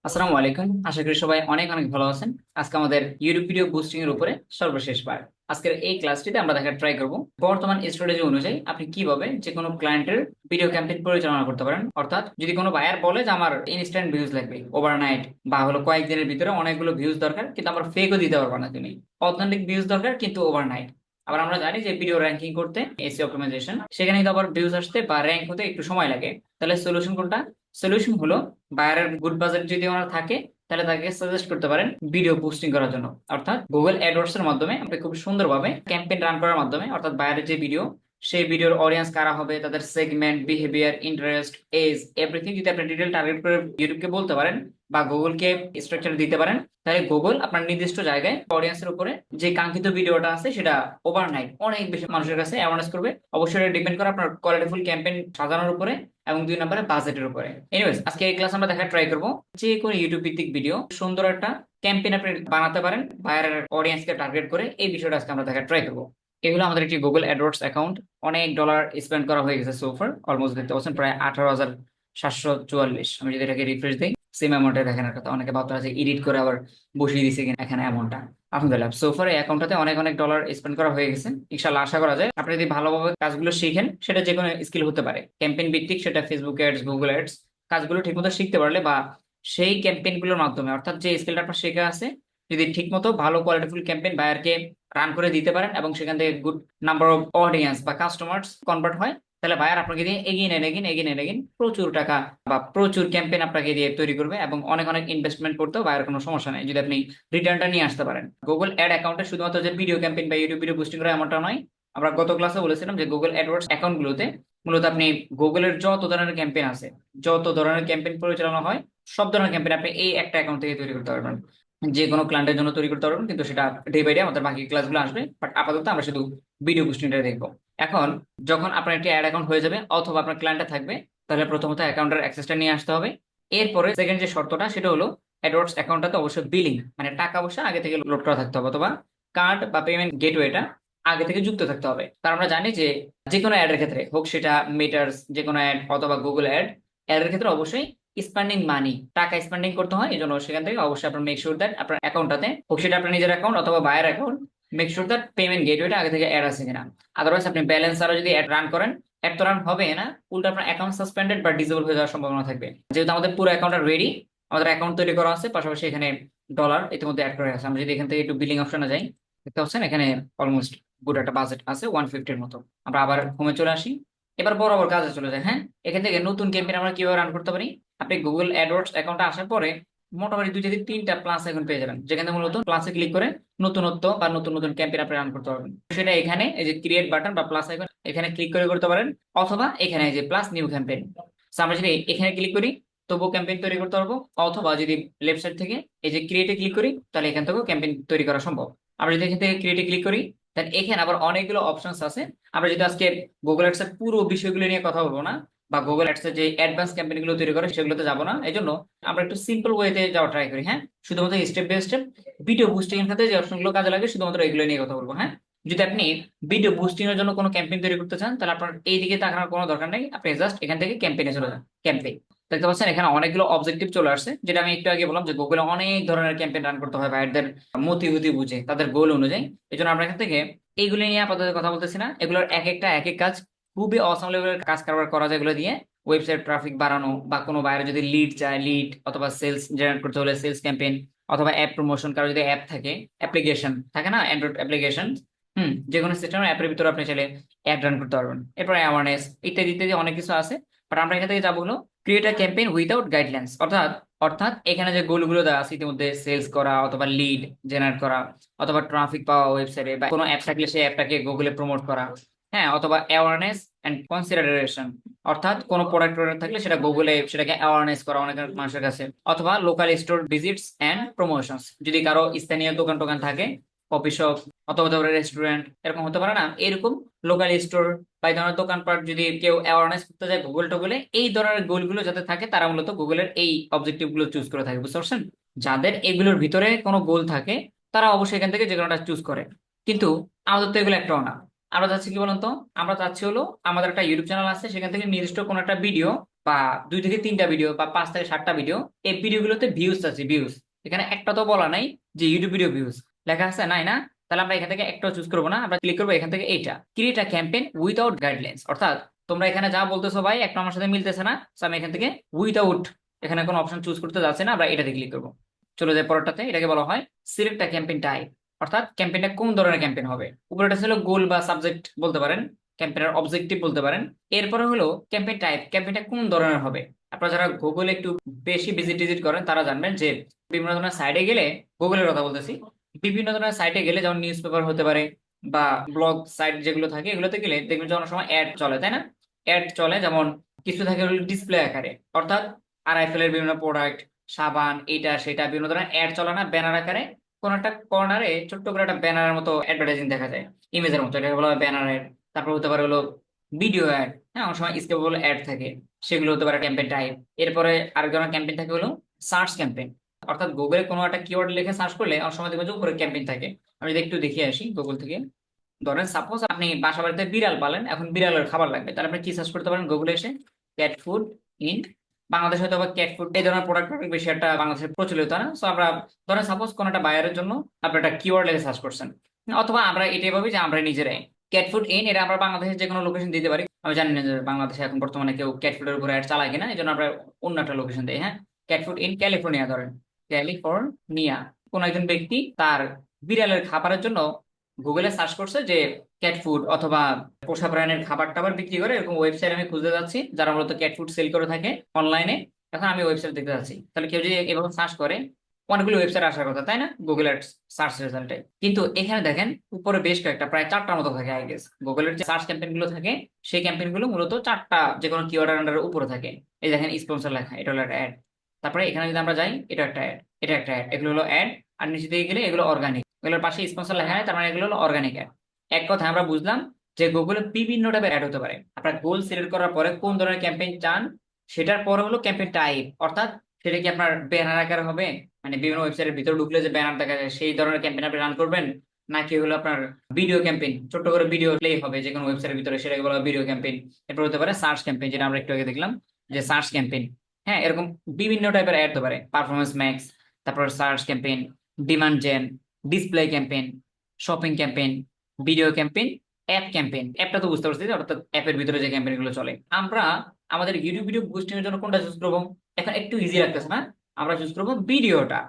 আসসালামু আলাইকুম। আশা করি সবাই অনেক অনেক ভালো আছেন। আজকে আমাদের ইউটিউব ভিডিও বুস্টিং এর উপরে সর্বশেষ বার। আজকের এই ক্লাসটিতে আমরা দেখার ট্রাই করব বর্তমান স্ট্র্যাটেজি অনুযায়ী আপনি কিভাবে যে কোনো ক্লায়েন্টের ভিডিও ক্যাম্পেইন পরিচালনা করতে পারেন। অর্থাৎ যদি কোনো বায়ার বলে যে আমার ইনস্ট্যান্ট ভিউজ লাগবে ওভারনাইট বা হলো কয়েকদিনের ভিতরে অনেকগুলো ভিউজ দরকার, কিন্তু আমার ফেকও দিতে পারবো না, তুমি অথেন্টিক ভিউজ দরকার কিন্তু ওভারনাইট। আবার আমরা জানি যে ভিডিও র্যাঙ্কিং করতে এসইও অপটিমাইজেশন, সেখানে কিন্তু আবার ভিউজ আসতে বা র্যাঙ্ক হতে একটু সময় লাগে। তাহলে সলিউশন কোনটা? সলিউশন হলো বায়ারের গুড বাজেট যদি ওনার থাকে, তাহলে তাকে সাজেস্ট করতে পারেন ভিডিও পোস্টিং করার জন্য। অর্থাৎ গুগল অ্যাডওয়ার্ডস এর মাধ্যমে আপনি খুব সুন্দরভাবে ক্যাম্পেইন রান করার মাধ্যমে, অর্থাৎ বাইরের যে ভিডিও, সেই ভিডিওর অডিয়েন্স কারা হবে, তাদের segment, behaviour, interest, age, everything যদি আপনি ডিটেল টার্গেট করে ইউটিউবকে বলতে পারেন বা গুগলকে স্ট্রাকচার দিতে পারেন, তাহলে গুগল আপনার নির্দিষ্ট জায়গায় অডিয়েন্সের উপরে যে কাঙ্ক্ষিত ভিডিওটা আছে সেটা ওভারনাইট অনেক বেশি মানুষের কাছে অ্যাওয়ারনেস করবে। অবশ্যই এটা ডিপেন্ড করে আপনার কোয়ালিটিফুল ক্যাম্পেইন সাজানোর উপরে এবং দুই নম্বরে বাজেটের উপরে। এনিওয়েজ, আজকে এই ক্লাস আমরা দেখা ট্রাই করবো যে কোনো ইউটিউব ভিত্তিক ভিডিও সুন্দর একটা ক্যাম্পেইন আপনি বানাতে পারেন বাইরের অডিয়েন্সকে টার্গেট করে, এই বিষয়টা আজকে আমরা দেখা ট্রাই করবো। এগুলো আমাদের একটি গুগল অ্যাডওয়ার্ডস অ্যাকাউন্ট। অনেক ডলার স্পেন্ড করা হয়ে গেছে সোফার, অলমোস্ট দেখতে পাচ্ছেন প্রায় 18,744। আমি যদি এটাকে রিফ্রেশ দিই, সেম অ্যামাউন্টে দেখানোর কথা। অনেকে ভাবতে আছে এডিট করে আবার বসিয়ে দিছে কিনা এখানে অ্যামাউন্টটা। আলহামদুলিল্লাহ, সোফার এই অ্যাকাউন্টটাতে অনেক অনেক ডলার স্পেন্ড করা হয়ে গেছে। ইনশাল্লাহ আশা করা যায় আপনি যদি ভালোভাবে কাজগুলো শিখেন, সেটা যে কোনো স্কিল হতে পারে ক্যাম্পেইন ভিত্তিক, সেটা ফেসবুক অ্যাডস, গুগল অ্যাডস, কাজগুলো ঠিকমতো শিখতে পারলে বা সেই ক্যাম্পেইন গুলোর মাধ্যমে, অর্থাৎ যে স্কিলটা আপনার শেখা আছে, যদি ঠিকমতো ভালো কোয়ালিটিফুল ক্যাম্পেইন বায়ারকে রান করে দিতে পারেন এবং সেখান থেকে গুড নাম্বার অফ অডিয়েন্স বা কাস্টমার্স কনভার্ট হয়, তাহলে বায়ার আপনাকে দিয়ে এগিন এন্ড এগিন এগিন এন্ড এগিন প্রচুর টাকা বা প্রচুর ক্যাম্পেইন আপনাকে দিয়ে তৈরি করবে এবং অনেক অনেক ইনভেস্টমেন্ট করতেও বায়ার কোনো সমস্যা নেই যদি আপনি রিটার্নটা নিয়ে আসতে পারেন। গুগল অ্যাড অ্যাকাউন্টে শুধুমাত্র যে ভিডিও ক্যাম্পেইন বা ইউটিউব ভিডিও পোস্টিং করা এমনটা নয়। আমরা গত ক্লাসে বলেছিলাম যে গুগল অ্যাডওয়ার্ডস অ্যাকাউন্টগুলোতে মূলত আপনি গুগলের যত ধরনের ক্যাম্পেইন আছে, যত ধরনের ক্যাম্পেইন পরিচালনা হয়, সব ধরনের ক্যাম্পেইন আপনি এই একটা অ্যাকাউন্ট থেকে তৈরি করতে পারবেন। যে কোনো ক্লায়েন্টের জন্য তৈরি করতে পারবেন, কিন্তু সেটা ডে বাই ডে আমাদের বাকি ক্লাসগুলো আসবে। বাট আপাতত আমরা শুধু ভিডিও পোস্টিংটা দেখবো। এখন যখন আপনার একটি অ্যাড অ্যাকাউন্ট হয়ে যাবে অথবা আপনার ক্লায়েন্টে থাকবে, তাহলে প্রথমত অ্যাকাউন্টের অ্যাক্সেসটা নিয়ে আসতে হবে। এরপরে সেকেন্ড যে শর্তটা সেটা হলো অ্যাডওয়ার্ডস অ্যাকাউন্টটাতে অবশ্যই বিলিং, মানে টাকা পয়সা আগে থেকে লোড করা থাকতে হবে, অথবা কার্ড বা পেমেন্ট গেটওয়েটা আগে থেকে যুক্ত থাকতে হবে। কারণ আমরা জানি যে যে কোনো অ্যাডের ক্ষেত্রে হোক, সেটা মেটার্স যে কোনো অ্যাড অথবা গুগল অ্যাড, অ্যাডের ক্ষেত্রে অবশ্যই স্পেন্ডিং মানি, টাকা স্পেন্ডিং করতে হয়। এই জন্য সেখান থেকে অবশ্যই আপনার মেক শিওর দ্যাট আপনার অ্যাকাউন্টটাতে হোক, সেটা আপনার নিজের অ্যাকাউন্ট অথবা buyer account, make sure that payment গেটওয়েটা আগে থেকে অ্যাড আছে কিনা। আদারওয়াইজ আপনি ব্যালেন্স ছাড়া যদি অ্যাড রান করেন, অ্যাড তো রান হবে না, উল্টো আপনার অ্যাকাউন্ট সাসপেন্ডেড বা ডিসেবল হয়ে যাওয়ার সম্ভাবনা থাকবে। যেহেতু আমাদের পুরো অ্যাকাউন্টটা রেডি, আমাদের অ্যাকাউন্ট তৈরি করা আছে, পাশাপাশি এখানে ডলার ইতিমধ্যে অ্যাড করা আছে। আমরা যদি এখান থেকে একটু বিলিং অপশনে যাই, দেখতে পাচ্ছেন এখানে অলমোস্ট গুড একটা বাজেট আছে 150-র মতো। আমরা আবার হোমে চলে আসি, এবার বরাবর কাজে চলে যায়। হ্যাঁ, এখান থেকে নতুন ক্যাম্পেইন আমরা কিভাবে রান করতে পারি। আপনি গুগল অ্যাডওয়ার্ডস অ্যাকাউন্টে আসার পরে মোটামুটি দুই থেকে তিনটা প্লাস এখন পেয়ে যাবেন, যেখানে মূলত প্লাসে ক্লিক করে নতুনত্ব বা নতুন নতুন ক্যাম্পেইন আপনি রান করতে পারবেন। সেটা এখানে এই যে ক্রিয়েট বাটন বা প্লাস আইকন, এখানে ক্লিক করে করতে পারেন, অথবা এখানে এই যে প্লাস নিউ ক্যাম্পেইন, আমরা যদি এখানে ক্লিক করি তবুও ক্যাম্পেইন তৈরি করতে পারবো, অথবা যদি লেফট সাইড থেকে এই যে ক্রিয়েটে ক্লিক করি, তাহলে এখান থেকেও ক্যাম্পেইন তৈরি করা সম্ভব। আমরা যদি এখান থেকে ক্রিয়েটে ক্লিক করি, তাহলে এখানে আবার অনেকগুলো অপশনস আছে। আমরা যদি আজকে গুগল অ্যাডস এর পুরো বিষয়গুলো নিয়ে কথা বলবো না, বা গুগল অ্যাডস এর যে অ্যাডভান্স ক্যাম্পেইন গুলো তৈরি করে সেগুলোতে যাবো না, এই জন্য আমরা একটু সিম্পল ওয়েতে যাওয়া ট্রাই করি। হ্যাঁ, শুধুমাত্র step by step video boosting এর ক্ষেত্রে যে অপশনগুলো কাজে লাগে শুধুমাত্র এগুলো নিয়ে কথা বলবো। হ্যাঁ, যদি আপনি ভিডিও বুস্টিং এর জন্য কোনো ক্যাম্পেইন তৈরি করতে চান, তাহলে আপনার এই দিকে তাকানোর কোনো দরকার নেই, আপনি জাস্ট এখান থেকে ক্যাম্পেইনে চলে যান। ক্যাম্পেইন দেখতে পাচ্ছেন এখানে অনেকগুলো অবজেক্টিভ চলে আসছে, যেটা আমি একটু আগে বললাম যে গুগলে অনেক ধরনের ক্যাম্পেইন রান করতে হয় ভাইয়ারদের মতিগতি বুঝে, তাদের গোল অনুযায়ী। এই জন্য আমরা এখান থেকে এইগুলো নিয়ে আপাতত কথা বলতেছি না। এগুলোর এক একটা এক এক কাজ, খুবই অসাম লেভেলের কাজ কারবার করা যায় এগুলো দিয়ে। ওয়েবসাইট ট্রাফিক বাড়ানো, বা কোনো বাইরে যদি লিড চায় লিড, অথবা সেলস জেনারেট করতে হলে সেলস ক্যাম্পেইন, অথবা অ্যাপ প্রমোশন, কারো যদি অ্যাপ থাকে, অ্যাপ্লিকেশন থাকে না, অ্যান্ড্রয়েড অ্যাপ্লিকেশন, যে কোনো সিস্টেমের অ্যাপের ভিতরে আপনি চাইলে অ্যাড রান করতে পারবেন। এরপর অ্যাওয়ারনেস ইত্যাদি ইত্যাদি অনেক কিছু আছে। বাট আমরা এখান থেকে যাবো হলো create a campaign without guidelines. অর্থাৎ অর্থাৎ এখানে যে গোলগুলো দেওয়া আছে ইতিমধ্যে, সেলস করা, অথবা লিড জেনারেট করা, অথবা ট্রাফিক পাওয়া ওয়েবসাইটে, বা কোনো অ্যাপ থাকলে সেই অ্যাপটাকে গুগলে প্রমোট করা, হ্যাঁ, অথবা অ্যাওয়ারনেস এন্ড কনসিডারেশন, অর্থাৎ কোনো প্রোডাক্ট থাকলে সেটা গুগলে সেটাকে অ্যাওয়ারনেস করা অনেক মানুষের কাছে, অথবা local store visits and promotions, যদি কারো স্থানীয় দোকান টোকান থাকে, কফি শপ অথবা ধরো রেস্টুরেন্ট এরকম হতে পারে না, এরকম লোকাল স্টোর বা এই ধরনের দোকানপাট যদি কেউ অ্যাওয়ারনেস করতে যায় গুগল টোগলে, এই ধরনের গোলগুলো যাতে থাকে তারা মূলত গুগলের এই অবজেক্টিভ গুলো চুজ করে থাকে। বুঝতে পারছেন? যাদের এগুলোর ভিতরে কোনো গোল থাকে তারা অবশ্যই এখান থেকে যে কোনোটা চুজ করে। কিন্তু আমাদের তো এগুলো একটাও না। আমরা চাচ্ছি কি বলুন তো, আমরা চাচ্ছি হলো আমাদের একটা ইউটিউব চ্যানেল আছে, সেখান থেকে নির্দিষ্ট কোনো একটা ভিডিও বা 2 থেকে 3টা ভিডিও বা 5 থেকে 7টা ভিডিও, এই ভিডিওগুলোতে ভিউজ আছে, ভিউজ এখানে একটা তো বলা নাই যে ইউটিউব ভিডিও ভিউজ লেখা আছে, নাই না? তাহলে আমরা এখান থেকে একটা চুজ করবো না, আমরা ক্লিক করবো এখান থেকে এইটা, create a campaign without guidelines. অর্থাৎ তোমরা এখানে যা বলতেছো ভাই একটা আমার সাথে মিলতেছে না, তো আমি এখান থেকে উইদাউট, এখানে কোনো অপশন চুজ করতে যাচ্ছে না, আমরা এটাতে ক্লিক করবো। চলে যায় পরেরটাতে, এটাকে বলা হয় সিলেক্ট আ ক্যাম্পেইন টাইপ, অর্থাৎ ক্যাম্পেইনটা কোন ধরনের ক্যাম্পেইন হবে। উপরেটা ছিল গোল বা সাবজেক্ট বলতে পারেন, ক্যাম্পেইনের অবজেক্টিভ বলতে পারেন। এরপরে হলো ক্যাম্পেইন টাইপ, ক্যাম্পেইনটা কোন ধরনের হবে। আপনারা যারা গুগলে একটু বেশি ভিজিট টিজিট করেন তারা জানবেন যে বিভিন্ন ধরনের সাইটে গেলে, গুগলের কথা বলতেছি, বিভিন্ন ধরনের সাইটে গেলে যেমন নিউজ পেপার হতে পারে বা ব্লগ সাইট যেগুলো থাকে এগুলোতে গেলে দেখবেন যে অনেক সময় অ্যাড চলে, তাই না? অ্যাড চলে, যেমন কিছু থাকে হলো ডিসপ্লে আকারে, অর্থাৎ আরআইএফএল এর বিভিন্ন প্রোডাক্ট, সাবান, এটা সেটা বিভিন্ন ধরনের অ্যাড চলে না ব্যানার আকারে, কোন একটা কর্নারে ছোট্ট করে একটা ব্যানারের মতো অ্যাডভার্টাইজিং দেখা যায়, ইমেজের মতো, এটা বলা হয় ব্যানার অ্যাড। তারপর হতে পারে হলো ভিডিও অ্যাড, হ্যাঁ অনেক সময় স্কিপেবল অ্যাড থাকে, সেগুলো হতে পারে ক্যাম্পেইন টাইপ। এরপরে আরেক ধরনের ক্যাম্পেইন থাকে হলো সার্চ ক্যাম্পেইন, অর্থাৎ গুগলে কোনো একটা কিওয়ার্ড লিখে সার্চ করলে অনেক সময় দেখবেন যে উপরে ক্যাম্পেইন থাকে। আমি যদি একটু দেখিয়ে আসি গুগল থেকে, ধরেন সাপোজ আপনি বাসা বাড়িতে বিড়াল পালেন, এখন বিড়ালের খাবার লাগবে, তাহলে আপনি কি সার্চ করতে পারেন গুগলে এসে, ক্যাট ফুড ইন বাংলাদেশ, হয়তো বা ক্যাট ফুড এই ধরনের প্রোডাক্ট বেশি একটা বাংলাদেশে প্রচলিত না। সো আমরা ধরেন সাপোজ কোন একটা বায়ারের জন্য আপনি একটা কিওয়ার্ড লিখে সার্চ করছেন, অথবা আমরা এটাই ভাবি যে আমরা নিজেরাই ক্যাট ফুড ইন, এটা আমরা বাংলাদেশের যে কোনো লোকেশন দিতে পারি। আমি জানি না যে বাংলাদেশে এখন বর্তমানে কেউ ক্যাট ফুডের উপরে অ্যাড চালায় কিনা, এই জন্য আমরা অন্য একটা লোকেশন দিই। হ্যাঁ, ক্যাট ফুড ইন ক্যালিফোর্নিয়া, ধরেন ক্যালিফোর্নিয়া, কোন একজন ব্যক্তি তার বিড়ালের খাবারের জন্য গুগলে সার্চ করছে যে ক্যাট ফুড, অথবা পোষা প্রাণীর খাবার টাবার বিক্রি করে এরকম ওয়েবসাইট আমি খুঁজে যাচ্ছি যারা মূলত ক্যাট ফুড সেল করে থাকে অনলাইনে। এখন আমি ওয়েবসাইট দেখতে যাচ্ছি, তাহলে কেউ যদি এভাবে সার্চ করে অনেকগুলো ওয়েবসাইট আসার কথা, তাই না, গুগলের সার্চ রেজাল্টে। কিন্তু এখানে দেখেন উপরে বেশ কয়েকটা, প্রায় 4টার মতো থাকে আই গেস, গুগলের যে সার্চ ক্যাম্পেইন গুলো থাকে সেই ক্যাম্পেইন গুলো মূলত 4টা যে কোনো কিওয়ার্ডের আন্ডারের উপরে থাকে। এই দেখেন স্পন্সর লেখা, এটা হলো একটা অ্যাড। তারপরে এখানে যদি আমরা যাই, এটা একটা অ্যাড, এটা একটা অ্যাড, এগুলো হলো অ্যাড। আর নিচে দিকে গেলে এগুলো অর্গানিক, এগুলোর পাশে স্পন্সর লেখা নেই, তার মানে এগুলো হলো অর্গানিক অ্যাড। এক কথা আমরা বুঝলাম যে গুগলে বিভিন্ন টাইপের অ্যাড হতে পারে। আপনার গোল সিলেক্ট করার পরে কোন ধরনের ক্যাম্পেইন চান, সেটার পরে হলো ক্যাম্পেইন টাইপ, অর্থাৎ সেটা কি আপনার ব্যানার আকারে হবে, মানে বিভিন্ন ওয়েবসাইটের ভিতরে ঢুকলে যে ব্যানার দেখা যায় সেই ধরনের ক্যাম্পেইন আপনি রান করবেন, নাকি হলো আপনার ভিডিও ক্যাম্পেইন, ছোট্ট করে ভিডিও প্লে হবে যে কোনো ওয়েবসাইটের ভিতরে, সেটাকে বলা হয় ভিডিও ক্যাম্পেইন। এরপর হতে পারে সার্চ ক্যাম্পেইন, যেটা আমরা একটু আগে দেখলাম যে সার্চ ক্যাম্পেইন। হ্যাঁ, এরকম বিভিন্ন টাইপের অ্যাড হতে পারে, পারফরমেন্স ম্যাক্স, তারপর search campaign, demand gen, display campaign, shopping campaign, video campaign, app campaign. অ্যাপটা তো বুঝতে পারছি, অর্থাৎ অ্যাপের ভিতরে যে ক্যাম্পেইন গুলো চলে। আমরা আমাদের ইউটিউব ভিডিও বুস্টিং এর জন্য কোনটা চুজ করবো? এখন একটু ইজি লাগতেছে না? আমরা চুজ করবো ভিডিওটা,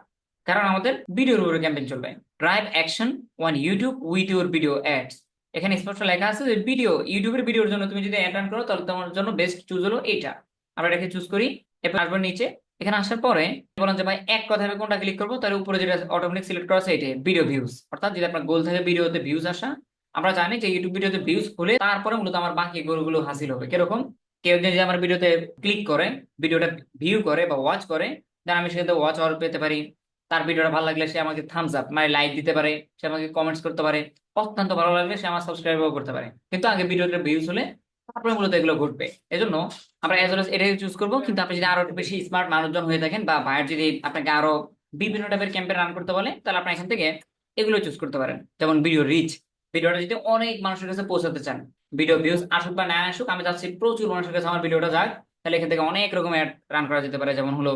কারণ আমাদের ভিডিওর উপরে ক্যাম্পেইন চলবে। Drive action on YouTube with your video ads, এখানে স্পষ্ট লেখা আছে যে ভিডিও, ইউটিউবের ভিডিওর জন্য তুমি যদি অ্যাড রান করো তাহলে তোমার জন্য বেস্ট চুজ হলো এটা। আমরা এটাকে চুজ করি, এরপর আসবো নিচে। এখানে আসার পরে বললাম যে ভাই এক কথায় আমি কোনটা ক্লিক করবো, তাহলে উপরে যেটা অটোমেটিক সিলেক্ট করা আছে এটাই ভিডিও ভিউজ, অর্থাৎ যদি আপনার গোল থাকে ভিডিওতে ভিউজ আসা। আমরা জানি যে ইউটিউব ভিডিওতে ভিউজ হলে তারপরে মূলত আমার বাকি গোলগুলো হাসিল হবে। কিরকম? কেউ যদি আমার ভিডিওতে ক্লিক করে, ভিডিওটা ভিউ করে বা ওয়াচ করে, দেন আমি সেটাতে ওয়াচ আওয়ার পেতে পারি। তার ভিডিওটা ভালো লাগলে সে আমাকে থামস আপ মানে লাইক দিতে পারে, সে আমাকে কমেন্টস করতে পারে, অত্যন্ত ভালো লাগলে সে আমার সাবস্ক্রাইবও করতে পারে। কিন্তু আগে ভিডিওতে ভিউজ হলে তারপরে মূলত এগুলো ঘটবে। এজন্য আমরা এজ ওয়েল এটাই চুজ করবো। কিন্তু আপনি যদি আরো একটু বেশি স্মার্ট মানুষজন হয়ে থাকেন বা ভাইয়ের যদি আপনাকে আরো বিভিন্ন টাইপের ক্যাম্পেইন রান করতে বলে, তাহলে আপনি এখান থেকে এগুলো চুজ করতে পারেন। যেমন ভিডিও রিচ, ভিডিওটা যদি অনেক মানুষের কাছে পৌঁছাতে চান, ভিডিও ভিউজ আসুক বা না আসুক, আমি চাচ্ছি প্রচুর মানুষের কাছে আমার ভিডিওটা যাক, তাহলে এখান থেকে অনেক রকম অ্যাড রান করা যেতে পারে। যেমন হলো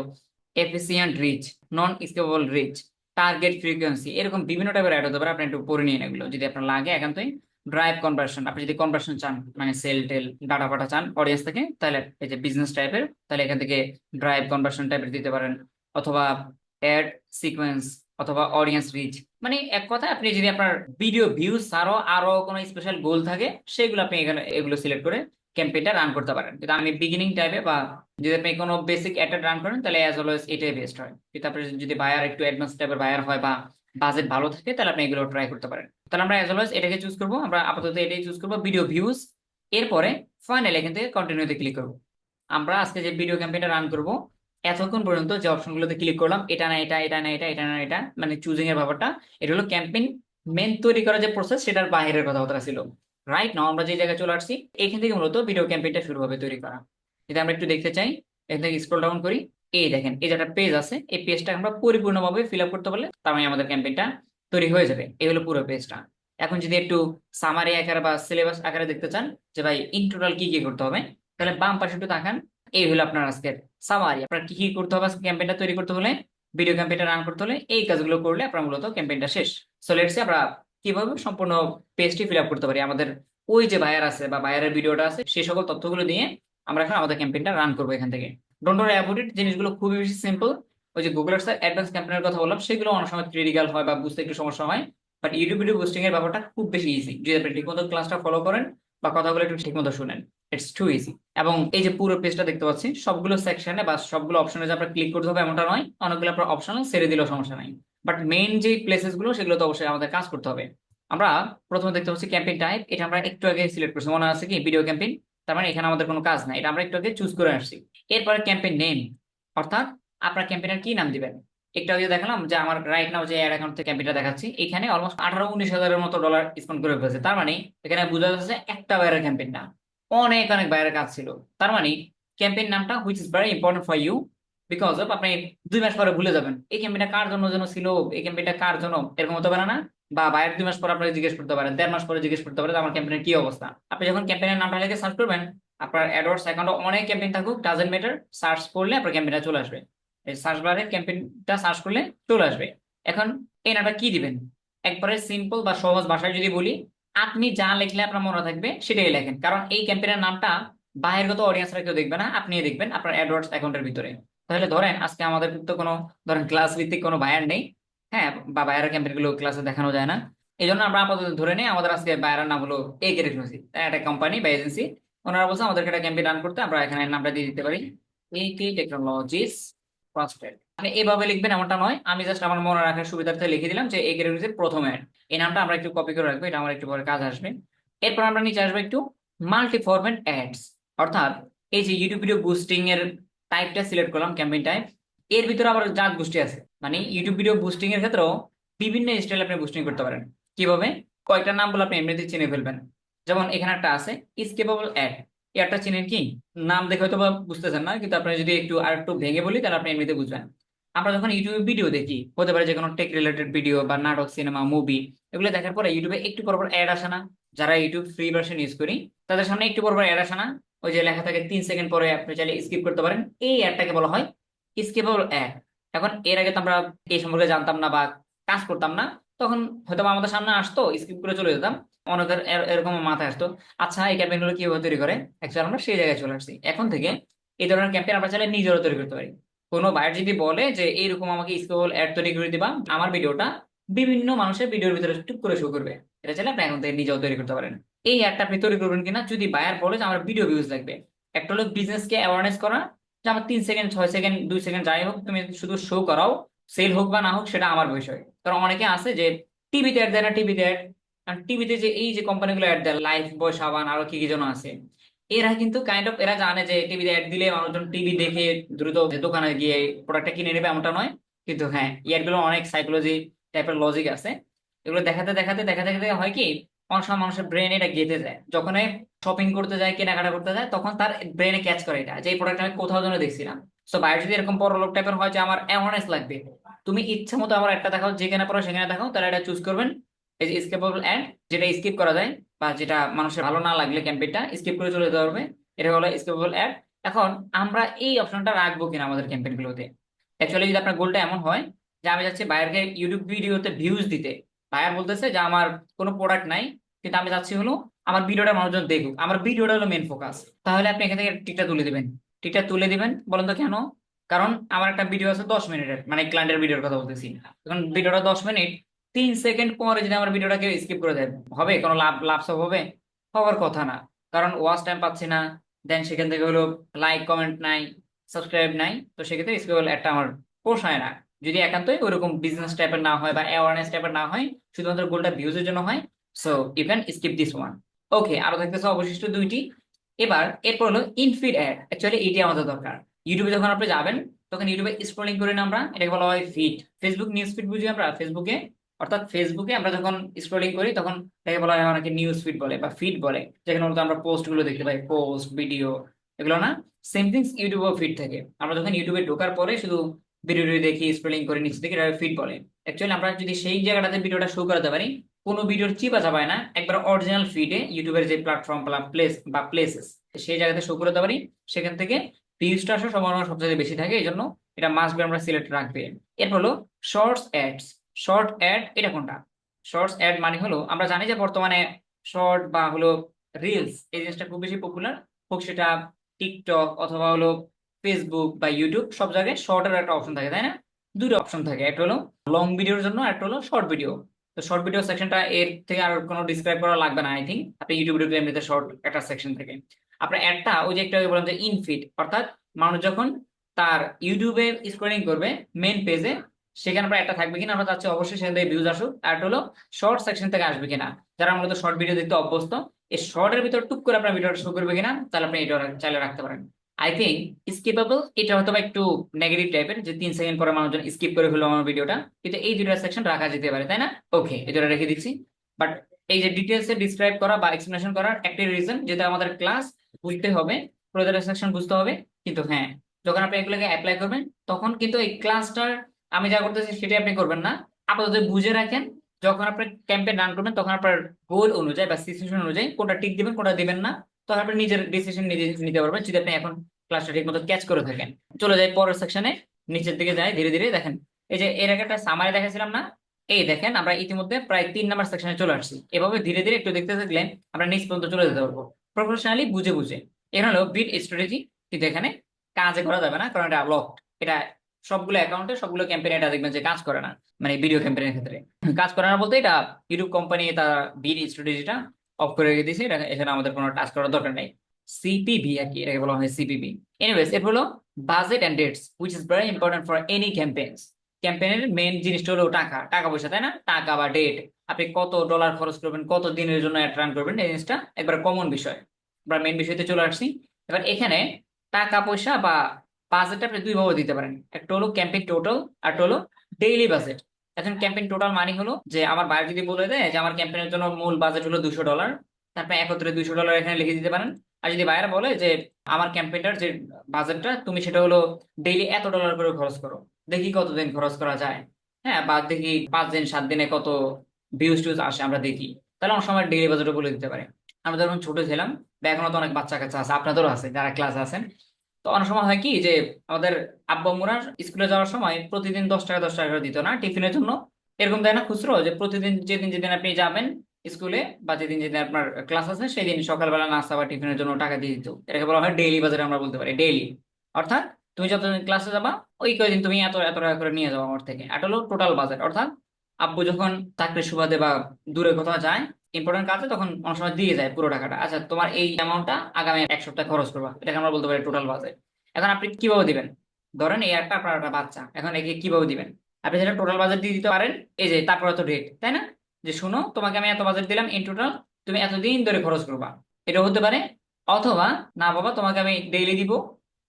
এফিসিয়েন্ট রিচ, নন স্কেপেবল রিচ, টার্গেট ফ্রিকোয়েন্সি, এরকম বিভিন্ন টাইপের অ্যাড হতে পারে। আপনি একটু পড়ে নিন এগুলো যদি আপনার লাগে একান্তই। ড্রাইভ কনভার্সন, আপনি যদি কনভার্সন চান মানে সেল টেল ডাটা পাঠা চান অডিয়েন্স থেকে, তাহলে এই যে বিজনেস টাইপের, তাহলে এখান থেকে ড্রাইভ কনভার্সন টাইপের দিতে পারেন। অথবা অ্যাড সিকোয়েন্স, অথবা অডিয়েন্স রিচ, মানে এক কথায় আপনি যদি আপনার ভিডিও ভিউজ ছাড়াও আরো কোনো স্পেশাল গোল থাকে সেগুলো আপনি এখানে এগুলো সিলেক্ট করে ক্যাম্পেইনটা রান করতে পারেন। কিন্তু আমি বিগিনিং টাইপে বা যদি আপনি কোনো বেসিক অ্যাড রান করেন তাহলে অ্যাজ অলওয়েজ এটাই বেস্ট হয়। কিন্তু আপনি যদি বায়ার একটু অ্যাডভান্স টাইপের বায়ার হয় বা বাজেট ভালো থাকে, তাহলে আপনি এগুলো ট্রাই করতে পারেন। তাহলে আমরা অ্যাজ অলওয়েজ এটাকে চুজ করবো, আমরা আপাতত এটাই চুজ করবো ভিডিও ভিউজ। এরপরে ফাইনালি এখান থেকে কন্টিনিউতে ক্লিক করবো। আমরা আজকে যে ভিডিও ক্যাম্পেইনটা রান করব, এতক্ষণ পর্যন্ত যে অপশনগুলোতে ক্লিক করলাম, এটা না এটা, এটা না এটা, এটা না এটা, মানে চুজিং এর ব্যাপারটা, এটা হলো ক্যাম্পেইন মেন তৈরি করার যে প্রসেস সেটার বাইরের কথাবার্তা ছিল। রাইট নাও আমরা যে জায়গায় চলে আসছি, এখান থেকে মূলত ভিডিও ক্যাম্পেইনটা শুরু হবে তৈরি করা। যদি আমরা একটু দেখতে চাই, এখান থেকে স্ক্রল ডাউন করি, এই দেখেন এই যে একটা পেজ আছে, এই পেজটা আমরা পরিপূর্ণভাবে ফিল আপ করতে পারলে তার মানে আমাদের ক্যাম্পেইনটা তৈরি হয়ে যাবে। এই হলো পুরো পেজটা। এখন যদি একটু সামারি আকারে বা সিলেবাস আকারে দেখতে চান যে ভাই ইন টোটাল কি কি করতে হবে, তাহলে বাম পাশে একটু তাকান, এই হলো আপনার আজকের সামারি। আপনার কি কি করতে হবে ক্যাম্পেইনটা তৈরি করতে হলে, ভিডিও ক্যাম্পেইনটা রান করতে হলে, এই কাজগুলো করলে আপনার মূলত ক্যাম্পেইনটা শেষ। সো লেটস সে আমরা কিভাবে সম্পূর্ণ পেজটি ফিল আপ করতে পারি আমাদের ওই যে বায়ার আছে বা বায়ারের ভিডিওটা আছে সেই সকল তথ্যগুলো দিয়ে আমরা এখন আমাদের ক্যাম্পেইনটা রান করবো এখান থেকে। ডোন্ট ওয়ারি অ্যাবাউট ইট, জিনিসগুলো খুবই বেশি সিম্পল। ওই যে গুগল আর্টস অ্যাডভান্স ক্যাম্পেইনের কথা বললাম সেগুলো অনেক সময় ক্রিটিক্যাল হয় বা বুঝতে একটু সমস্যা হয়, বাট ইউটিউব ভিডিও বুস্টিং এর ব্যাপারটা খুব বেশি ইজি যদি আপনি ঠিকমতো ক্লাসটা ফলো করেন বা কথাগুলো একটু ঠিকমতো শুনেন। It's too easy. এবং এই যে পুরো পেজটা দেখতে পাচ্ছি সবগুলো সেকশনে বা সবগুলো অপশনে যে আপনার ক্লিক করতে হবে এমনটা নয়, অনেকগুলো আপনার অপশনাল ছেড়ে দিলেও সমস্যা নাই, বাট মেইন যে প্লেসেস গুলো সেগুলো তো অবশ্যই আমাদের কাজ করতে হবে। আমরা প্রথমে দেখতে পাচ্ছি ক্যাম্পেইন টাইপ, এটা আমরা একটু আগে সিলেক্ট করছি, মনে আছে কি ভিডিও ক্যাম্পেইন, তার মানে এখানে আমাদের কোনো কাজ নাই, এটা আমরা একটু আগে চুজ করে আসছি। এরপরে ক্যাম্পেইন নেম, অর্থাৎ আপনার ক্যাম্পেইনের কি নাম দিবেন। একটু আগে দেখালাম যে আমার রাইট নাও যে অ্যাড অ্যাকাউন্ট থেকে ক্যাম্পেইনটা দেখাচ্ছি, এখানে অলমোস্ট 18-19 হাজারের মতো ডলার স্পেন্ড করে ফেলেছে, তার মানে এখানে বোঝা যাচ্ছে একটা বাইরের ক্যাম্পেইন না, অনেক অনেক বাইরের কাজ ছিল। তার মানে ক্যাম্পেইন নামটা which is very important for you, because of আপনি 2 মাস পরে ভুলে যাবেন এই ক্যাম্পেইনটা কার জন্য যেন ছিল, এই ক্যাম্পেইনটা কার জন্য, এরকম হতে পারে না। বা বাইরের 2 মাস পর আপনাকে জিজ্ঞেস করতে পারেন, 1.5 মাস পরে জিজ্ঞেস করতে পারেন আমার ক্যাম্পেইনের কি অবস্থা। আপনি যখন ক্যাম্পেইনের নামটা লিখে সার্চ করবেন, আপনার অ্যাডওয়ার্ডস অ্যাকাউন্টে অনেক ক্যাম্পেইন থাকুক ডাজেন্ট ম্যাটার, সার্চ করলে আপনার ক্যাম্পেইনটা চলে আসবে। এই সার্চ বারে ক্যাম্পেইনটা সার্চ করলে চলে আসবে। এখন এই নামটা কি দিবেন, একবারে সিম্পল বা সহজ ভাষায় যদি বলি, আপনি যা লিখলে আপনার মনে থাকবে সেটাই লেখেন, কারণ এই ক্যাম্পেইনের নামটা বাহিরগত অডিয়েন্সরা কেউ দেখবে না, আপনি দেখবেন আপনার অ্যাডওয়ার্ডস অ্যাকাউন্টের ভিতরে। তাহলে ধরেন আজকে আমাদের তো কোনো ধরেন ক্লাস ভিত্তিক কোনো বায়ার নেই, হ্যাঁ, বা বায়ারের ক্যাম্পেইন গুলো ক্লাসে দেখানো যায় না, এই জন্য আমরা আপাতত ধরে নিই আমাদের আজকে বায়ারের নাম হলো এ কে টেকনোলজি, একটা কোম্পানি বা এজেন্সি। ওনারা বলছে আমাদেরকে একটা ক্যাম্পেইন রান করতে, আমরা এখানে নামটা দিয়ে দিতে পারি এ কে টেকনোলজিস ফার্স্ট। মানে এভাবে লিখবেন এমনটা নয়, আমি জাস্ট আমার মনে রাখার সুবিধার্থে লিখে দিলাম যে এই ক্যাটাগরির প্রথম অ্যাড। এই নামটা আমরা একটু কপি করে রাখবো, এটা আমার একটু পরে কাজ আসবে। এরপর আমরা নিচে আসবো একটু মাল্টি ফরম্যাট অ্যাডস, অর্থাৎ এই যে ইউটিউব ভিডিও বুস্টিং এর টাইপটা সিলেক্ট করলাম ক্যাম্পেইন টাইপ, এর ভিতরে আবার জাত গোষ্ঠী আছে, মানে ইউটিউব ভিডিও বুস্টিং এর ক্ষেত্রেও বিভিন্ন স্টাইল আপনি বুস্টিং করতে পারেন। কিভাবে, কয়েকটা নাম বলে আপনি এমনিতেই চিনে ফেলবেন। যেমন এখানে একটা আছে স্কেপেবল অ্যাড, একটা চিনেন কি, নাম দেখে হয়তো বা বুঝতেছেন না, কিন্তু আপনি যদি একটু আর একটু ভেঙে বলি তাহলে আপনি এমনিতে বুঝবেন। আমরা যখন ইউটিউবে ভিডিও দেখি, হতে পারে যে কোনো টেক রিলেটেড ভিডিও বা নাটক সিনেমা মুভি, এগুলো দেখার পরে ইউটিউবে একটু পর পর অ্যাড আসে না, যারা ইউটিউব ফ্রি ভার্সন ইউজ করি তাদের সামনে একটু পর পর অ্যাড আসে না, ওই যে লেখা থাকে 3 সেকেন্ড পরে আপনি চাইলে স্কিপ করতে পারেন, এই অ্যাডটাকে বলা হয় স্কিপেবল অ্যাড। এখন এর আগে তো আমরা এই সম্পর্কে জানতাম না বা কাজ করতাম না, তখন হয়তো বা আমাদের সামনে আসতো স্কিপ করে চলে যেতাম, অনেকের এরকম মাথায় আসতো আচ্ছা এই ক্যাম্পেইন গুলো কিভাবে তৈরি করে, অ্যাকচুয়ালি আমরা সেই জায়গায় চলে আসছি। এখন থেকে এই ধরনের ক্যাম্পেইন আমরা চাইলে নিজেরও তৈরি করতে পারি। কোনো বায়ার যদি বলে যে এইরকম আমাকে স্ক্রল অ্যাড তৈরি করে দিবা, আমার ভিডিওটা বিভিন্ন মানুষের ভিডিওর ভিতরে টুক করে শো করবে, এটা চাইলে আপনি এখন থেকে নিজেও তৈরি করতে পারেন। এই অ্যাডটা আপনি তৈরি করবেন কিনা, যদি বায়ার বলে যে আমার ভিডিও ভিউজ লাগবে, একটা হলো বিজনেসকে অ্যাওয়ারনেস করা, যে আমার 3 সেকেন্ড 6 সেকেন্ড 2 সেকেন্ড যাই হোক তুমি শুধু শো করাও, সেল হোক বা না হোক সেটা আমার বিষয়। কারণ অনেকে আছে যে টিভিতে অ্যাড দেয় না, টিভিতে অ্যাড, কারণ টিভিতে যে এই যে কোম্পানিগুলো অ্যাড দেয় লাইফ বয় সাবান আরো কি কি যেন আছে, এরা কিন্তু কাইন্ড অফ এরা জানে যে টিভিতে অ্যাড দিলে মানুষজন টিভি দেখে দ্রুত দোকানে গিয়ে প্রোডাক্টটা কিনে নেবে এমনটা নয়। কিন্তু হ্যাঁ, ইয়ার গুলো অনেক সাইকোলজি টাইপের লজিক আছে, এগুলো দেখাতে দেখাতে দেখাতে দেখাতে হয় কি, অনেক সময় মানুষের ব্রেন এটা গেঁথে যায়, যখন শপিং করতে যায় কেনাকাটা করতে যায় তখন তার ব্রেনে ক্যাচ করে এটা যে এই প্রোডাক্ট আমি কোথাও যেন দেখছিলাম। সো বাইরে যদি এরকম বড় লোক টাইপের হয় যে আমার অ্যাওয়ারনেস লাগবে, তুমি ইচ্ছা মতো আমার একটা দেখাও, যেখানে পড়ো সেখানে দেখাও, তাহলে এটা চুজ করবেন এই যে স্কিপেবল অ্যাড, যেটা স্কিপ করা যায় বা যেটা মানুষের ভালো না লাগলে ক্যাম্পেইনটা স্কিপ করে চলে যেতে পারবে, এটা হলো স্কিপেবল অ্যাড। এখন আমরা এই অপশনটা রাখবো কিনা আমাদের ক্যাম্পেইন গুলোতে, অ্যাকচুয়ালি যদি আপনার গোলটা এমন হয় যে আমি চাচ্ছি বায়ারকে ইউটিউব ভিডিওতে ভিউজ দিতে, বায়ার বলতেছে যে আমার কোনো প্রোডাক্ট নাই কিন্তু আমি চাচ্ছি হলো আমার ভিডিওটা মানুষজন দেখুক, আমার ভিডিওটা হলো মেন ফোকাস, তাহলে আপনি এখান থেকে টিকটা তুলে দিবেন। টিকটা তুলে দিবেন বলেন তো কেন, কারণ আমার একটা ভিডিও আছে 10 মিনিটের, মানে ক্লায়েন্টের ভিডিওর কথা বলতেছি, এখন ভিডিওটা 10 মিনিট, 3 সেকেন্ড পরে যদি আমার ভিডিওটা কেউ স্কিপ করে দেয়, হবে কোনো লাভ লাভ সব হবে, হওয়ার কথা না, কারণ ওয়াচ টাইম পাচ্ছি না, দেন সেখান থেকে হলো লাইক কমেন্ট নাই, সাবস্ক্রাইব নাই, তো সেক্ষেত্রে স্কিপেবল একটা আমার পোষায় না। যদি একান্তই ওইরকম বিজনেস টাইপের না হয় বা অ্যাওয়ারনেস টাইপের না হয়, শুধুমাত্র গোলটা ভিউজের জন্য হয়, so you can skip this one. Okay, আরো থাকতেছে অবশিষ্ট দুইটি। এবার এরপর হলো ইনফিড অ্যাড, অ্যাকচুয়ালি এটি আমাদের দরকার। ইউটিউবে যখন আপনি যাবেন তখন ইউটিউবে স্ক্রলিং করি না আমরা, এটাকে বলা হয় ফিড, ফেসবুক নিউজ ফিড বুঝি আমরা ফেসবুকে, অর্থাৎ ফেসবুকে আমরা যখন স্ক্রলিং করি তখন এটাকে বলা হয় অনেকে নিউজ ফিড বলে বা ফিড বলে, যেখানে মূলত আমরা পোস্ট গুলো দেখতে পাই, পোস্ট ভিডিও এগুলো না, সেম থিংস ইউটিউবেও ফিড থাকে, আমরা যখন ইউটিউবে ঢোকার পরে শুধু ভিডিও দেখি স্ক্রলিং করে নিচে দেখি, এটা ফিড বলে। অ্যাকচুয়ালি আমরা যদি সেই জায়গাটাতে ভিডিওটা শো করাতে পারি, কোনো ভিডিওর চিপা চাপায় না, একবার অরিজিনাল ফিডে ইউটিউবের যে প্ল্যাটফর্ম প্লেস বা প্লেসেস সেই জায়গাতে শো করতে পারি, সেখান থেকে ভিউজটা আসার সম্ভাবনা সবচেয়ে বেশি থাকে, এই জন্য এটা মাস্ট বি আমরা সিলেক্ট রাখবে। এরপর হলো শর্টস অ্যাডস। শর্ট অ্যাড এটা কোনটা? শর্টস অ্যাড মানে হলো আমরা জানি যে বর্তমানে শর্ট বা হলো রিলস এই জিনিসটা খুব বেশি পপুলার, হোক সেটা টিকটক অথবা হলো ফেসবুক বা ইউটিউব, সব জায়গায় শর্টের একটা অপশন থাকে, তাই না? দুটো অপশন থাকে, একটা হলো লং ভিডিওর জন্য, একটা হলো শর্ট ভিডিও। তো শর্ট ভিডিও সেকশনটা এর থেকে আর কোনো ডিসক্রাইব করা লাগবে না, আই থিঙ্ক আপনি ইউটিউব ভিডিও এমনিতে শর্ট একটা সেকশন থেকে। আপনার অ্যাডটা ওই যে একটু আগে বললাম যে ইনফিড, অর্থাৎ মানুষ যখন তার ইউটিউবে স্ক্রলিং করবে মেন পেজে, সেখানে আপনার একটা থাকবে কিনা আমরা চাচ্ছি অবশ্যই সেখান থেকে ভিউজ আসুক। আর একটা হলো শর্ট সেকশন থেকে আসবে কিনা, যারা মূলত শর্ট ভিডিও দেখতে অভ্যস্ত, এই শর্টের ভিতর টুক করে আপনার ভিডিওটা শো করবে কিনা, তাহলে আপনি এটা চাইলে রাখতে পারেন। আই থিঙ্ক স্কিপেবল এটা হয়তো বা একটু নেগেটিভ টাইপের, যে 3 সেকেন্ড পরে মানুষজন স্কিপ করে ফেললো আমার ভিডিওটা, কিন্তু এই দুটো সেকশন রাখা যেতে পারে, তাই না? ওকে, এই দুটো রেখে দিচ্ছি। বাট এই যে ডিটেলসে ডিসক্রাইব করা বা এক্সপ্লেনেশন করার একটা রিজন, যেটা আমাদের ক্লাস বুঝতে হবে, প্রয়োজনীয় সেকশন বুঝতে হবে, কিন্তু হ্যাঁ, যখন আপনি এগুলোকে অ্যাপ্লাই করবেন তখন কিন্তু এই ক্লাসটার আমি যা করতেছি সেটাই আপনি করবেন না, আপাতত বুঝে রাখেন। যখন আপনার ক্যাম্পেইন রান করবেন তখন আপনার গোল অনুযায়ী বা সিচুয়েশন অনুযায়ী কোনটা টিক দিবেন কোনটা দিবেন না, তখন আপনি নিজের ডিসিশন নিজে নিতে পারবেন, যদি আপনি এখন ক্লাসটা ঠিক মতো ক্যাচ করে থাকেন। চলে যাই পরের সেকশনে, নিচের দিকে যাই ধীরে ধীরে। দেখেন এই যে এর আগে একটা সামারি দেখাছিলাম না, এই দেখেন আমরা ইতিমধ্যে প্রায় 3 নাম্বার সেকশনে চলে আসছি। এভাবে ধীরে ধীরে একটু দেখতে থাকলে আমরা নিচ পর্যন্ত চলে যেতে পারবো, প্রফেশনালি বুঝে বুঝে। এখানে হলো বিট স্ট্র্যাটেজি, কিন্তু এখানে কাজে করা যাবে না, কারণ এটা লকড। এটা সবগুলো অ্যাকাউন্টে সবগুলো ক্যাম্পেইন এটা দেখবেন যে কাজ করে না, মানে ভিডিও ক্যাম্পেইনের ক্ষেত্রে কাজ করে না বলতে, এটা ইউটিউব কোম্পানি তার বিট স্ট্র্যাটেজিটা অফ করে রেখে দিয়েছে, এটা এখানে আমাদের কোনো টাচ করার দরকার নেই। সিপিভি আর কি, এটাকে বলা হয় সিপিভি। এনিওয়েজ, এর হলো budget and dates which is very important for any campaigns. ক্যাম্পেইনের মেইন জিনিসটা হলো টাকা, টাকা পয়সা, তাই না? টাকা বা ডেট, আপনি কত ডলার খরচ করবেন, কত দিনের জন্য অ্যাড রান করবেন, এই জিনিসটা একবার কমন বিষয়। আমরা মেইন বিষয়তে চলে আসছি। এবার এখানে টাকা পয়সা বা বাজেট আপনি দুই ভাবে দিতে পারেন, একটা হলো ক্যাম্পেইন টোটাল, আর একটা হলো ডেইলি বাজেট। এখন ক্যাম্পেইন টোটাল মানে হলো যে আমার বাইরে যদি বলে দেয় যে আমার ক্যাম্পেইনের জন্য মূল বাজেট হলো $200, তারপরে একত্রে $200 এখানে লিখে দিতে পারেন। আর যদি বাইরে বলে যে আমার ক্যাম্পেইনটার যে বাজেটটা তুমি সেটা হলো ডেইলি $এত করে খরচ করো, দেখি কতদিন খরচ করা যায়, হ্যাঁ, বা দেখি 5 দিন 7 দিনে কত ভিউজ টিউজ আসে আমরা দেখি, তাহলে অনেক সময় ডেইলি বাজেটও বলে দিতে পারে। আমরা যখন ছোট ছিলাম বা এখনো তো অনেক বাচ্চা কাচ্চা আছে, আপনাদেরও আছে যারা ক্লাসে আছেন, তো অনেক সময় হয় কি যে আমাদের আব্বু আম্মুরা স্কুলে যাওয়ার সময় প্রতিদিন 10 টাকা 10 টাকা করে দিত না টিফিনের জন্য, এরকম দেয় না খুচরো, যে প্রতিদিন যেদিন যেদিন আপনি যাবেন স্কুলে বা যেদিন যেদিন আপনার ক্লাস আছে সেই দিন সকালবেলা নাস্তা বা টিফিনের জন্য টাকা দিয়ে দিত। এটাকে বলা হয় ডেইলি বাজারে, আমরা বলতে পারি ডেইলি। অর্থাৎ তুমি যতদিন ক্লাসে যাবা ওই কয়দিন তুমি এত এত টাকা করে নিয়ে যাবো আমার থেকে, এটা হলো টোটাল বাজেট। অর্থাৎ আব্বু যখন চাকরির সুবাদে বা দূরে কোথাও যায় ইম্পর্টেন্ট কাজে, তখন অনেক সময় দিয়ে যায় পুরো টাকাটা, আচ্ছা তোমার এই অ্যামাউন্টটা আগামী 1 সপ্তাহ খরচ করবা, এটাকে আমরা বলতে পারি টোটাল বাজেট। এখন আপনি কিভাবে দিবেন? ধরেন এই একটা আপনার একটা বাচ্চা, এখন একে কিভাবে দিবেন? আপনি যেটা টোটাল বাজেট দিয়ে দিতে পারেন, এই যে তারপর এত ডেট, তাই না? যে শুনো তোমাকে আমি এত বাজেট দিলাম ইন টোটাল, তুমি এতদিন ধরে খরচ করবা, এটা হতে পারে। অথবা না বাবা, তোমাকে আমি ডেইলি দিব,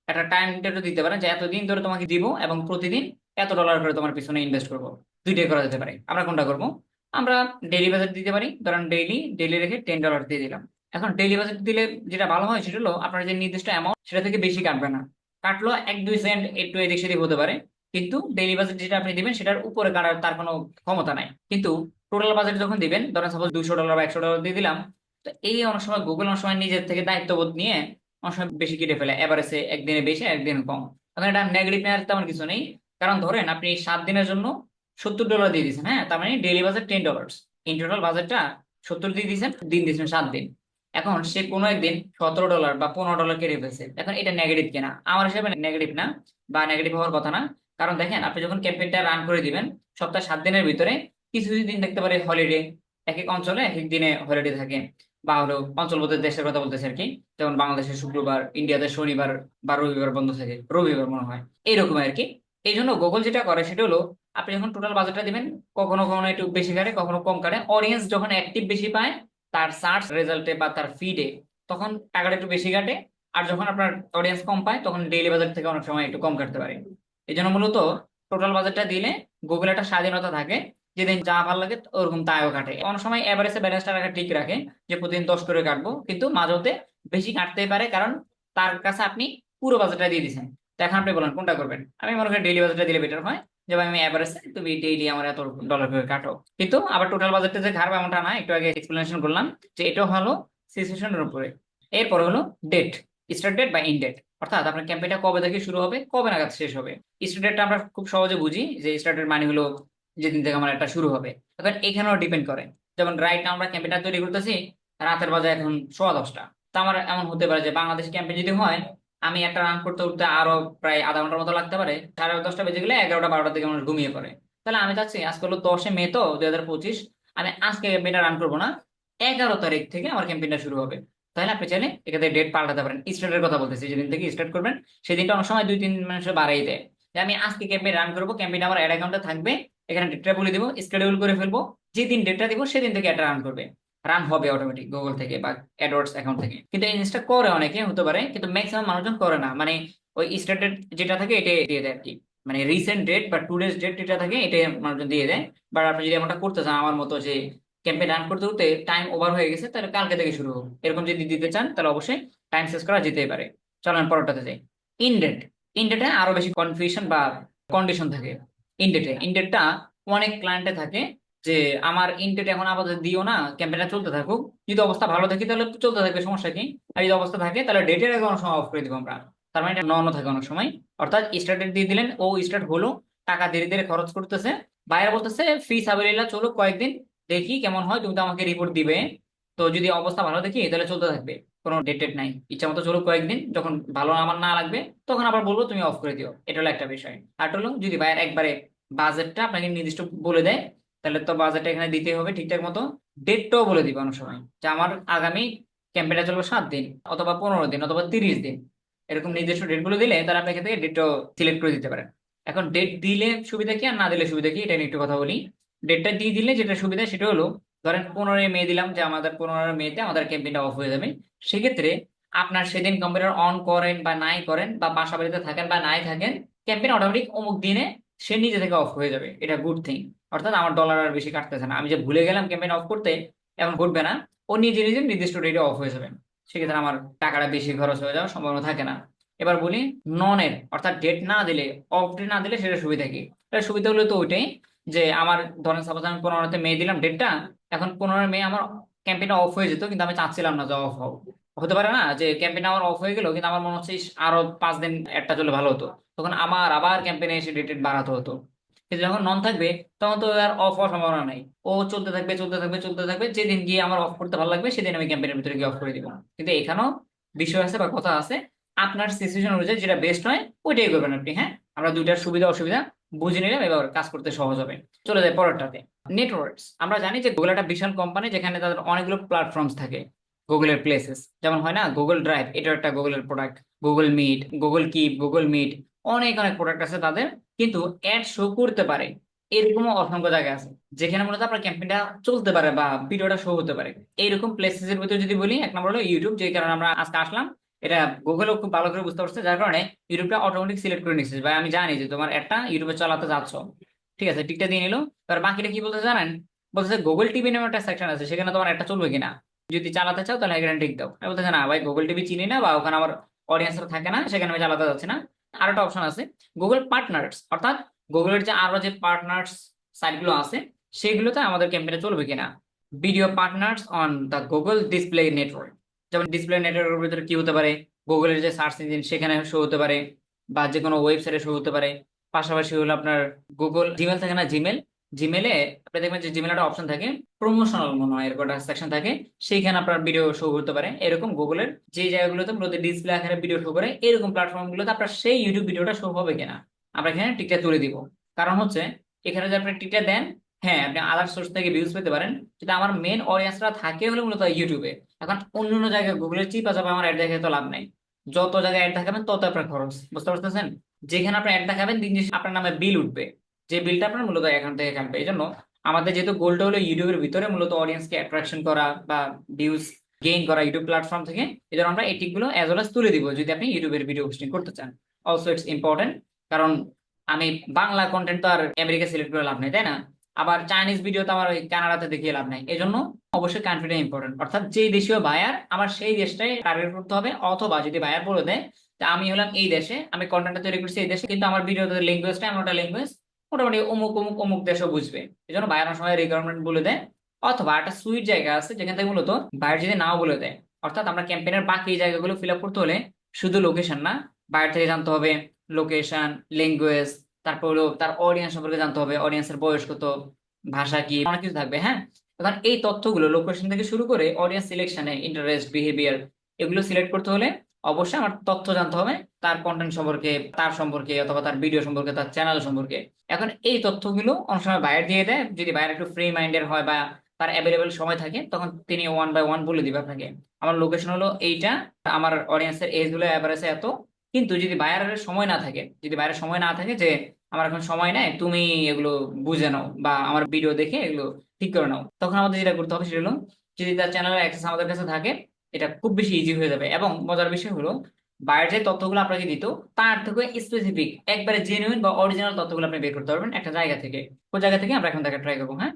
একটা টাইম ডেটও দিতে পারেন যে এতদিন ধরে তোমাকে দিব এবং প্রতিদিন $এত করে তোমার পিছনে ইনভেস্ট করবো। দুইটাই করা যেতে পারে, আমরা কোনটা করবো? আমরা ডেইলি বাজেট দিতে পারি, ধরেন ডেইলি ডেইলি রেখে $10 দিয়ে দিলাম। এখন ডেইলি বাজেট দিলে যেটা ভালো হয় সেটা হলো আপনার যে নির্দিষ্ট অ্যামাউন্ট সেটা থেকে বেশি কাটবে না, কাটলো 1-2 সেন্ট একটু এদিক সেদিক হতে পারে, কিন্তু ডেইলি বাজেট যেটা আপনি দিবেন সেটার উপরে কাটার তার কোনো ক্ষমতা নাই। কিন্তু টোটাল বাজেট যখন দিবেন, ধরেন সাপোজ $200 বা $100 দিয়ে দিলাম, তো এই অনেক সময় গুগল অনেক সময় নিজের থেকে দায়িত্ববোধ নিয়ে অনেক সময় বেশি কেটে ফেলে, এভারেজে একদিনে বেশি একদিন কম। এখন এটা নেগেটিভ নেওয়ার তেমন কিছু নেই, কারণ ধরেন আপনি 7 দিনের জন্য $70 দিয়ে দিচ্ছেন, হ্যাঁ, তার মানে ডেইলি বাজেট $10, ইন টোটাল বাজেটটা 70 দিয়ে দিচ্ছেন, দিন দিচ্ছেন 7 দিন। এখন সে কোনো একদিন $17 বা $15 কেটে ফেলছে, এখন এটা নেগেটিভ কিনা? আমার হিসাবে নেগেটিভ না, বা নেগেটিভ হওয়ার কথা না। কারণ দেখেন আপনি যখন ক্যাম্পেইনটা রান করে দিবেন সপ্তাহে 7 দিনের ভিতরে কিছু কিছু দিন দেখতে পারে হলিডে, এক এক অঞ্চলে এক এক দিনে হলিডে থাকে, বা হলো অঞ্চল বলতে দেশের কথা বলতেছে আর কি, যেমন বাংলাদেশে শুক্রবার, ইন্ডিয়াতে শনিবার বা রবিবার বন্ধ থাকে, রবিবার মনে হয়, এইরকম আর কি। এই জন্য গুগল যেটা করে সেটা হলো আপনি যখন টোটাল বাজেটটা দিবেন, কখনো কখনো একটু বেশি কাটে কখনো কম কাটে, অডিয়েন্স যখন অ্যাক্টিভ বেশি পায় তার সার্চ রেজাল্টে বা তার ফিডে, তখন টাকাটা একটু বেশি কাটে। আর যখন আপনার অডিয়েন্স কম পায় তখন ডেইলি বাজেট থেকে অনেক সময় একটু কম কাটতে পারে। এই জন্য মূলত টোটাল বাজেটটা দিলে গুগল একটা স্বাধীনতা থাকে, যেদিন যা ভালো লাগে ওরকম তাইও কাটে। অনেক সময় এভারেজে ব্যালেন্সটা রাখা ঠিক রাখে, যে প্রতিদিন 10 করে কাটবো, কিন্তু মাঝতে বেশি কাটতেই পারে, কারণ তার কাছে আপনি পুরো বাজেটটা দিয়ে দিচ্ছেন। তো এখন আপনি বলেন কোনটা করবেন? আমি মনে করি ডেইলি বাজেটটা দিলে বেটার হয়, যে ভাই আমি এভারেজে তুমি ডেইলি আমার $এত করে কাটো, কিন্তু আবার টোটাল বাজেটটা যে ঘাড়বে এমনটা না, একটু আগে এক্সপ্লেনেশন করলাম যে এটাও ভালো সিচুয়েশনের উপরে। এরপর হলো ডেট, স্টার্ট ডেট বা ইন ডেট। অর্থাৎ আপনার ক্যাম্পেইনটা কবে থেকে শুরু হবে, কবে নাগাদ শেষ হবে। স্টার্ট ডেটটা আমরা খুব সহজে বুঝি যে স্টার্ট ডেট মানে হলো যেদিন থেকে আমার একটা শুরু হবে। এখন এখানেও ডিপেন্ড করে, যেমন রাইট নাও আমরা ক্যাম্পেইনটা তৈরি করতেছি রাতের বাজে এখন 10:15। তা আমার এমন হতে পারে যে বাংলাদেশ ক্যাম্পেইন যদি হয়, আমি একটা রান করতে উঠতে আরো প্রায় আধা ঘন্টার মতো লাগতে পারে, 10:30 বেজে গেলে 11টা 12টার দিকে মানুষ ঘুমিয়ে পড়ে। তাহলে আমি চাচ্ছি আজকে হলো 10 মে তো 2025, আমি আজকে ক্যাম্পেইনটা রান করবো না, 11 তারিখ থেকে আমার ক্যাম্পেইনটা শুরু হবে। তাহলে আপনি চাইলে এখানে ডেট পাল্টাতে পারেন। স্টার্টের কথা বলতেছি, যেদিন থেকে স্টার্ট করবেন সেদিনটা অনেক সময় 2-3 মাস বাড়াই দেয়, যে আমি আজকে ক্যাম্পেইন রান করবো, ক্যাম্পেইন আমার অ্যাড অ্যাকাউন্টে থাকবে, এখানে ডেটটা বলে দিব, শিডিউল করে ফেলবো, যেদিন ডেটটা দিব সেদিন থেকে এটা রান করবে, রান হবে অটোমেটিক গুগল থেকে বা অ্যাডওয়ার্ডস অ্যাকাউন্ট থেকে। কিন্তু এই জিনিসটা করে অনেকে, হতে পারে, কিন্তু ম্যাক্সিমাম মানুষজন করে না। মানে ওই স্টার্ট ডেট যেটা থাকে এটা দিয়ে দেয় আর কি, মানে রিসেন্ট ডেট বা টুডেজ ডেট যেটা থাকে এটা মানুষজন দিয়ে দেয়। বাট আপনি যদি এমনটা করতে চান আমার মতো, যে ক্যাম্পেইন রান করতে করতে টাইম ওভার হয়ে গেছে, তাহলে কালকে থেকে শুরু হোক, এরকম যদি দিতে চান তাহলে অবশ্যই টাইম শেষ করা যেতেই পারে। চলেন পরেরটাতে যাই। ইনডেট। ইনডেটে আরো বেশি কনফিউশন বা কন্ডিশন থাকে। ইনডেটটা অনেক ক্লায়েন্টে থাকে যে আমার ইনডেট এখন আপাতত দিও না, ক্যাম্পেইনটা চলতে থাকুক, যদি অবস্থা ভালো থাকে তাহলে চলতে থাকবে, সমস্যা কি। আর যদি অবস্থা থাকে তাহলে ডেটের আগে অনেক সময় অফ করে দিব আমরা। তার মানে এটা নন থাকে অনেক সময়। অর্থাৎ স্টার্ট ডেট দিয়ে দিলেন, ও স্টার্ট হলো, টাকা ধীরে ধীরে খরচ করতেছে, বাইরে বলতেছে ফি সাবিলিল্লাহ চলো কয়েকদিন, দেখি কেমন হয়, তুমি তো আমাকে রিপোর্ট দিবে। তো যদি অবস্থা ভালো দেখি তাহলে চলতে থাকবে, কোনো ডেট টেট নাই, ইচ্ছা মতো চলুক কয়েকদিন, যখন ভালো আমার না লাগবে তখন আবার বলবো তুমি অফ করে দিও। এটা হলো একটা বিষয়। আর হলো যদি বাইরে একবারে বাজেটটা আপনাকে নির্দিষ্ট বলে দেয়, তাহলে তো বাজেটটা এখানে দিতে হবে ঠিকঠাক মতো। ডেটটাও বলে দিবে অনেক সময়, যে আমার আগামী ক্যাম্পেইনটা চলবে 7 দিন অথবা 15 দিন অথবা 30 দিন, এরকম নির্দিষ্ট ডেট গুলো দিলে তারা আপনাকে থেকে ডেটটাও সিলেক্ট করে দিতে পারেন। এখন ডেট দিলে সুবিধা কি আর না দিলে সুবিধা কি, এটা নিয়ে একটু কথা বলি। ডেটটা দিয়ে দিলে যেটা সুবিধা সেটা হলো, ধরেন 15 মে দিলাম যে আমাদের 15 মেতে আমাদের ক্যাম্পেইনটা অফ হয়ে যাবে। সেক্ষেত্রে আপনার সেদিন কম্পিউটার অন করেন বা নাই করেন, বা বাসা বাড়িতে থাকেন বা নাই থাকেন, ক্যাম্পেইন অটোমেটিক অমুক দিনে সে নিজে থেকে অফ হয়ে যাবে। এটা গুড থিং। অর্থাৎ আমার ডলার আর বেশি কাটতেছে না, আমি যে ভুলে গেলাম ক্যাম্পেইন অফ করতে, এখন ঘটবে না, ও নিজে নিজে নির্দিষ্ট ডেটে অফ হয়ে যাবে। সেক্ষেত্রে আমার টাকাটা বেশি খরচ হয়ে যাওয়ার সম্ভাবনা থাকে না। এবার বলি ননের, অর্থাৎ ডেট না দিলে, অফ ডেট না দিলে সেটা সুবিধা কি। এটা সুবিধা হলো তো ওইটাই, যে আমার ধরেন সাপোজ আমি 15 মে দিলাম ডেটটা, এখন 15 মে আমার ক্যাম্পেইনটা অফ হয়ে যেত, কিন্তু আমি চাচ্ছিলাম না যে অফ হোক। হতে পারে না যে ক্যাম্পেইন আমার অফ হয়ে গেল, কিন্তু আমার মনে হচ্ছে ইস, আরো 5 দিন একটা চলে ভালো হতো, তখন আমার আবার ক্যাম্পেইনে এসে ডেট বাড়াতে হতো। কিন্তু যখন নন থাকবে তখন তো আর অফ হওয়ার সম্ভাবনা নাই, ও চলতে থাকবে চলতে থাকবে চলতে থাকবে, যেদিন গিয়ে আমার অফ করতে ভালো লাগবে সেদিন আমি ক্যাম্পেইনের ভিতরে গিয়ে অফ করে দিব। কিন্তু এখানেও বিষয় আছে বা কথা আছে, আপনার সিচুয়েশন অনুযায়ী যেটা বেস্ট হয় ওইটাই করবেন আপনি। হ্যাঁ, আমরা দুইটার সুবিধা অসুবিধা বুঝে নিলাম, এবার কাজ করতে সহজ হবে। চলে যায় পরেরটাতে। নেটওয়ার্কস। আমরা জানি যে গুগল একটা বিশাল কোম্পানি, যেখানে তাদের অনেকগুলো প্ল্যাটফর্মস থাকে, গুগলের প্লেসেস, যেমন হয় না গুগল ড্রাইভ, এটা একটা গুগলের product, Google Meet, Google Keep, Google Meet, অনেক অনেক প্রোডাক্ট আছে তাদের। কিন্তু অ্যাড শো করতে পারে এরকমও অসংখ্য জায়গা আছে, যেখানে মূলত আপনার ক্যাম্পেইনটা চলতে পারে বা ভিডিওটা শো হতে পারে। এইরকম প্লেসেস এর ভিতরে যদি বলি, এক নম্বর হলো ইউটিউব, যে কারণে আমরা আজকে আসলাম, এটা গুগলও খুব ভালো করে বুঝতে পারছে, যার কারণে ইউটিউবটা অটোমেটিক সিলেক্ট করে নিচ্ছে, ভাই আমি জানি যে তোমার একটা ইউটিউবে চালাতে যাচ্ছ, ঠিক আছে, টিকটা দিয়ে নিল। এবার বাকিটা কি বলতে জানেন, বলতেছে গুগল টিভি নামে একটা সেকশন আছে, সেখানে তোমার একটা চলবে কিনা, যদি চালাতে চাও তাহলে এখানে টিক দাও। আমি বলতেছে না ভাই, গুগল টিভি চিনি না, বা ওখানে আমার অডিয়েন্সরা থাকে না, সেখানে আমি চালাতে যাচ্ছি না। আর একটা অপশন আছে গুগল পার্টনার্স, অর্থাৎ গুগলের যে আরো যে পার্টনার্স সাইটগুলো আছে সেগুলোতে আমাদের ক্যাম্পেইনে চলবে কিনা। Video partners on the Google display network, যেমন ডিসপ্লে নেটওয়ার্কের ভিতরে কি হতে পারে, গুগলের যে সার্চ ইঞ্জিন সেখানে শো হতে পারে, বা যে কোনো ওয়েবসাইটে শো হতে পারে। পাশাপাশি হলো আপনার গুগল জিমেল থাকে না, জিমেল, জিমেলে আপনি দেখবেন যে জিমেল একটা অপশন থাকে, প্রমোশনাল মনে হয় এরকম একটা সেকশন থাকে, সেইখানে আপনার ভিডিও শো করতে পারে। এরকম গুগলের যে জায়গাগুলোতে মূলত ডিসপ্লে আকারে ভিডিও শো করে, এরকম প্ল্যাটফর্ম গুলোতে আপনার সেই ইউটিউব ভিডিওটা শো হবে কিনা আমরা এখানে টিকটা তুলে দিব। কারণ হচ্ছে এখানে যদি আপনি টিকটা দেন, হ্যাঁ আপনি আদার সোর্স থেকে ভিউজ পেতে পারেন, কিন্তু আমার মেন অডিয়েন্সরা থাকে হলো মূলত ইউটিউবে। এখন অন্য অন্য জায়গায় গুগলের চিপা চাপা আমার অ্যাড দেখে তো লাভ নাই, যত জায়গায় অ্যাড দেখাবেন তত আপনার খরচ, বুঝতে পারতেছেন। যেখানে আপনি অ্যাড দেখাবেন দিন শেষে আপনার নামে বিল উঠবে, যে বিলটা আপনার মূলত এখান থেকে কাটবে। এই জন্য আমাদের যেহেতু গোলটা হলো ইউটিউবের ভিতরে মূলত অডিয়েন্সকে অ্যাট্রাকশন করা বা ভিউজ গেইন করা ইউটিউব প্ল্যাটফর্ম থেকে, এই জন্য আমরা এই টিপগুলো অ্যাজ ওয়েল তুলে দিব যদি আপনি ইউটিউবের ভিডিও পোস্টিং করতে চান। অলসো ইটস ইম্পর্টেন্ট, কারণ আমি বাংলা কন্টেন্ট তো আর আমেরিকা সিলেক্ট করে লাভ নেই, তাই না। আবার চাইনিজ ভিডিও তো আমার ওই কানাডাতে দেখিয়ে লাভ নাই। এই জন্য অবশ্যই কান্ট্রিটা ইম্পর্টেন্ট, অর্থাৎ যেই দেশীয় বায়ার আমার সেই দেশটাই টার্গেট করতে হবে। অথবা যদি বায়ার বলে দেয় যে আমি হলাম এই দেশে, আমি কন্টেন্টটা তৈরি করছি এই দেশে, কিন্তু আমার ভিডিওতে ল্যাঙ্গুয়েজটা এমন একটা ল্যাঙ্গুয়েজ মোটামুটি অমুক অমুক অমুক দেশও বুঝবে, এই জন্য বায়ার অনেক সময় রিকোয়ারমেন্ট বলে দেয়। অথবা একটা সুইট জায়গা আছে যেখান থেকে মূলত বায়ার যদি নাও বলে দেয়, অর্থাৎ আমরা ক্যাম্পেইনের বাকি জায়গাগুলো ফিল আপ করতে হলে শুধু লোকেশন না, বাইরে থেকে জানতে হবে লোকেশন, ল্যাঙ্গুয়েজ, তারপর হলো তার অডিয়েন্স সম্পর্কে জানতে হবে, অডিয়েন্সের বয়স কত, ভাষা কি, অনেক কিছু থাকবে। হ্যাঁ, এখন এই তথ্যগুলো লোকেশন থেকে শুরু করে অডিয়েন্স সিলেকশনে, ইন্টারেস্ট, বিহেভিয়ার, এগুলো সিলেক্ট করতে হলে অবশ্যই আমার তথ্য জানতে হবে তার কন্টেন্ট সম্পর্কে, তার সম্পর্কে, অথবা তার ভিডিও সম্পর্কে, তার চ্যানেল সম্পর্কে। এখন এই তথ্যগুলো অনেক সময় বাইরে দিয়ে দেয়, যদি বাইরে একটু ফ্রি মাইন্ডের হয় বা তার অ্যাভেলেবেল সময় থাকে, তখন তিনি ওয়ান বাই ওয়ান বলে দিবে আপনাকে, আমার লোকেশন হলো এইটা, আমার অডিয়েন্সের এজ হলো এভারেজে এত। কিন্তু যদি বাইরের সময় না থাকে, যদি বাইরের সময় না থাকে যে আমার এখন সময় নাই, তুমি এগুলো বুঝে নাও বা আমার ভিডিও দেখে এগুলো ঠিক করে নাও, তখন আমাদের যেটা করতে হবে সেটা হলো, যদি তার চ্যানেলের অ্যাক্সেস আমাদের কাছে থাকে, এটা খুব বেশি ইজি হয়ে যাবে। এবং মজার বিষয় হলো, বাইরের যে তথ্যগুলো আপনাকে দিত তার থেকে স্পেসিফিক একবারে জেনুইন বা অরিজিনাল তথ্যগুলো আপনি বের করতে পারবেন একটা জায়গা থেকে। কোন জায়গা থেকে আমরা এখন দেখা ট্রাই করবো। হ্যাঁ,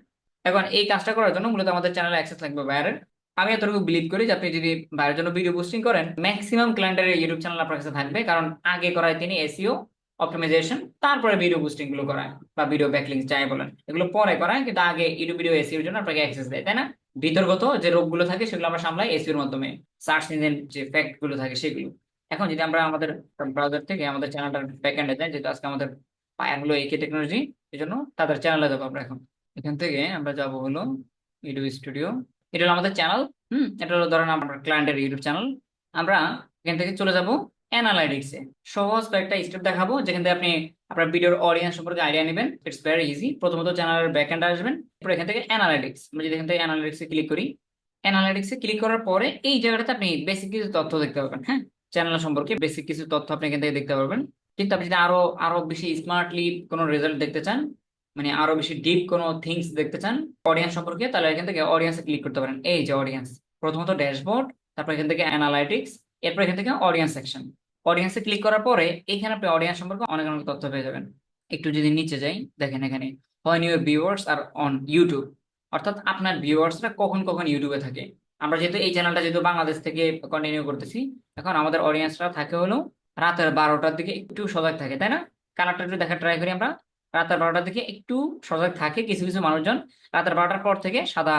এখন এই কাজটা করার জন্য মূলত আমাদের চ্যানেলে অ্যাক্সেস লাগবে বাইরের। আমি এতটুকু বিলিভ করি যে আপনি যদি বাইরের জন্য ভিডিও পোস্টিং করেন, ম্যাক্সিমাম ক্লায়েন্টের ইউটিউব চ্যানেল আপনার কাছে থাকবে, কারণ আগে করায় তিনি এসইও অপটিমাইজেশন, তারপরে ভিডিও পোস্টিং গুলো করায় বা ভিডিও ব্যাকলিংস যাই বলেন, এগুলো পরে করায়, কিন্তু আগে ইউটিউব ভিডিও এসইওর জন্য আপনাকে অ্যাক্সেস দেয়, তাই না? ভিতরগত যে রোগগুলো থাকে সেগুলো আমরা সামলাই এসইওর মাধ্যমে, সার্চ ইঞ্জিন যে ফ্যাক্ট গুলো থাকে সেগুলো। এখন যদি আমরা আমাদের ব্রাউজার থেকে আমাদের চ্যানেলটার ব্যাকএন্ডে যাই, যেহেতু আজকে আমাদের পায়া হলো একে টেকনোলজি, এই জন্য তাদের চ্যানেলে যাবো আমরা এখন। এখান থেকে আমরা যাব হলো ভিডিও স্টুডিও, এটা হলো আমাদের চ্যানেল। এটা হলো ধরেন আমার ক্লায়েন্টের ইউটিউব চ্যানেল। আমরা এখান থেকে চলে যাব অ্যানালাইটিক্সে। সহজ কয়েকটা স্টেপ দেখাবো যেখান থেকে আপনি আপনার ভিডিওর অডিয়েন্স সম্পর্কে আইডিয়া নেবেন। It's very easy. প্রথমত চ্যানেলের ব্যাকএন্ডে আসবেন, এরপর এখান থেকে অ্যানালাইটিক্স, আমরা যদি এখান থেকে অ্যানালাইটিক্সে ক্লিক করি, অ্যানালাইটিক্সে ক্লিক করার পরে এই জায়গাটাতে আপনি বেসিক কিছু তথ্য দেখতে পাবেন। হ্যাঁ, চ্যানেল সম্পর্কে বেসিক কিছু তথ্য আপনি এখান থেকে দেখতে পারবেন। কিন্তু আপনি যদি আরো আরো বেশি স্মার্টলি কোনো রেজাল্ট দেখতে চান, মানে আরো বেশি ডিপ কোনো থিংস দেখতে চান অডিয়েন্স সম্পর্কে, তাহলে এখান থেকে অডিয়েন্সে ক্লিক করতে পারেন। এই যে অডিয়েন্স, প্রথমত ড্যাশবোর্ড, তারপর এখান থেকে অ্যানালাইটিক্স, এরপর এখান থেকে অডিয়েন্স সেকশন। অডিয়েন্সে ক্লিক করার পরে এখানে আপনি অডিয়েন্স সম্পর্কে অনেক অনেক তথ্য পেয়ে যাবেন। একটু যদি নিচে যাই, দেখেন এখানে when your viewers are on YouTube, অর্থাৎ আপনার ভিউয়ার্সরা কখন কখন ইউটিউবে থাকে। আমরা যেহেতু এই চ্যানেলটা যেহেতু বাংলাদেশ থেকে কন্টিনিউ করতেছি, এখন আমাদের অডিয়েন্সরা থাকে হলো রাতের 12টার দিকে একটু সজাগ থাকে, তাই না? কালারটা একটু দেখা ট্রাই করি আমরা। রাতের 12টার দিকে একটু সজাগ থাকে কিছু কিছু মানুষজন, রাতের 12টার পর থেকে সাদা,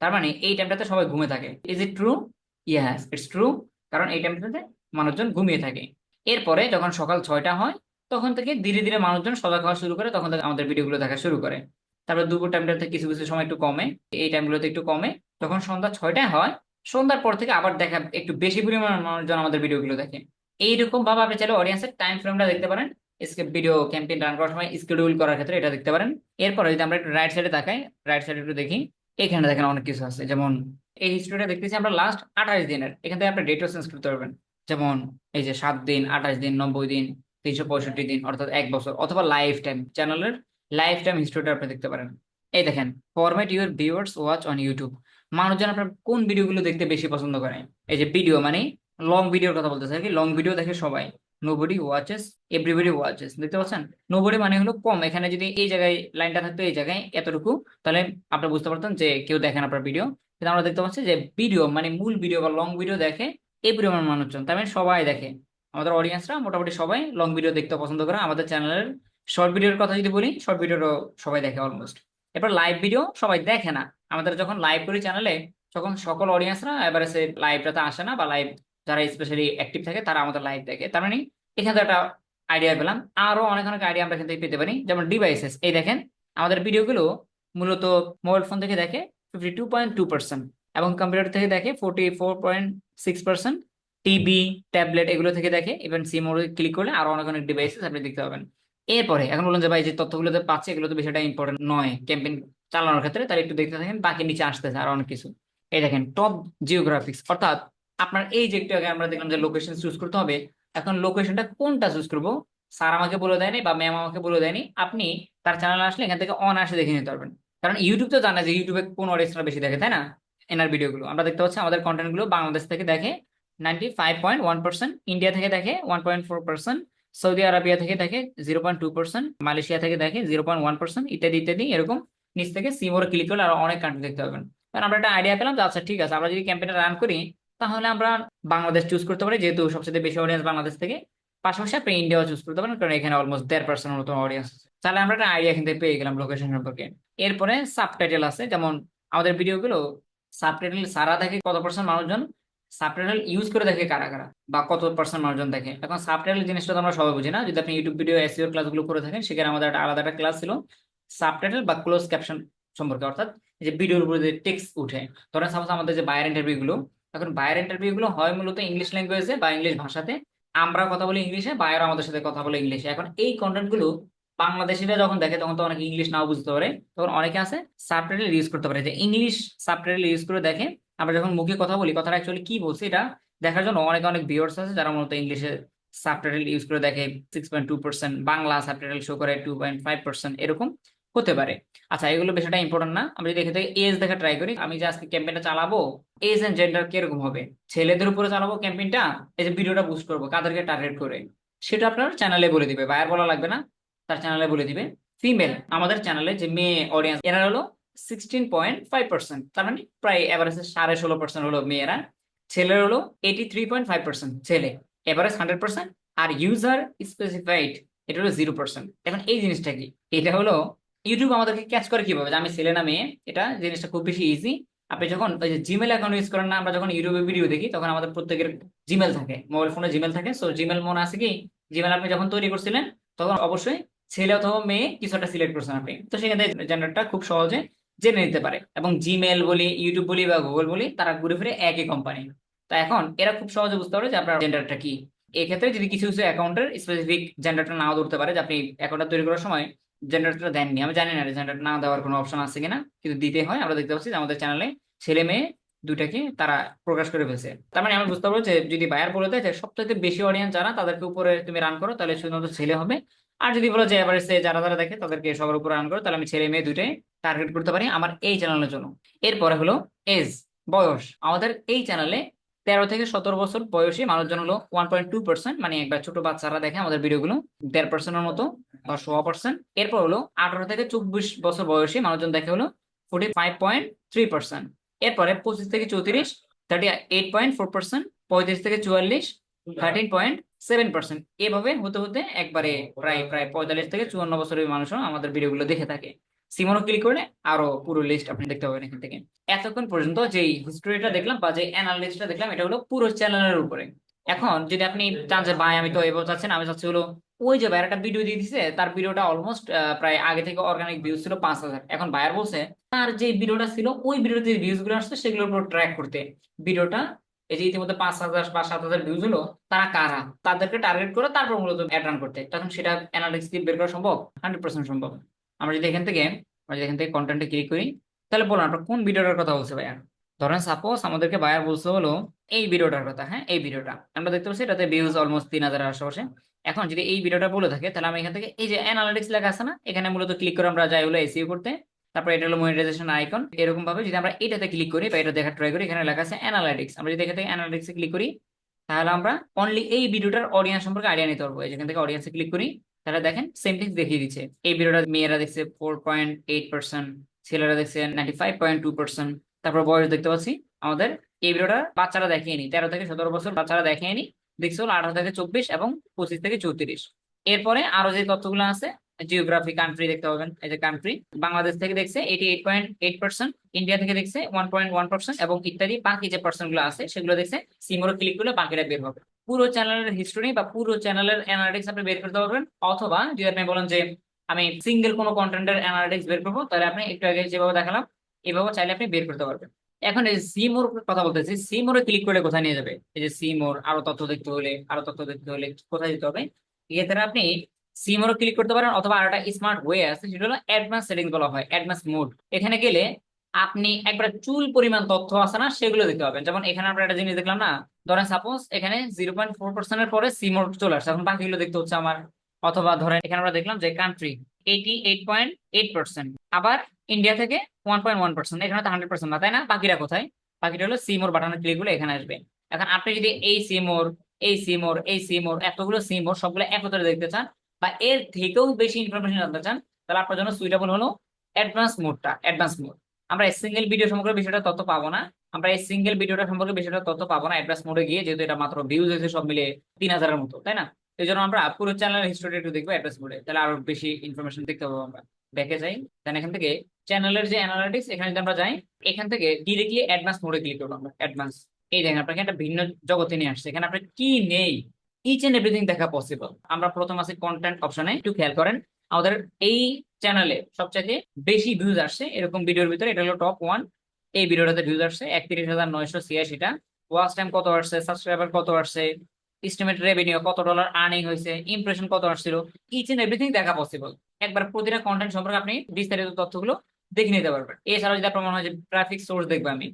তার মানে এই টাইমটাতে সবাই ঘুমে থাকে। Is it true? Yes, it's true. কারণ এই টাইমটাতে মানুষজন ঘুমিয়ে থাকে। এরপরে যখন সকাল 6টা হয়, তখন থেকে ধীরে ধীরে মানুষজন সজাগ হওয়া শুরু করে, তখন থেকে আমাদের ভিডিওগুলো দেখা শুরু করে। তারপরে দুপুর টাইমটাতে কিছু কিছু সময় একটু কমে, এই টাইমগুলোতে একটু কমে। যখন সন্ধ্যা 6টায় হয়, সন্ধ্যার পর থেকে আবার দেখা একটু বেশি পরিমাণ মানুষজন আমাদের ভিডিওগুলো দেখে। এইরকম ভাবে আপনি চাইলে অডিয়েন্সের টাইম ফ্রেমটা দেখতে পারেন। ভিডিও ক্যাম্পেইন রান করার সময় শিডিউল করার ক্ষেত্রে এটা দেখতে পারেন। এরপরে যদি আমরা একটু রাইট সাইডে তাকাই, রাইট সাইডে একটু দেখি, এখানে দেখেন অনেক কিছু আছে। যেমন এই হিস্ট্রিটা দেখতেছি আমরা লাস্ট 28 দিনের, এখান থেকে আপনি ডেটও চেঞ্জ করতে পারবেন। যেমন এই যে 7 দিন, 28 দিন, 90 দিন, 365 দিন, অর্থাৎ 1 বছর, অথবা লাইফ টাইম, চ্যানেলের লাইফ টাইম হিস্ট্রিটা আপনি দেখতে পারেন। এই দেখেন, format your viewers watch on YouTube, মানুষজন আপনার কোন ভিডিওগুলো দেখতে বেশি পছন্দ করে। এই যে ভিডিও মানে লং ভিডিওর কথা বলতেছে আর কি, লং ভিডিও দেখে সবাই। নোবডি ওয়াচেস, এভরিবডি ওয়াচেস, দেখতে পাচ্ছেন? নোবডি মানে হলো কম, এখানে যদি এই জায়গায় লাইনটা থাকতো, এই জায়গায় এতটুকু, তাহলে আপনি বুঝতে পারতেন যে কেউ দেখেন আপনার ভিডিও। কিন্তু আমরা দেখতে পাচ্ছি যে ভিডিও মানে মূল ভিডিও বা লং ভিডিও দেখে এই পরিমাণ মানুষজন, তার মানে সবাই দেখে। আমাদের অডিয়েন্সরা মোটামুটি সবাই লং ভিডিও দেখতে পছন্দ করে। আমাদের চ্যানেলের শর্ট ভিডিওর কথা যদি বলি, শর্ট ভিডিওরও সবাই দেখে অলমোস্ট। এরপর লাইভ ভিডিও সবাই দেখে না। আমাদের যখন লাইভ করি চ্যানেলে, তখন সকল অডিয়েন্সরা এবারে সে লাইভটাতে আসে না, বা লাইভ যারা স্পেশালি অ্যাক্টিভ থাকে তারা আমাদের লাইভ দেখে। তার মানে এখান থেকে একটা আইডিয়া পেলাম। আরো অনেক অনেক আইডিয়া আমরা এখান থেকে পেতে পারি। যেমন ডিভাইসেস, এই দেখেন আমাদের ভিডিওগুলো মূলত মোবাইল ফোন থেকে দেখে 52.2%, এবং কম্পিউটার থেকে দেখে 44.6%, টিভি, ট্যাবলেট এগুলো থেকে দেখে, ইভেন সি মোডে ক্লিক করলে আরো অনেক অনেক ডিভাইসেস আপনি দেখতে পাবেন। এরপরে এখন বলুন যে ভাই, যে তথ্যগুলোতে পাচ্ছি এগুলো তো বিষয়টা ইম্পর্টেন্ট নয় ক্যাম্পেইন চালানোর ক্ষেত্রে, তাহলে একটু দেখতে থাকেন, বাকি নিচে আসতেছে আরো অনেক কিছু। এই দেখেন টপ জিওগ্রাফিক্স, অর্থাৎ আপনার এই যে একটু আগে আমরা দেখলাম যে লোকেশন চুজ করতে হবে, এখন লোকেশনটা কোনটা চুজ করবো স্যার আমাকে বলে দেয়নি বা ম্যাম আমাকে বলে দেয়নি, আপনি তার চ্যানেলে আসলে এখান থেকে অনায়াসে দেখে নিতে পারবেন। কারণ ইউটিউব তো জানে যে ইউটিউবে কোন অডিয়েন্সরা বেশি দেখে, তাই না? এনার ভিডিওগুলো আমরা দেখতে পাচ্ছি, আমাদের কন্টেন্ট গুলো বাংলাদেশ থেকে দেখে 95.1%, ইন্ডিয়া থেকে দেখে 1.4%, সৌদি আরবিয়া থেকে দেখে 0.2%, মালয়েশিয়া থেকে দেখে 0.1%, ইত্যাদি ইত্যাদি, এরকম নিচ থেকে সিমোরে ক্লিক করলে আরো অনেক কান্ট্রি দেখতে পাবেন। কারণ আমরা একটা আইডিয়া পেলাম যে আচ্ছা ঠিক আছে, আমরা যদি ক্যাম্পেইনটা রান করি, তাহলে আমরা বাংলাদেশ চুজ করতে পারি, যেহেতু সবচেয়ে বেশি অডিয়েন্স বাংলাদেশ থেকে। পাশাপাশি আপনি ইন্ডিয়াও চুজ করতে পারেন, কারণ এখানে অলমোস্ট 1.5% মতো অডিয়েন্স আছে। তাহলে আমরা একটা আইডিয়া কিন্তু পেয়ে গেলাম লোকেশন সম্পর্কে। এরপরে সাবটাইটেল আছে, যেমন আমাদের ভিডিওগুলো সাবটাইটেল সারা দেখে কত পার্সেন্ট মানুষজন, সাবটাইটেল ইউজ করে দেখে কারা কারা বা কত পার্সেন্ট মানুষজন দেখে। এখন সাবটাইটেল জিনিসটা তো আমরা সবাই বুঝি না। যদি আপনি ইউটিউব ভিডিও এসইও ক্লাসগুলো করে থাকেন, সেখানে আমাদের একটা আলাদা একটা ক্লাস ছিল সাবটাইটেল বা ক্লোজ ক্যাপশন সম্পর্কে, অর্থাৎ এই যে ভিডিওর উপরে যে টেক্সট উঠে। ধরেন সাপোজ আমাদের যে বায়ার ইন্টারভিউ গুলো, এখন বায়ার ইন্টারভিউ গুলো হয় মূলত ইংলিশ ল্যাঙ্গুয়েজে বা ইংলিশ ভাষাতে, আমরা কথা বলি ইংলিশে, বায়ার আমাদের সাথে কথা বলে ইংলিশে। এখন এই কন্টেন্ট গুলো বাংলাদেশিরা যখন দেখে তখন তো অনেক ইংলিশ নাও বুঝতে পারে, তখন অনেকে আছে সাবটাইটেল ইউজ করতে পারে, যে ইংলিশ সাবটাইটেল ইউজ করে দেখে আমরা যখন মুখে কথা বলি কথাটা অ্যাকচুয়ালি কি বলছি এটা দেখার জন্য অনেক অনেক ভিউয়ার্স আছে যারা মূলত ইংলিশে সাবটাইটেল ইউজ করে দেখে 6.2%, বাংলা সাবটাইটেল শো করে 2.5%, এরকম হতে পারে। আচ্ছা, এগুলো বিষয়টা ইম্পর্টেন্ট না। আমি যদি এখান থেকে এজ দেখা ট্রাই করি, আমি যে আজকে ক্যাম্পেইনটা চালাবো এজ এন্ড জেন্ডার কিরকম হবে, ছেলেদের উপরে চালাবো ক্যাম্পেইনটা, এই যে ভিডিওটা বুস্ট করবো কাদেরকে টার্গেট করে, সেটা আপনার চ্যানেলে বলে দিবে, বায়ার বলা লাগবে না, তার চ্যানেলে বলে দিবে। ফিমেল, আমাদের চ্যানেলে যে মেয়ে অডিয়েন্স এরা হলো 16.5%, তার মানে প্রায় এভারেজে 16.5% হলো মেয়েরা। ছেলের হলো 83.5% ছেলে, এভারেজ 100%। আর ইউজার স্পেসিফাইড এটা হলো 0%। এখন এই জিনিসটা কি, এটা হলো ইউটিউব আমাদেরকে ক্যাচ করে কিভাবে যে আমি ছেলে না মেয়ে, এটা জিনিসটা খুব বেশি ইজি। আপনি যখন ওই যে জিমেল অ্যাকাউন্ট ইউজ করেন না, আমরা যখন ইউটিউবে ভিডিও দেখি তখন আমাদের প্রত্যেকের জিমেল থাকে, মোবাইল ফোনে জিমেল থাকে। সো জিমেল মনে আছে কি, জিমেল আপনি যখন তৈরি করছিলেন তখন অবশ্যই ছেলে অথবা মেয়ে কিছু একটা সিলেক্ট করছেন আপনি, তো সেখান থেকে জেন্ডারটা খুব সহজে জেনে নিতে পারে। এবং জিমেল বলি, ইউটিউব বলি বা গুগল বলি, তারা ঘুরে ফিরে একই কোম্পানি। তা এখন এরা খুব সহজে বুঝতে পারে যে আপনার জেন্ডারটা কি। এক্ষেত্রে যদি কিছু কিছু অ্যাকাউন্টের স্পেসিফিক জেন্ডারটা নাও ধরতে পারে, যে আপনি অ্যাকাউন্টটা তৈরি করার সময় জেন্ডারটা দেননি, আমি জানি না জেন্ডার না দেওয়ার কোনো অপশন আছে কিনা, কিন্তু দিতে হয়। আমরা দেখতে পাচ্ছি যে আমাদের চ্যানেলে ছেলে মেয়ে দুইটাকে তারা প্রকাশ করে ফেলছে। তার মানে আমি বুঝতে পারবো যে যদি বায়ার বলে দেয় যে সবথেকে বেশি অডিয়েন্স যারা তাদেরকে উপরে তুমি রান করো, তাহলে শুধুমাত্র ছেলে হবে। আর যদি বলো যে এভারেজে যারা যারা দেখে তাদেরকে সবার উপর রান করো, তাহলে আমি ছেলে মেয়ে দুইটাই টার্গেট করতে পারি আমার এই চ্যানেলের জন্য। এরপরে হলো এজ, বয়স। আমাদের এই চ্যানেলে 13 থেকে 17 বছর বয়সী মানুষজন হলো 1.2%, মানে একবার ছোট বাচ্চারা দেখে আমাদের ভিডিওগুলো 1.5%-এর মতো বা 1.5%। এরপর হলো 18 থেকে 24 বছর বয়সী মানুষজন দেখে হলো 45.3%। এরপরে 25 থেকে 34 38.4%, 35 থেকে 44 13.7%। এভাবে হতে হতে একবারে প্রায় প্রায় 45 থেকে 54 বছরের মানুষও আমাদের ভিডিওগুলো দেখে থাকে। সিমোনো ক্লিক করলে আরো পুরো লিস্ট আপনি দেখতে পাবেন এখান থেকে। এতক্ষণ পর্যন্ত যে হিস্টোরিটা দেখলাম বা যে অ্যানালিসিসটা দেখলাম, এটা হলো পুরো চ্যানেলের উপরে। এখন যদি আপনি চান যে ভাই আমি তো এবার চাচ্ছেন, আমি চাচ্ছি হলো ওই যে ভাইয়ার একটা ভিডিও দিয়ে দিছে, তার ভিডিওটা অলমোস্ট প্রায় আগে থেকে অর্গানিক ভিউজ ছিল 5,000, এখন বায়ার বলছে তার যে ভিডিওটা ছিল ওই ভিডিওতে যে ভিউজ গুলো আসছে সেগুলোর উপর ট্র্যাক করতে ভিডিওটা, এই যে ইতিমধ্যে 5,000 বা 7,000 ভিউজ হলো, তারা কারা, তাদেরকে টার্গেট করে তারপর মূলত অ্যাড রান করতে, তখন সেটা অ্যানালিটিক্স দিয়ে বের করা সম্ভব, 100% সম্ভব। আমরা যদি এখান থেকে কন্টেন্টে ক্লিক করি, তাহলে বলুন আপনার কোন ভিডিওটার কথা বলছে ভাইয়া। ধরেন সাপোজ আমাদেরকে বায়ার বলছে হলো এই ভিডিওটার কথা, হ্যাঁ এই ভিডিওটা আমরা দেখতে পাচ্ছি এটাতে ভিউজ অলমোস্ট 3,000 আশেপাশে। এখন যদি এই ভিডিওটা বলে থাকে, তাহলে আমি এখান থেকে এই যে অ্যানালিটিক্স লেখা আছে না, এখানে মূলত ক্লিক করে আমরা যাই হলো এসইও করতে। তারপর এটা হলো মনিটাইজেশন আইকন। এরকম ভাবে যদি আমরা এটাতে ক্লিক করি বা এটা দেখা ট্রাই করি, এখানে লেখা আছে অ্যানালিটিক্স, আমরা যদি এখান থেকে অ্যানালিটিক্সে ক্লিক করি, তাহলে আমরা অনলি এই ভিডিওটার অডিয়েন্স সম্পর্কে আইডিয়া নিতে পারবো। যেখান থেকে অডিয়েন্সে ক্লিক করি, তাহলে দেখেন সেম থিং দেখিয়ে দিচ্ছে। এই ভিডিওটা মেয়েরা দেখছে 4.8%, ছেলেরা দেখছে 95.2%। তারপর বয়স দেখতে পাচ্ছি আমাদের এই ভিডিওটা বাচ্চারা দেখেনি, 13 থেকে 17 বছর বাচ্চারা দেখেনি, দেখছে হলো 18 থেকে 24 এবং 25 থেকে 34। এরপরে আরো যে তথ্যগুলো আছে, জিওগ্রাফি কান্ট্রি দেখতে পাবেন, এই যে কান্ট্রি বাংলাদেশ থেকে দেখছে 88.8%, ইন্ডিয়া থেকে দেখছে 1.1%, এবং ইত্যাদি বাকি যে পার্সেন্ট গুলো আছে সেগুলো দেখছে। সিমোরে ক্লিক করলে বাকিটা বের হবে। পুরো চ্যানেলের হিস্টোরি বা পুরো চ্যানেলের অ্যানালিটিক্স আপনি বের করতে পারবেন। অথবা যদি আপনি বলেন যে আমি সিঙ্গেল কোনো কন্টেন্টের অ্যানালিটিক্স বের করবো, তাহলে আপনি একটু আগে যেভাবে দেখালাম এভাবে চাইলে আপনি বের করতে পারবেন। এখন এই সিমোর কথা বলতেছি, সিমোরে ক্লিক করলে কোথায় নিয়ে যাবে, এই যে সিমোর আরো তথ্য দেখতে হলে, আরো তথ্য দেখতে হলে কোথায় যেতে হবে, এক্ষেত্রে আপনি সিমোরে ক্লিক করতে পারেন। অথবা আর একটা স্মার্ট ওয়ে আছে, সেটা হলো অ্যাডভান্স সেটিংস বলা হয়, অ্যাডভান্স মোড। এখানে গেলে আপনি একবার চুল পরিমাণ তথ্য আছে না সেগুলো দেখতে পাবেন। যেমন এখানে আমরা একটা জিনিস দেখলাম না, ধরেন সাপোজ এখানে 0.4% এর পরে সিমোর চলে আসছে, এখন বাকিগুলো দেখতে হচ্ছে আমার। অথবা ধরেন এখানে আমরা দেখলাম যে কান্ট্রি 88.8%, আবার ইন্ডিয়া থেকে 1.1%, এখানে তো 100% না, তাই না? বাকিরা কোথায়? বাকিটা হলো সিমোর বাটনে ক্লিক করলে এখানে আসবে। এখন আপনি যদি এই সিমোর, এই সিমোর, এই সিমোর, এতগুলো সিমোর সবগুলো একত্রে দেখতে চান বা এর থেকেও বেশি ইনফরমেশন জানতে চান, তাহলে আপনার জন্য সুইটেবল হলো অ্যাডভান্স মোডটা। অ্যাডভান্স মোড, আমরা এই সিঙ্গেল ভিডিও সম্পর্কে বিষয়টা তথ্য পাবো না, আমরা এই সিঙ্গেল ভিডিওটা সম্পর্কে বিষয়টা তথ্য পাবো না অ্যাডভান্স মোডে গিয়ে, যেহেতু এটা মাত্র ভিউজ হয়েছে সব মিলে 3,000-এর মতো, তাই না? এই জন্য আমরা পুরো চ্যানেলের হিস্টোরি একটু দেখবো অ্যাড্রেস মোডে, তাহলে আরো বেশি ইনফরমেশন দেখতে পাবো। আমরা ব্যাকে যাই, দেন এখান থেকে চ্যানেলের যে অ্যানালিটিক্স এখানে যদি আমরা যাই, এখান থেকে ডিরেক্টলি অ্যাডভান্স মোডে ক্লিক করবো আমরা, অ্যাডভান্স। এই দেখেন আপনাকে একটা ভিন্ন জগতে নিয়ে আসছে, এখানে আপনার কি নেই ইচ এন্ড এভরিথিং দেখা পসিবল। আমরা প্রথম আছে কন্টেন্ট অপশনে, একটু খেয়াল করেন আমাদের এই চ্যানেলে সবচেয়ে বেশি ভিউজ আসছে এরকম ভিডিওর ভিতরে এটা হলো টপ 1। এই ভিডিওটাতে ভিউজ আসছে 31,986টা। ওয়াচ টাইম কত আসছে, সাবস্ক্রাইবার কত আসছে, এস্টিমেট রেভিনিউ কত ডলার আর্নিং হয়েছে, ইমপ্রেশন কত আসছিল, ইচ এন্ড এভরিথিং দেখা পসিবল। একবার প্রতিটা কন্টেন্ট সম্পর্কে আপনি বিস্তারিত তথ্যগুলো দেখে নিতে পারবেন। এছাড়াও যদি আপনার মনে হয় যে ট্রাফিক সোর্স দেখবো, আমি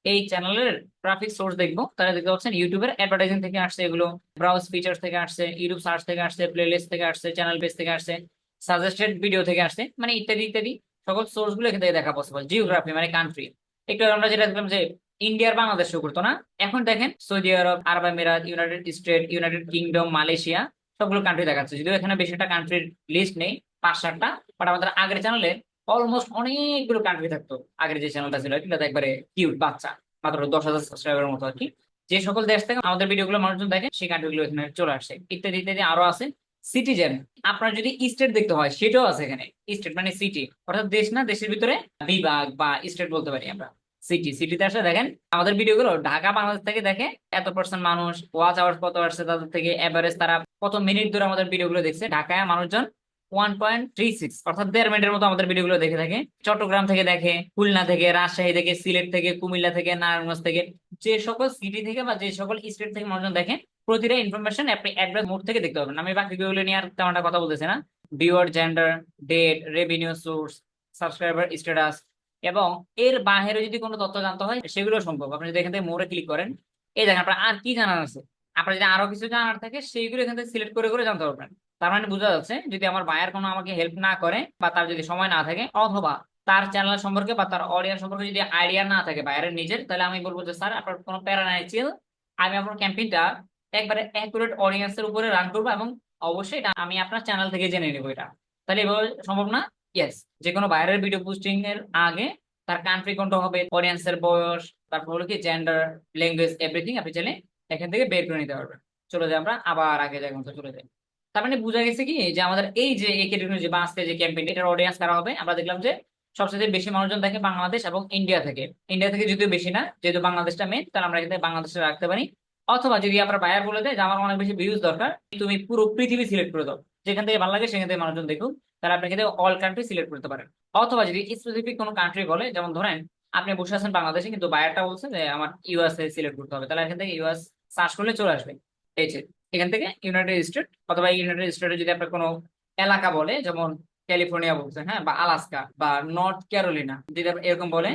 এই চ্যানেলের ট্রাফিক সোর্স দেখবো, তাহলে দেখতে পাচ্ছেন ইউটিউবের অ্যাডভার্টাইজিং থেকে আসছে, এগুলো ব্রাউজ ফিচার্স থেকে আসছে, ইউটিউব সার্চ থেকে আসছে, প্লেলিস্ট থেকে আসছে, চ্যানেল পেজ থেকে আসছে, সাজেস্টেড ভিডিও থেকে আসছে, মানে ইত্যাদি ইত্যাদি সকল সোর্স গুলো এখান থেকে দেখা পসিবল। জিওগ্রাফি মানে কান্ট্রি, একটু আগে আমরা যেটা দেখলাম যে ইন্ডিয়ার বাংলাদেশ শো করতো না, এখন দেখেন সৌদি আরব, আরব আমিরাত, United state, United kingdom, Malaysia সবগুলো কান্ট্রি দেখাচ্ছে। যদিও এখানে বেশিটা কান্ট্রির লিস্ট নেই, 5-7টা, বাট আমাদের আগের চ্যানেলে অলমোস্ট অনেকগুলো কান্ট্রি থাকতো। আগের যে চ্যানেলটা ছিল এটা একবারে কিউট বাচ্চা, মাত্র 10,000 সাবস্ক্রাইবারের মতো আর কি। যে সকল দেশ থেকে আমাদের ভিডিওগুলো মানুষজন দেখে সেই কান্ট্রিগুলো এখানে চলে আসছে, ইত্যাদি ইত্যাদি আরো আছে। সিটিজেন, আপনার যদি স্টেট দেখতে হয় সেটাও আছে এখানে। স্টেট মানে সিটি, অর্থাৎ দেশ না, দেশের ভিতরে বিভাগ বা স্টেট বলতে পারি আমরা। সিটি, সিটিতে আসলে দেখেন আমাদের ভিডিওগুলো ঢাকা বাংলাদেশ থেকে দেখে এত পার্সেন্ট মানুষ, ওয়াচ আওয়ার কত আসছে তাদের থেকে, এভারেজ তারা কত মিনিট ধরে আমাদের ভিডিওগুলো দেখছে। ঢাকায় মানুষজন 1.36, অর্থাৎ 1.5 মিনিটের মতো আমাদের ভিডিওগুলো দেখে থাকে। চট্টগ্রাম থেকে দেখে, খুলনা থেকে, রাজশাহী থেকে, সিলেট থেকে, কুমিল্লা থেকে, নারায়ণগঞ্জ থেকে, যে সকল সিটি থেকে বা যে সকল স্টেট থেকে মানুষজন দেখে, প্রতিটা ইনফরমেশন আপনি অ্যাড্রেস মোড থেকে দেখতে পাবেন। আমি বাকি ভিডিওগুলো নিয়ে আর তেমন একটা কথা বলতেছি না। Viewer, gender, date, revenue source, subscriber status, এবং এর বাইরে যদি কোনো তথ্য জানতে হয় সেগুলো সম্ভব। আপনি যদি এখান থেকে মোড়ে ক্লিক করেন, এই দেখেন আপনার আর কি জানার আছে। আপনার যদি আরো কিছু জানার থাকে সেইগুলো এখান থেকে সিলেক্ট করে করে জানতে পারবেন। তার মানে বোঝা যাচ্ছে যদি আমার বায়ার কোনো আমাকে হেল্প না করে বা তার যদি সময় না থাকে, অথবা তার চ্যানেল সম্পর্কে বা তার অডিয়েন্স সম্পর্কে যদি আইডিয়া না থাকে বায়ারের নিজের, তাহলে আমি বলবো যে স্যার আপনার কোনো প্যারা নাই, চিল, আমি আপনার ক্যাম্পেইনটা একবারে অ্যাকুরেট অডিয়েন্সের উপরে রান করবো, এবং অবশ্যই এটা আমি আপনার চ্যানেল থেকে জেনে নেবো এটা। তাহলে এভাবে সম্ভব না? ইয়েস। যে কোনো বাইরের ভিডিও পোস্টিং এর আগে তার কান্ট্রি কোনটা হবে, অডিয়েন্সের বয়স, তারপর হলো কি জেন্ডার, ল্যাঙ্গুয়েজ, এভরিথিং আপনি চাইলে এখান থেকে বের করে নিতে পারবেন। চলে যাই আমরা আবার আগে যাই মতো চলে যাই। তার মানে বোঝা গেছে কি যে আমাদের এই যে এই ক্যাটাগরি যে বা আজকে যে ক্যাম্পেইন, এটার অডিয়েন্স কারা হবে, আমরা দেখলাম যে সবচেয়ে বেশি মানুষজন দেখে বাংলাদেশ এবং ইন্ডিয়া থেকে। ইন্ডিয়া থেকে যদিও বেশি না, যেহেতু বাংলাদেশটা মেন, তাহলে আমরা এখানে বাংলাদেশে রাখতে পারি। অথবা যদি আমরা বায়ার বলে দেয় যে আমার অনেক বেশি ভিউজ দরকার, তুমি পুরো পৃথিবী সিলেক্ট করে দাও, যেখান থেকে ভালো লাগে সেখান থেকে মানুষজন দেখুক, তাহলে আপনি কিন্তু অল কান্ট্রি সিলেক্ট করতে পারেন। অথবা যদি স্পেসিফিক কোনো কান্ট্রি বলে, যেমন ধরেন আপনি বসে আছেন বাংলাদেশে কিন্তু বায়ারটা বলছে যে আমার ইউএসএ সিলেক্ট করতে হবে, তাহলে এখান থেকে ইউএস সার্চ করলে চলে আসবে। এই যে এখান থেকে ইউনাইটেড স্টেট, অথবা ইউনাইটেড স্টেটে যদি আপনার কোনো এলাকা বলে, যেমন ক্যালিফোর্নিয়া বলছে, হ্যাঁ, বা আলাস্কা বা নর্থ ক্যারোলিনা, যদি আপনি এরকম বলে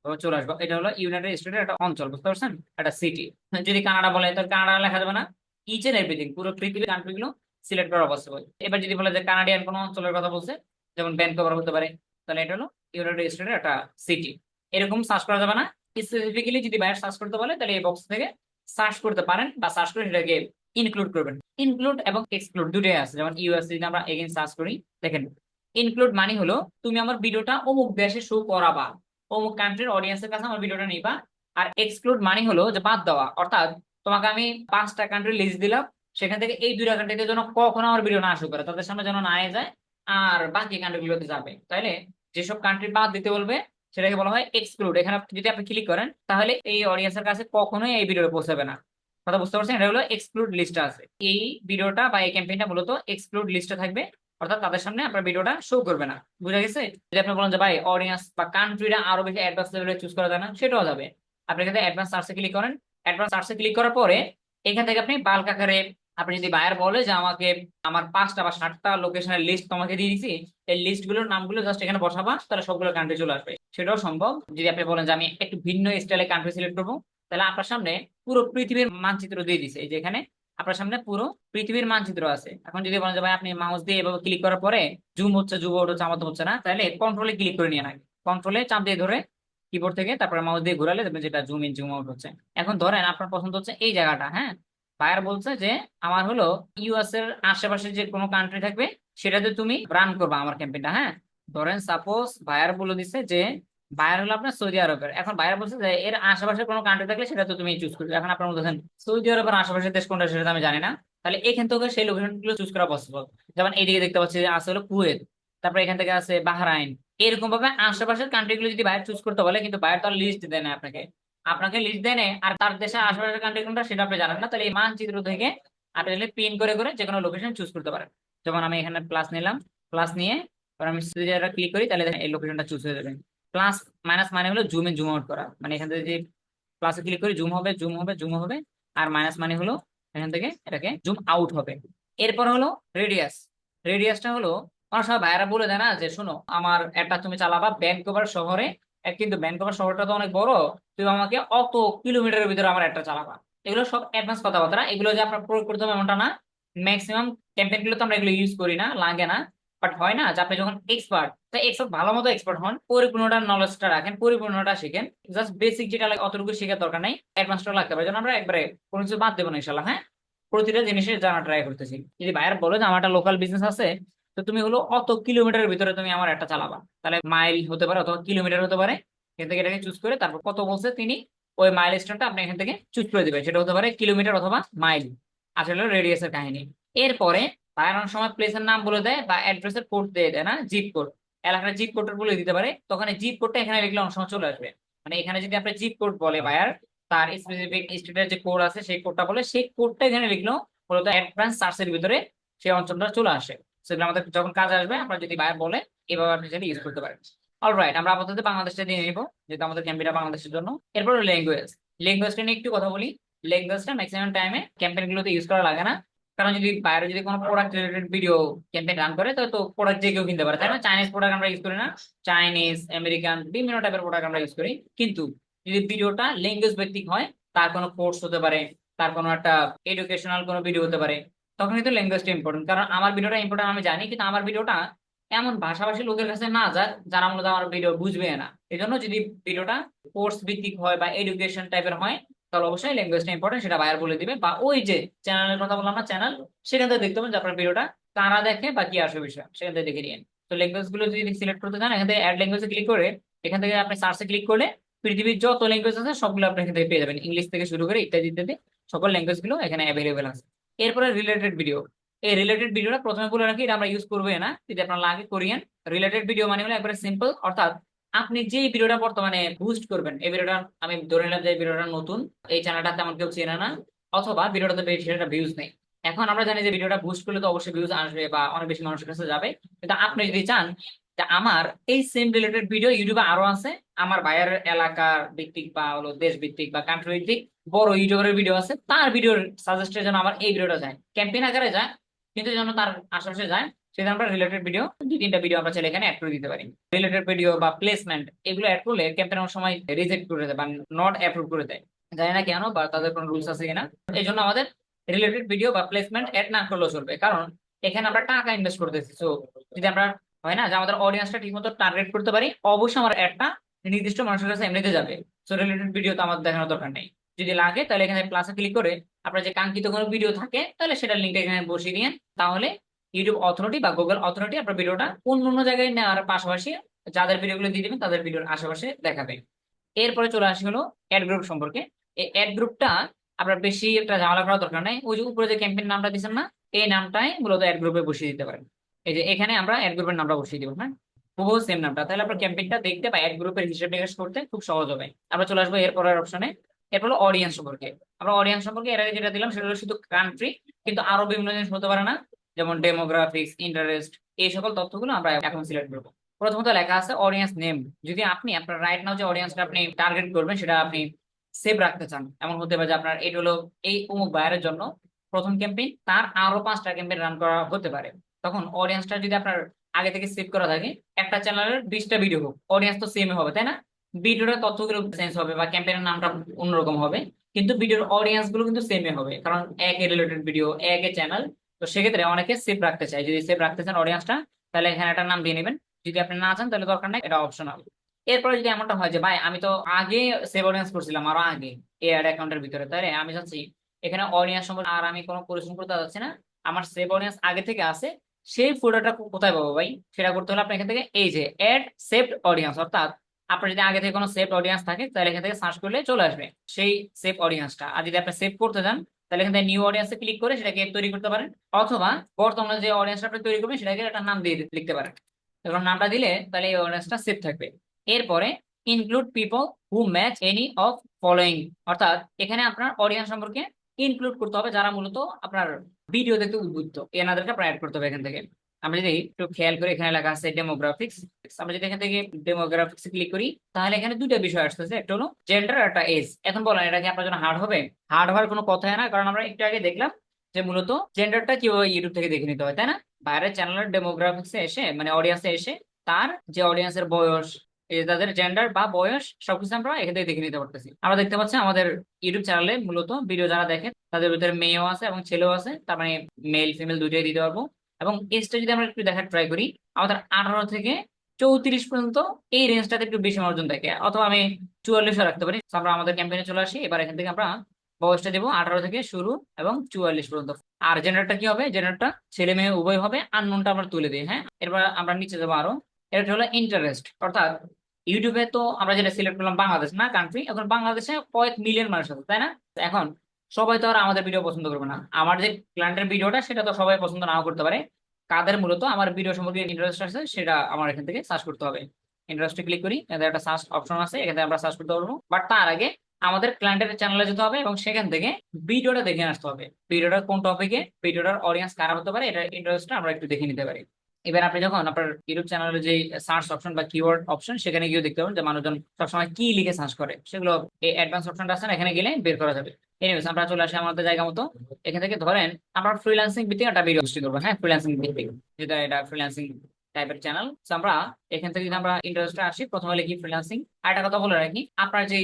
তবে চলে আসবে। এটা হলো ইউনাইটেড স্টেটের একটা অঞ্চল, বুঝতে পারছেন, একটা সিটি। যদি কানাডা বলে তাহলে কানাডা লেখা যাবে না, ইচ এন্ড এভরিথিং পুরো পৃথিবীর কান্ট্রি গুলো সিলেক্ট করা পসিবল। এবার যদি বলে যে কানাডিয়ান কোনো অঞ্চলের কথা বলছে, যেমন ভ্যানকুভার হতে পারে, তাহলে এটা হলো ইউনাইটেড স্টেটের একটা সিটি। এরকম সার্চ করা যাবে না। স্পেসিফিক্যালি যদি বাইরে সার্চ করতে বলে, তাহলে এই বক্স থেকে সার্চ করতে পারেন, বা সার্চ করে সেটাকে ইনক্লুড করবেন। ইনক্লুড এবং এক্সক্লুড দুটোই আছে। যেমন ইউএস যদি আমরা এগেইন সার্চ করি, দেখেন ইনক্লুড মানে হলো তুমি আমার ভিডিওটা অমুক দেশে শো করাবা, অমুক কান্ট্রির অডিয়েন্সের কাছে আমার ভিডিওটা নিবা। আর এক্সক্লুড মানে হলো যে বাদ দেওয়া, অর্থাৎ তোমাকে আমি 5টা কান্ট্রি লিস্ট দিলাম, সেখান থেকে এই 2টা কান্ট্রিতে যেন কখনো আমার ভিডিও না শো করে, তাদের সামনে যেন না যায়, আর বাকি কান্ট্রিগুলোতে যাবে। তাহলে যেসব কান্ট্রি বাদ দিতে বলবে সেটাকে বলা হয় এক্সক্লুড। এখানে যদি আপনি ক্লিক করেন, তাহলে এই অডিয়েন্সের কাছে কখনোই এই ভিডিওটা পৌঁছাবে না। কথা বুঝতে পারছেন? এটা হলো এক্সক্লুড লিস্টে আছে। এই ভিডিওটা বা এই ক্যাম্পেইনটা মূলত এক্সক্লুড লিস্টে থাকবে, অর্থাৎ তাদের সামনে আপনার ভিডিওটা শো করবে না। বুঝা গেছে? যদি আপনি বলেন যে ভাই অডিয়েন্স বা কান্ট্রিটা আরো বেশি অ্যাডভান্স লেভেলে চুজ করা যায় না, সেটাও যাবে। আপনি এখানে অ্যাডভান্স সার্চে ক্লিক করেন, অ্যাডভান্স সার্চে ক্লিক করার পরে এখান থেকে আপনি বাল্ক আকারে, আপনি যদি বায়ার বলে যে আমাকে আমার 5টা বা 7টা লোকেশনের লিস্ট তোমাকে দিয়ে দিছি, এই লিস্ট গুলোর নামগুলো জাস্ট এখানে বসাবা, তাহলে সবগুলো কান্ট্রি চলে আসবে। সেটাও সম্ভব। যদি আপনি বলেন যে আমি একটু ভিন্ন স্টাইলে কান্ট্রি সিলেক্ট করবো, তাহলে আপনার সামনে পুরো পৃথিবীর মানচিত্র দিয়ে দিছে। এই যে এখানে আপনার সামনে পুরো পৃথিবীর মানচিত্র আছে। এখন যদি বলেন যে ভাই আপনি মাউস দিয়ে এভাবে ক্লিক করার পরে জুম হচ্ছে, জুম আউট হচ্ছে, আমার তো হচ্ছে না, তাহলে কন্ট্রোলে ক্লিক করে নিয়ে আগে, কন্ট্রোলে চাপ দিয়ে ধরে কিবোর্ড থেকে তারপরে মাউস দিয়ে ঘোরালে দেখবেন যেটা জুম ইন জুম আউট হচ্ছে। এখন ধরেন আপনার পছন্দ হচ্ছে এই জায়গাটা, হ্যাঁ, বায়ার বলছে যে আমার হলো ইউএস এর আশেপাশে যে কোনো কান্ট্রি থাকবে সেটাতে তুমি রান করবা আমার ক্যাম্পেইনটা, হ্যাঁ। ধরেন সাপোজ বায়ার বলে দিচ্ছে যে বায়ার হলো আপনার সৌদি আরবের, এখন বায়ার বলছে যে এর আশেপাশে কোনো কান্ট্রি থাকলে সেটা তো তুমি চুজ করবে। এখন আপনার মধ্যে সৌদি আরবের আশেপাশের দেশ কোনটা সেটা তো আমি জানি না, তাহলে এখান থেকে সেই লোকেশন গুলো চুজ করা পসিবল। যেমন এইদিকে দেখতে পাচ্ছি যে আছে হলো কুয়েত, তারপরে এখান থেকে আছে বাহরাইন। এরকম ভাবে আশেপাশের কান্ট্রি গুলো যদি বায়ার চুজ করতে বলে, কিন্তু বায়ার তো লিস্ট দেয় না আপনাকে, আপনাকে লিস্ট দেন আর তার দেশের আশেপাশের কান্ট্রি কোনটা সেটা আপনি জানেন না, তাহলে এই মানচিত্র থেকে আপনি পিন করে করে যে কোনো লোকেশন চুজ করতে পারেন। যেমন আমি এখানে প্লাস নিলাম, প্লাস নিয়ে এবার আমি সিরিয়ালটা ক্লিক করি, তাহলে দেখেন এই লোকেশনটা চুজ হয়ে যাবে। প্লাস মাইনাস মানে হলো জুম ইন জুম আউট করা, মানে এখান থেকে যে প্লাসে ক্লিক করি জুম হবে জুম হবে জুম হবে, আর মাইনাস মানে হলো এখান থেকে এটাকে জুম আউট হবে। এরপর হলো রেডিয়াস। রেডিয়াসটা হলো অনেক সময় ভাইয়ারা বলে দেয় না যে শোনো আমার একটা তুমি চালাবা ভ্যানকুভার শহরে, কিন্তু ভ্যানকুভার শহরটা তো অনেক বড়, তুমি আমাকে অত কিলোমিটারের ভিতরে আমার একটা চালাবা। এগুলো সব অ্যাডভান্স কথাবার্তা, এগুলো যে আপনার প্রয়োগ করতে হবে এমনটা না। ম্যাক্সিমাম ক্যাম্পেইন গুলো তো আমরা এগুলো ইউজ করি না, লাগে না। বাট হয় না যে আপনি যখন এক্সপার্ট, তাই এক্সপার্ট ভালো মতো এক্সপার্ট হন, পরিপূর্ণটা নলেজটা রাখেন, পরিপূর্ণটা শিখেন। জাস্ট বেসিক যেটা লাগে অতটুকু শেখার দরকার নেই, অ্যাডভান্সটা লাগতে পারে। যেন আমরা একবারে কোনো কিছু বাদ দেবো না ইনশাল্লাহ। হ্যাঁ, প্রতিটা জিনিসের জানা ট্রাই করতেছি। যদি বাইরে বলো যে আমার একটা লোকাল বিজনেস আছে, তো তুমি হলো অত কিলোমিটারের ভিতরে তুমি আমার একটা চালাবা, তাহলে মাইল হতে পারে অথবা কিলোমিটার হতে পারে। এখান থেকে এটাকে চুজ করে তারপর কত বলছে তিনি, ওই মাইল স্টোনটা আপনি এখান থেকে চুজ করে দিবেন, সেটা হতে পারে কিলোমিটার অথবা মাইল। আসলে রেডিয়াসের কাহিনী। এরপরে তার অনেক সময় প্লেসের নাম বলে দেয় বা অ্যাড্রেসের কোড দিয়ে দেয় না, জিপ কোড। এলাকার জিপ কোড বলে দিতে পারে, তখন এই জিপ কোডটা এখানে লিখলে অনেক সময় চলে আসবে। মানে এখানে যদি আপনি জিপ কোড বলে বায়ার, তার স্পেসিফিক স্টেটের যে কোড আছে সেই কোডটা বলে, সেই কোডটা এখানে লিখলো মূলত অ্যাডভান্স সার্চের ভিতরে সেই অঞ্চলটা চলে আসে। সেগুলো আমাদের যখন কাজে আসবে, আপনার যদি বায়ার বলে এভাবে আপনি সেটা ইউজ করতে পারেন। অলরাইট, আমরা আপাতত বাংলাদেশটা দিয়ে নিব, যেহেতু আমাদের ক্যাম্পেইনটা বাংলাদেশের জন্য। এরপর ল্যাঙ্গুয়েজ। ল্যাঙ্গুয়েজটা নিয়ে একটু কথা বলি। ল্যাঙ্গুয়েজটা ম্যাক্সিমাম টাইমে ক্যাম্পেইন গুলোতে ইউজ করা লাগে না, কারণ যদি বাইরে যদি কোনো product related video campaign run করে, তো তো প্রোডাক্ট যে কেউ কিনতে পারে, তাই না? চাইনিজ প্রোডাক্ট আমরা ইউজ করি না, চাইনিজ আমেরিকান বিভিন্ন টাইপের প্রোডাক্ট আমরা ইউজ করি। কিন্তু যদি ভিডিওটা ল্যাঙ্গুয়েজ ভিত্তিক হয়, তার কোনো কোর্স হতে পারে, তার কোনো একটা এডুকেশনাল কোনো ভিডিও হতে পারে, তখন কিন্তু ল্যাঙ্গুয়েজটা ইম্পর্টেন্ট। কারণ আমার ভিডিওটা ইম্পর্টেন্ট আমি জানি, কিন্তু আমার ভিডিওটা এমন ভাষাভাষী লোকের কাছে না যাক যারা মূলত আমার ভিডিও বুঝবে না। এই জন্য যদি ভিডিওটা কোর্স ভিত্তিক হয় বা এডুকেশন টাইপের হয়, তাহলে অবশ্যই ল্যাঙ্গুয়েজটা ইম্পর্টেন্ট, সেটা বায়ার বলে দিবে। বা ওই যে চ্যানেলের কথা বললাম না, চ্যানেল, সেখান থেকে দেখতে পাবেন যে আপনার ভিডিওটা কারা দেখে বা কি আসবে বিষয়, সেখান থেকে দেখে নিন। তো ল্যাঙ্গুয়েজ গুলো যদি সিলেক্ট করতে চান, এখান থেকে অ্যাড ল্যাঙ্গুয়েজে ক্লিক করে এখান থেকে আপনি সার্চে ক্লিক করলে পৃথিবীর যত ল্যাঙ্গুয়েজ আছে সবগুলো আপনি এখান থেকে পেয়ে যাবেন, ইংলিশ থেকে শুরু করে ইত্যাদি ইত্যাদি সকল ল্যাঙ্গুয়েজ গুলো এখানে অ্যাভেলেবেল আছে। এরপরে রিলেটেড ভিডিও। এই রিলেটেড ভিডিওটা প্রথমে বলে রাখি, এটা আমরা ইউজ করবো না, যদি আপনার লাগে করিয়েন। রিলেটেড ভিডিও মানে হলো একবারে সিম্পল, অর্থাৎ আপনি যে ভিডিওটা বর্তমানে বুস্ট করবেন, এই ভিডিওটা আমি ধরে নিলাম যে এই ভিডিওটা নতুন, এই চ্যানেলটা তেমন কেউ চেনে না, অথবা ভিডিওটাতে বেশি সেটা ভিউজ নেই। এখন আমরা জানি যে ভিডিওটা বুস্ট করলে তো অবশ্যই ভিউজ আসবে বা অনেক বেশি মানুষের কাছে যাবে। কিন্তু আপনি যদি চান যে আমার এই সেম রিলেটেড ভিডিও ইউটিউবে আরো আছে, আমার ভাইয়ের এলাকার ভিত্তিক বা হলো দেশ ভিত্তিক বা কান্ট্রি ভিত্তিক বড় ইউটিউবের ভিডিও আছে, তার ভিডিওর সাজেস্টের জন্য আমার এই ভিডিওটা যায়, ক্যাম্পেইন আকারে যায়, কিন্তু যেন তার আশেপাশে যায়, সেটা আমরা রিলেটেড ভিডিও 2-3টা ভিডিও আমরা চাইলে এখানে অ্যাড করে দিতে পারি। রিলেটেড ভিডিও বা প্লেসমেন্ট এগুলো অ্যাড করলে ক্যাম্পেইন অনেক সময় রিজেক্ট করে দেয় বা নট অ্যাপ্রুভ করে দেয়, জানি না কেন বা তাদের কোনো রুলস আছে কিনা। এই জন্য আমাদের রিলেটেড ভিডিও বা প্লেসমেন্ট অ্যাড না করলেও চলবে, কারণ এখানে আমরা টাকা ইনভেস্ট করতেছি। সো যদি আমরা হয় না যে আমাদের অডিয়েন্সটা ঠিক মতো টার্গেট করতে পারি, অবশ্যই আমার অ্যাডটা নির্দিষ্ট মানুষের কাছে এমনিতে যাবে। সো রিলেটেড ভিডিও তো আমার দেখানোর দরকার নেই। যদি লাগে তাহলে এখানে প্লাসে ক্লিক করে আপনার যে কাঙ্ক্ষিত কোনো ভিডিও থাকে, তাহলে সেটার লিঙ্কটা এখানে বসিয়ে দিন, তাহলে ইউটিউব অথরিটি বা গুগল অথরিটি আপনার ভিডিওটা অন্য অন্য জায়গায় নেওয়ার পাশাপাশি যাদের ভিডিওগুলো দিয়ে দিবেন তাদের ভিডিওর আশেপাশে দেখাবে। এরপরে চলে আসি হলো অ্যাড গ্রুপ সম্পর্কে। এই অ্যাড গ্রুপটা আপনার বেশি একটা ঝামেলা করার দরকার নাই, ওই যে উপরে যে ক্যাম্পেইন নামটা দিচ্ছেন না, এই নামটাই মূলত অ্যাড গ্রুপে বসিয়ে দিতে পারেন। এই যে এখানে আমরা অ্যাড গ্রুপের নামটা বসিয়ে দিব, হ্যাঁ, হুবহু সেম নামটা, তাহলে আপনার ক্যাম্পেইনটা দেখতে বা অ্যাড গ্রুপের হিসাব নিকাশ করতে খুব সহজ হবে। আমরা চলে আসবো এরপরের অপশনে। এরপর হলো অডিয়েন্স সম্পর্কে। আমরা অডিয়েন্স সম্পর্কে এর আগে যেটা দিলাম সেটা হলো শুধু কান্ট্রি, কিন্তু আরো বিভিন্ন জিনিস হতে পারে না, যেমন ডেমোগ্রাফিক্স, ইন্টারেস্ট, এই সকল তথ্যগুলো আমরা এখন সিলেক্ট করবো। প্রথমত লেখা আছে অডিয়েন্স নেম। যদি আপনি আপনার রাইট নাও যে অডিয়েন্সটা আপনি টার্গেট করবেন সেটা আপনি সেভ রাখতে চান, এমন হতে পারে যে আপনার এটা হলো এই অমুক বায়ারের জন্য প্রথম ক্যাম্পেইন, তার আরো 5টা ক্যাম্পেইন রান করা হতে পারে। তখন অডিয়েন্সটা যদি আপনার আগে থেকে সেভ করা থাকে, একটা চ্যানেলের 20টা ভিডিও হোক, অডিয়েন্স তো সেম হবে, তাই না? ভিডিওর তথ্যগুলো চেঞ্জ হবে বা ক্যাম্পেইনের নামটা অন্যরকম হবে, কিন্তু ভিডিওর অডিয়েন্স গুলো কিন্তু সেমই হবে, কারণ একই রিলেটেড ভিডিও, একই চ্যানেল। তো সেক্ষেত্রে অনেকে সেভ রাখতে চায়, যদি সেভ রাখতে চান অডিয়েন্সটা, তাহলে এখানে একটা নাম দিয়ে নেবেন। যদি আপনি না চান তাহলে দরকার নাই, এটা অপশনাল। এরপরে যদি এমনটা হয় যে ভাই আমি তো আগে সেভ অডিয়েন্স করছিলাম আরো আগে এই অ্যাড অ্যাকাউন্টের ভিতরে, তাহলে আমি চাচ্ছি এখানে অডিয়েন্স সম্পর্কে আর আমি কোনো পরিশ্রম করতে যাচ্ছি না, আমার সেভ অডিয়েন্স আগে থেকে আছে, সেই ফোল্ডারটা কোথায় পাবো ভাই? সেটা করতে হলে আপনি এখান থেকে এই যে অ্যাড সেভড অডিয়েন্স, অর্থাৎ আপনার যদি আগে থেকে কোনো সেভ অডিয়েন্স থাকে তাহলে এখান থেকে সার্চ করলে চলে আসবে সেই সেভ অডিয়েন্সটা। আর যদি আপনি সেভ করতে চান তাহলে এখান থেকে নিউ অডিয়েন্সে ক্লিক করে সেটাকে তৈরি করতে পারেন, অথবা বর্তমানে যে অডিয়েন্সটা আপনি তৈরি করবেন সেটাকে একটা নাম দিয়ে লিখতে পারেন। এখন নামটা দিলে তাহলে এই অডিয়েন্সটা সেভ থাকবে। এরপরে include people who match any of following, অর্থাৎ এখানে আপনার অডিয়েন্স সম্পর্কে ইনক্লুড করতে হবে যারা মূলত আপনার ভিডিও দেখতে উদ্বুদ্ধ, এনাদেরকে আপনার অ্যাড করতে হবে এখান থেকে। আমরা যদি একটু খেয়াল করি, এখানে লেখা আছে ডেমোগ্রাফিক্স। আমরা যদি এখান থেকে ডেমোগ্রাফিক্স ক্লিক করি, তাহলে এখানে দুইটা বিষয় আসতেছে, একটা হলো জেন্ডার আর একটা এজ। এখন বলেন এটা কি আপনার জন্য হার্ড হবে? হার্ড হওয়ার কোনো কথাই না, কারণ আমরা একটু আগে দেখলাম যে মূলত জেন্ডারটা কিভাবে ইউটিউব থেকে দেখে নিতে হয়, তাই না? বাইরের চ্যানেলের ডেমোগ্রাফিক্সে এসে মানে অডিয়েন্সে এসে তার যে অডিয়েন্সের বয়স, এই যে তাদের জেন্ডার বা বয়স সবকিছু আমরা এখান থেকে দেখে নিতে পারতেছি। আমরা দেখতে পাচ্ছি আমাদের ইউটিউব চ্যানেলে মূলত ভিডিও যারা দেখে তাদের ভিতরে মেয়েও আছে এবং ছেলেও আছে, তার মানে মেল ফিমেল দুইটাই দিতে পারবো। এবং এজটা যদি আমরা একটু দেখার ট্রাই করি, আমাদের 18 থেকে 34 পর্যন্ত এই রেঞ্জটাতে একটু বেশি মানুষজন দেখে, অথবা আমি 44ও রাখতে পারি। So আমরা আমাদের ক্যাম্পেইনে চলে আসি, এবার এখান থেকে আমরা বয়সটা দেবো 18 থেকে শুরু এবং 44 পর্যন্ত। আর জেন্ডারটা কি হবে? জেন্ডারটা ছেলে মেয়ে উভয় হবে, আননোনটা আমরা তুলে দিই। হ্যাঁ, এরপর আমরা নিচে যাবো আরো। এটা হলো ইন্টারেস্ট, অর্থাৎ ইউটিউবে তো আমরা যেটা সিলেক্ট করলাম বাংলাদেশ না কান্ট্রি, এখন বাংলাদেশে কয়েক মিলিয়ন মানুষ আছে, তাই না? তো এখন সবাই তো আর আমাদের ভিডিও পছন্দ করবে না, আমার যে ক্লায়েন্টের ভিডিওটা সেটা তো সবাই পছন্দ নাও করতে পারে। কাদের মূলত আমার ভিডিও সম্পর্কে ইন্টারেস্ট আছে সেটা আমার এখান থেকে সার্চ করতে হবে। ইন্টারেস্টে ক্লিক করি, এখানে একটা সার্চ অপশন আছে, এখানে আমরা সার্চ করতে পারবো। বাট তার আগে আমাদের ক্লায়েন্টের চ্যানেলে যেতে হবে এবং সেখান থেকে ভিডিওটা দেখে আসতে হবে, ভিডিওটা কোন টপিকে, ভিডিওটার অডিয়েন্স কারা হতে পারে, এটা ইন্টারেস্টটা আমরা একটু দেখে নিতে পারি। এবার আপনি যখন আপনার ইউটিউব চ্যানেলের যে সার্চ অপশন বা কিওয়ার্ড অপশন, সেখানে গিয়ে দেখতে পাবেন যে মানুষজন সবসময় কি লিখে সার্চ করে, সেগুলো এই অ্যাডভান্স অপশনটা আছে না, এখানে গেলে বের করা যাবে। এনিওয়েজ আমরা চলে আসি আমাদের জায়গা মতো। এখান থেকে ধরেন আমরা ফ্রিল্যান্সিং ভিত্তিক একটা ভিডিও পোস্ট করবো। হ্যাঁ, ফ্রিল্যান্সিং ভিত্তিক, যেটা এটা ফ্রিল্যান্সিং টাইপের চ্যানেল। আমরা এখান থেকে যদি আমরা ইন্টারেস্টে আসি, প্রথমে লিখি ফ্রিল্যান্সিং। আর একটা কথা বলে রাখি, আপনার যে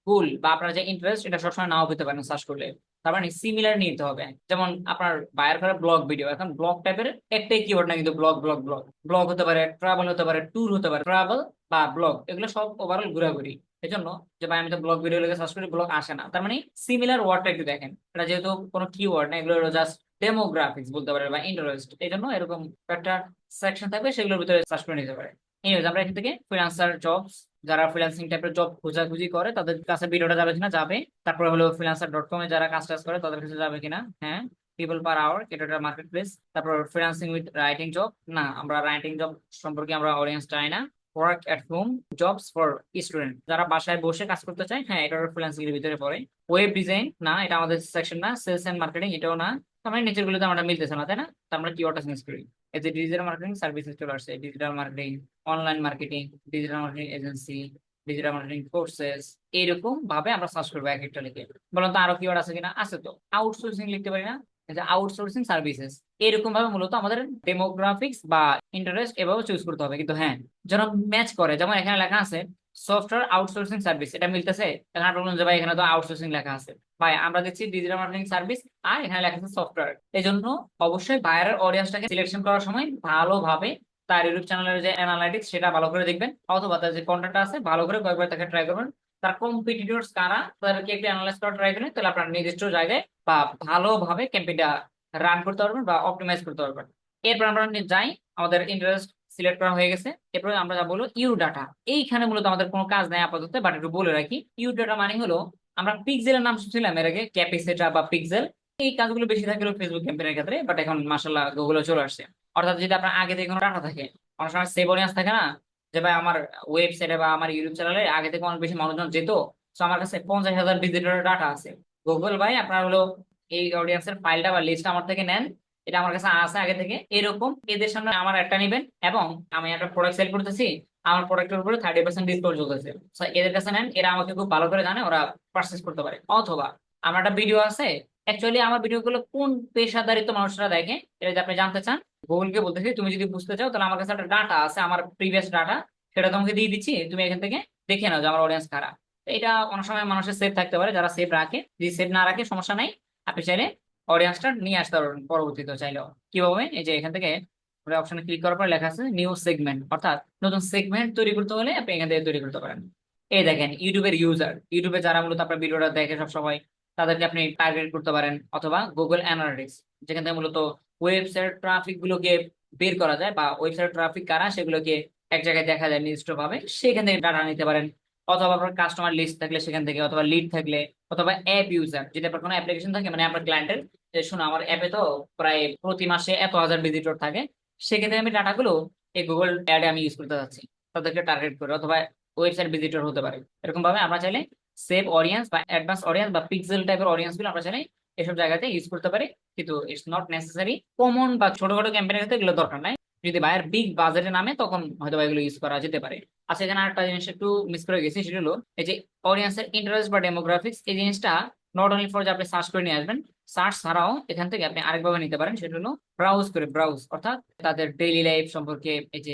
গোল বা আপনার যে ইন্টারেস্ট, এটা সবসময় নাও পেতে পারেন সার্চ করলে, তার মানে সিমিলার নিতে হবে। যেমন আপনার বায়ার করে ব্লগ ভিডিও, এখন ব্লগ টাইপের একটাই কিওয়ার্ড না কিন্তু, ব্লগ ব্লগ ব্লগ ব্লগ হতে পারে, ট্রাভেল হতে পারে, ট্যুর হতে পারে, ট্রাভেল বা ব্লগ এগুলো সব ওভারঅল ঘোরাঘুরি। এই জন্য যে ভাই আমি তো ব্লগ ভিডিও লেগে সার্চ করি, ব্লগ আসে না, তার মানে সিমিলার ওয়ার্ডটা একটু দেখেন। এটা যেহেতু কোনো কিওয়ার্ড না, এগুলো জাস্ট ডেমোগ্রাফিক্স বলতে পারে বা ইন্টারেস্ট, এই জন্য এরকম একটা সেকশন থাকবে, সেগুলোর ভিতরে সার্চ করে নিতে পারে। এনিওয়েজ আমরা এখান থেকে ফ্রিল্যান্সার জবস, যারা ফ্রিল্যান্সিং টাইপের জব খোঁজাখুঁজি করে তাদের কাছে ভিডিওটা যাবে কিনা, যাবে। তারপরে হলো freelancer.com এ যারা কাজ টাজ করে তাদের কাছে যাবে কিনা, হ্যাঁ। পিপল পার আওয়ার, এটা একটা মার্কেট প্লেস। তারপর ফ্রিল্যান্সিং উইথ রাইটিং জব, না আমরা রাইটিং জব সম্পর্কে আমরা অডিয়েন্স চাই না। Work at home jobs for student, যারা বাসায় বসে কাজ করতে চায়, হ্যাঁ এটা ফ্রিল্যান্সিং এর ভিতরে পড়ে। ওয়েব ডিজাইন, না এটা আমাদের সেকশন না। সেলস এন্ড মার্কেটিং, এটাও না। তার মানে নিচের গুলোতে আমরা মিলতেছে না, তাই না? তো আমরা কিওয়ার্ডটা চেঞ্জ করি। এই যে ডিজিটাল মার্কেটিং সার্ভিসেস চলে আসছে, digital marketing, online marketing, digital marketing agency, digital marketing courses, এইরকম ভাবে আমরা সার্চ করবো এক একটা লিখে। বলুন তো আরো কিওয়ার্ড আছে কিনা? আছে তো। আউটসোর্সিং লিখতে পারি না, আউটসোর্সিং সার্ভিসেস। এরকম ভাবে মূলত আমাদের ডেমোগ্রাফিক্স বা ইন্টারেস্ট এভাবে চুজ করতে হবে, কিন্তু হ্যাঁ যেন ম্যাচ করে। যেমন এখানে লেখা আছে সফটওয়্যার আউটসোর্সিং সার্ভিস, এটা মিলতেছে। এখন আপনি বলুন যে ভাই এখানে তো আউটসোর্সিং লেখা আছে, ভাই আমরা দেখছি ডিজিটাল মার্কেটিং সার্ভিস আর এখানে লেখা আছে সফটওয়্যার। এই জন্য অবশ্যই বায়ারের অডিয়েন্সটাকে সিলেকশন করার সময় ভালোভাবে তার ইউটিউব চ্যানেলের যে অ্যানালাইটিক্স সেটা ভালো করে দেখবেন, অথবা তার যে কন্টেন্ট আছে ভালো করে কয়েকবার তাকে ট্রাই করবেন। তার কম্পিটিটরস কারা তাদেরকে একটু অ্যানালাইজ করা ট্রাই করেন, তাহলে আপনার নির্দিষ্ট জায়গায় বা ভালোভাবে ক্যাম্পেইনটা রান করতে পারবেন বা অপটিমাইজ করতে পারবেন। এরপর আমরা যাই, আমাদের ইন্টারেস্ট সিলেক্ট করা হয়ে গেছে। এরপর আমরা যা বলবো ইউ ডাটা, এইখানে মূলত আমাদের কোনো কাজ নাই আপাতত, বাট একটু বলে রাখি। ইউ ডাটা মানে হলো, আমরা পিক্সেলের নাম শুনছিলাম এর আগে, ক্যাপিসেটা বা পিক্সেল। এই কাজগুলো বেশি থাকে ফেসবুক ক্যাম্পেইনের ক্ষেত্রে, বাট এখন মাশাআল্লাহ গুগলে চলে আসছে। অর্থাৎ যদি আপনার আগে থেকে কোনো ডাটা থাকে, অনেক সময় সেভ অডিয়েন্স থাকে না, যে ভাই আমার ওয়েবসাইটে বা আমার ইউটিউব চ্যানেলে আগে থেকে অনেক বেশি মানুষজন যেত, তো আমার কাছে 50,000 ভিজিটরের ডাটা আছে। গুগল ভাই আপনার হলো এই অডিয়েন্সের ফাইলটা বা লিস্ট আমার থেকে নেন, এটা আমার কাছে আছে আগে থেকে। এরকম এদের সামনে আমার একটা নিবেন, এবং আমি একটা প্রোডাক্ট সেল করতেছি, আমার প্রোডাক্টের উপরে 30% ডিসকাউন্ট চলতেছে, তো এদের কাছে নেন, এরা আমাকে খুব ভালো করে জানে, ওরা পারচেস করতে পারে। অথবা আমার একটা ভিডিও আছে, অ্যাকচুয়ালি আমার ভিডিও গুলো কোন পেশাদারিত্ব মানুষরা দেখে, এটা যদি আপনি জানতে চান, গুগলকে বলতেছি তুমি যদি বুঝতে চাও, তাহলে আমার কাছে একটা ডাটা আছে, আমার প্রিভিয়াস ডাটা, সেটা তোমাকে দিয়ে দিচ্ছি, তুমি এখান থেকে দেখে নাও যে আমার অডিয়েন্স কারা। তো এটা অনেক সময় মানুষের সেভ থাকতে পারে, যারা সেভ রাখে, যদি সেভ না রাখে সমস্যা নাই, আপনি চাইলে অডিয়েন্সটা নিয়ে আসতে পারবেন পরবর্তীতে চাইলেও। কিভাবে? এই যে এখান থেকে অপশনে ক্লিক করার পর লেখা আছে নিউ সেগমেন্ট, অর্থাৎ নতুন সেগমেন্ট তৈরি করতে হলে আপনি এখান থেকে তৈরি করতে পারেন। এই দেখেন ইউটিউবের ইউজার, ইউটিউবে যারা মূলত আপনার ভিডিওটা দেখে সব সময়, তাদেরকে আপনি টার্গেট করতে পারেন। অথবা গুগল অ্যানালিটিক্স, যেখান থেকে মূলত ওয়েবসাইট ট্রাফিক গুলোকে বের করা যায়, বা ওয়েবসাইট ট্রাফিক কারা সেগুলোকে এক জায়গায় দেখা যায় নির্দিষ্ট ভাবে, সেখান থেকে ডাটা নিতে পারেন। অথবা আপনার কাস্টমার লিস্ট থাকলে সেখান থেকে, অথবা লিড থাকলে, অথবা অ্যাপ ইউজার, যদি আপনার কোনো অ্যাপ্লিকেশন থাকে, মানে আপনার ক্লায়েন্টের, যে শোনো আমার অ্যাপে তো প্রায় প্রতি মাসে এত হাজার ভিজিটর থাকে, সেক্ষেত্রে আমি ডাটাগুলো এই গুগল অ্যাডে আমি ইউজ করতে যাচ্ছি, তাদেরকে টার্গেট করে। অথবা ওয়েবসাইট ভিজিটর হতে পারে, এরকম ভাবে আমরা চাইলে সেভ অডিয়েন্স বা অ্যাডভান্স অডিয়েন্স বা পিক্সেল টাইপের অডিয়েন্স গুলো আমরা চাইলে এসব জায়গাতে ইউজ করতে পারি, কিন্তু ইটস নট নেসেসারি। কমন বা ছোটখাটো ক্যাম্পেইনের ক্ষেত্রে এগুলো দরকার নাই। যদি বাইরের বিগ বাজেটের নামে তখন হয়তো বা এগুলো ইউজ করা যেতে পারে। আচ্ছা, এখানে আরেকটা জিনিস একটু মিস করে গেছি, সেটা হলো এই যে অডিয়েন্সের ইন্টারেস্ট বা ডেমোগ্রাফিক্স, এই জিনিসটা নট অনলি ফর যে আপনি সার্চ করে নিয়ে আসবেন, সার্চ ছাড়াও এখান থেকে আপনি আরেকভাবে নিতে পারেন, সেটা হলো ব্রাউজ করে। ব্রাউজ অর্থাৎ তাদের ডেইলি লাইফ সম্পর্কে, এই যে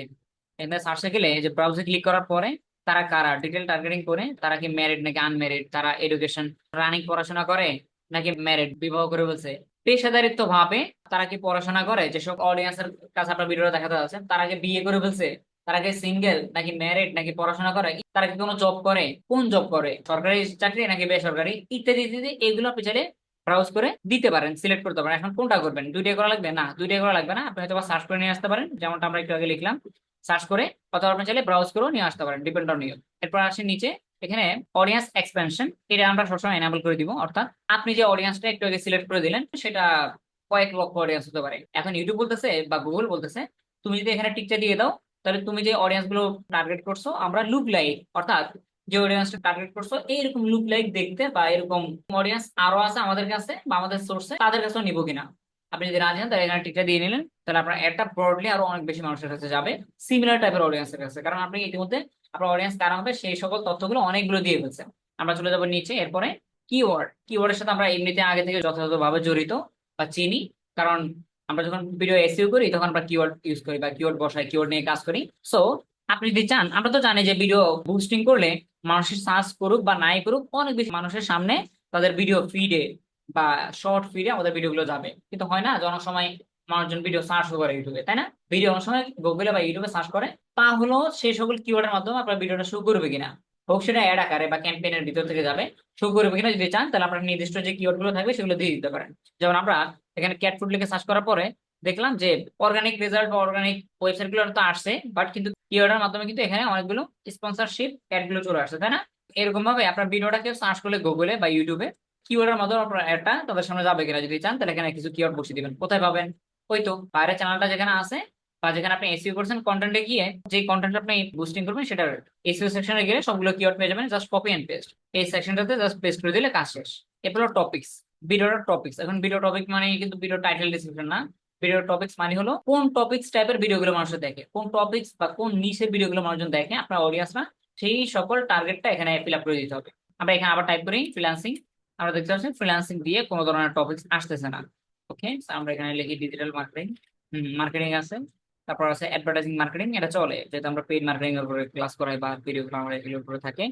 এখানে সার্চে গেলে এই যে ব্রাউজে ক্লিক করার পরে তারা কারা ডিটেল টার্গেটিং করে, তারা কি ম্যারিড নাকি আনম্যারিড, তারা এডুকেশন রানিং পড়াশোনা করে নাকি ম্যারিড বিবাহ করে বলছে, পেশাদারিত্ব ভাবে তারা কি পড়াশোনা করে, যেসব অডিয়েন্সের কাছে আপনার ভিডিওটা দেখাতে যাচ্ছে তারা কি বিয়ে করে ফেলছে, তারা কি সিঙ্গেল নাকি ম্যারিড নাকি পড়াশোনা করে, তারা কি কোনো জব করে, কোন জব করে, সরকারি চাকরি নাকি বেসরকারি, ইত্যাদি ইত্যাদি। এইগুলো আপনি চাইলে ব্রাউজ করে দিতে পারেন, সিলেক্ট করতে পারেন। এখন কোনটা করবেন, দুইটাই করা লাগবে না, দুইটাই করা লাগবে না, আপনি হয়তো সার্চ করে নিয়ে আসতে পারেন, যেমনটা আমরা একটু আগে লিখলাম, সার্চ করে, অথবা আপনি চাইলে ব্রাউজ করেও নিয়ে আসতে পারেন, ডিপেন্ড অন ইউ। এরপর আসে নিচে, এখানে অডিয়েন্স এক্সপেনশন, এটা আমরা সবসময় এনাবল করে দিব, অর্থাৎ আপনি যে অডিয়েন্সটা একটু আগে সিলেক্ট করে দিলেন সেটা কয়েক লক্ষ অডিয়েন্স হতে পারে। এখন ইউটিউব বলতেছে বা গুগল বলতেছে তুমি যদি এখানে টিকটা দিয়ে দাও, তাহলে তুমি যে অডিয়েন্স গুলো টার্গেট করছো আমরা লুক লাইক, অর্থাৎ যে অডিয়েন্সটা টার্গেট করছো এইরকম লুক লাইক দেখতে বা এরকম অডিয়েন্স আরো আছে আমাদের কাছে বা আমাদের সোর্সে, তাদের কাছেও নিবো কিনা। আপনি যদি রাজি হন তাহলে এখানে টিকটা দিয়ে নিলেন, তাহলে আপনার একটা ব্রডলি আরো অনেক বেশি মানুষের কাছে যাবে, সিমিলার টাইপের অডিয়েন্সের কাছে, কারণ আপনি ইতিমধ্যে আপনার অডিয়েন্স কারা হবে সেই সকল তথ্যগুলো অনেকগুলো দিয়ে ফেলছেন। আমরা চলে যাবো নিচে, এরপরে কিওয়ার্ড। কিওয়ার্ডের সাথে আমরা এমনিতে আগে থেকে যথাযথভাবে জড়িত বা চিনি, কারণ আমরা যখন ভিডিও এসইও করি তখন আমরা কিওয়ার্ড ইউজ করি বা কিওয়ার্ড বসাই, কিওয়ার্ড নিয়ে কাজ করি। সো আপনি যদি চান, আমরা তো জানি যে ভিডিও বুস্টিং করলে মানুষের সার্চ করুক বা নাই করুক, অনেক বেশি মানুষের সামনে তাদের ভিডিও ফিডে বা শর্ট ফিডে আমাদের ভিডিওগুলো যাবে, কিন্তু হয় না যে অনেক সময় মানুষজন ভিডিও সার্চ করে ইউটিউবে, তাই না? ভিডিও অনেক সময় গুগলে বা ইউটিউবে সার্চ করে, তা হলো সেই সকল কিওয়ার্ডের মাধ্যমে আপনার ভিডিওটা শো করবে কিনা, হোক সেটা অ্যাড আকারে বা ক্যাম্পেইনের ভিতর থেকে যাবে, শো করবে কিনা যদি চান তাহলে আপনার নির্দিষ্ট যে কিওয়ার্ড গুলো থাকবে সেগুলো দিয়ে দিতে পারেন। যেমন আমরা এখানে ক্যাট ফুড লিখে সার্চ করার পরে দেখলাম যে অর্গানিক রেজাল্ট বা অর্গানিক ওয়েবসাইট গুলো তো আসছে, বাট কিন্তু কিওয়ার্ডের মাধ্যমে কিন্তু এখানে অনেকগুলো স্পন্সরশিপ অ্যাড গুলো চলে আসছে, তাই না? এরকম ভাবে আপনার ভিডিওটাকে সার্চ করলে গুগলে বা ইউটিউবে কিওয়ার্ডের মাধ্যমে আপনার অ্যাডটা তাদের সামনে যাবে কিনা যদি চান, তাহলে এখানে কিছু কিওয়ার্ড বসিয়ে দিবেন। কোথায় পাবেন? ওই তো বাইরের চ্যানেলটা যেখানে আছে বা যেখানে আপনি এসইও করছেন, কন্টেন্টে গিয়ে যে কন্টেন্ট আপনি বুস্টিং করবেন সেটার এসইও সেকশনে গেলে সবগুলো কিওয়ার্ড পেয়ে যাবেন, জাস্ট কপি এন্ড পেস্ট, এই সেকশনটাতে জাস্ট পেস্ট করে দিলে কাজ শেষ। এরপর টপিকস, ভিডিওর টপিকস। এখন ভিডিও টপিক মানে কিন্তু ভিডিও টাইটেল ডিসক্রিপশন না, ভিডিও টপিকস মানে হলো কোন টপিকস টাইপের ভিডিওগুলো মানুষ দেখে, কোন টপিকস বা কোন নিশের ভিডিওগুলো মানুষজন দেখে আপনার অডিয়েন্সরা, সেই সকল টার্গেটটা এখানে ফিল আপ করে দিতে হবে। আমরা এখানে আবার টাইপ করি ফ্রিল্যান্সিং, আমরা দেখতে পাচ্ছি ফ্রিল্যান্সিং দিয়ে কোনো ধরনের টপিকস আসতেছে না। ওকে, আমরা এখানে লিখি ডিজিটাল মার্কেটিং, মার্কেটিং আছে, তারপর আছে অ্যাডভার্টাইজিং মার্কেটিং, এটা চলে যেহেতু আমরা পেইড মার্কেটিং এর উপরে ক্লাস করাই বা ভিডিও আমরা এগুলোর উপরে থাকে।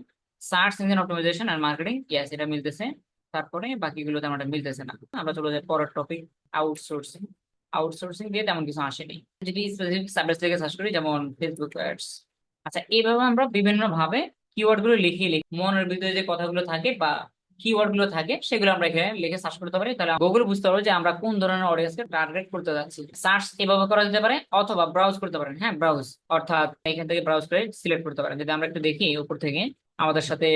সার্চ ইঞ্জিন অপটিমাইজেশন আর মার্কেটিং, ইয়েস এটা মিলতেছে, তারপরে বাকিগুলোতে আমাদের মিলতেছে না। আমরা চলে যাই পরের টপিক, আউটসোর্সিং। আউটসোর্সিং দিয়ে তেমন কিছু আসেনি, যদি স্পেসিফিক সাবজেক্ট থেকে সার্চ করি যেমন ফেসবুক অ্যাডস। আচ্ছা, এইভাবে আমরা বিভিন্ন ভাবে কিওয়ার্ড গুলো লিখে লিখে মনের ভিতরে যে কথাগুলো থাকে বা কিওয়ার্ড গুলো থাকে সেগুলো আমরা এখানে লিখে সার্চ করতে পারি, তাহলে গুগল বুঝতে পারবে যে আমরা কোন ধরনের অডিয়েন্সকে টার্গেট করতে যাচ্ছি। সার্চ এভাবে করা যেতে পারে, অথবা ব্রাউজ করতে পারেন। হ্যাঁ, ব্রাউজ অর্থাৎ এখান থেকে ব্রাউজ করে সিলেক্ট করতে পারেন। যদি আমরা একটু দেখি উপর থেকে, আমাদের সাথে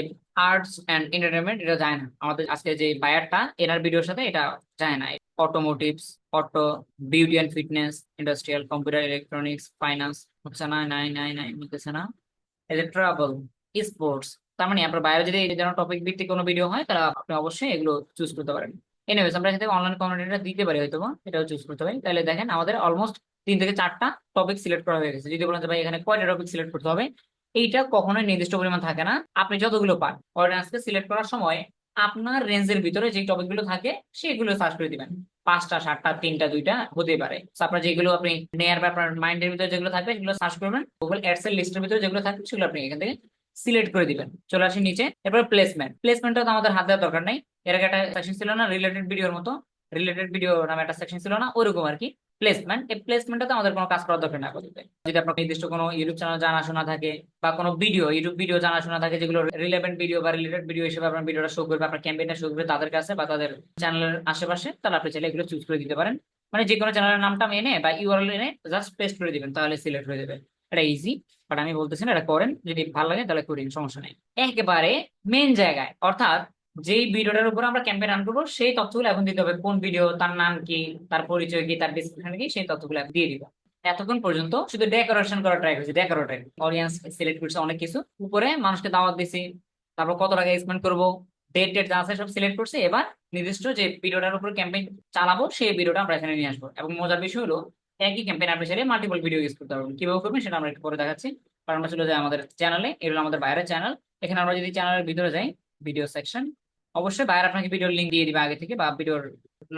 আর্টস এন্ড এন্টারটেনমেন্ট এটা যায় না, আমাদের আজকে যে বায়ারটা এনার ভিডিওর সাথে এটা যায় না। Automotives, auto, beauty and fitness, industrial, computer, electronics, finance হচ্ছে না, নাই নাই নাই মিলতেছে না। এই যে ট্রাভেল, স্পোর্টস, তার মানে আপনার বাইরে যদি এই ধরনের টপিক ভিত্তিক কোনো ভিডিও হয় তাহলে আপনি অবশ্যই এগুলো চুজ করতে পারেন। এনিওয়েজ আমরা এখান থেকে অনলাইন কন্টেন্টটা দিতে পারি, হয়তো এটাও চুজ করতে পারি। তাহলে দেখেন আমাদের অলমোস্ট 3 থেকে 4টা টপিক সিলেক্ট করা হয়ে গেছে। যদি বলেন যে ভাই এখানে কয়টা টপিক সিলেক্ট করতে হবে, এইটা কখনোই নির্দিষ্ট পরিমাণ থাকে না, আপনি যতগুলো পান অডিয়েন্সকে সিলেক্ট করার সময় আপনার রেঞ্জের ভিতরে যে টপিক গুলো থাকে সেগুলো সার্চ করে দিবেন। 5টা, 7টা, 3টা, 2টা হতে পারে। So, আপনার যেগুলো আপনি নেয়ার বা আপনার মাইন্ডের ভিতরে যেগুলো থাকবে সেগুলো সার্চ করবেন, গুগল অ্যাডস এর লিস্টের ভিতরে যেগুলো থাকবে সেগুলো আপনি এখান থেকে সিলেক্ট করে দিবেন। চলে আসি নিচে, এরপর প্লেসমেন্ট। প্লেসমেন্টটা তো আমাদের হাত দেওয়ার দরকার নাই, এর আগে একটা সেকশন ছিল না রিলেটেড ভিডিওর মতো, রিলেটেড ভিডিও নামে একটা সেকশন ছিল না, ওরকম আর কি প্লেসমেন্ট। এই প্লেসমেন্টটাতে আমাদের কোনো কাজ করার দরকার না করতে। যদি আপনার নির্দিষ্ট কোনো ইউটিউব চ্যানেল জানাশোনা থাকে বা কোনো ভিডিও ইউটিউব ভিডিও জানাশোনা থাকে যেগুলো রিলেভেন্ট ভিডিও বা রিলেটেড ভিডিও হিসেবে আপনার ভিডিওটা শো করবে, আপনার ক্যাম্পেইনটা শো করবে তাদের কাছে বা তাদের চ্যানেলের আশেপাশে, তাহলে আপনি চাইলে এগুলো চুজ করে দিতে পারেন। মানে যে কোনো চ্যানেলের নামটা এনে বা ইউআরএল এনে জাস্ট পেস্ট করে দিবেন, তাহলে সিলেক্ট হয়ে যাবে। এটা ইজি, বাট আমি বলতেছি না, এটা করেন, যদি ভালো লাগে তাহলে করেন, সমস্যা নেই। একেবারে মেন জায়গায়, অর্থাৎ যেই ভিডিওটার উপর আমরা ক্যাম্পেইন রান করবো সেই তথ্যগুলো এখন দিতে হবে, কোন ভিডিও, তার নাম কি, তার পরিচয় কি, তার ডিসক্রিপশন কি, সেই তথ্যগুলো দিয়ে দিব। এতক্ষণ পর্যন্ত শুধু ডেকোরেশন করা ট্রাই করছি, ডেকোরেটর অডিয়েন্স সিলেক্ট করছে অনেক কিছু, উপরে মানুষকে দাওয়াত দিছি, তারপর কত টাকা স্পেন্ড করবো, ডেট টেট যা আছে সব সিলেক্ট করছি। এবার নির্দিষ্ট যে ভিডিওটার উপর ক্যাম্পেইন চালাবো সেই ভিডিওটা আমরা এখানে নিয়ে আসবো। এবং মজার বিষয় হলো একই ক্যাম্পেইন আপনি চাইলে মাল্টিপল ভিডিও ইউজ করতে পারবেন। কিভাবে করবেন সেটা আমরা একটু পরে দেখাচ্ছি। কারণ আমরা চলে যাই আমাদের চ্যানেলে, এগুলো আমাদের বাইরের চ্যানেল। এখানে আমরা যদি চ্যানেলের ভিতরে যাই, ভিডিও সেকশন, অবশ্যই বাইরে আপনাকে ভিডিওর লিঙ্ক দিয়ে দিবে আগে থেকে, বা ভিডিওর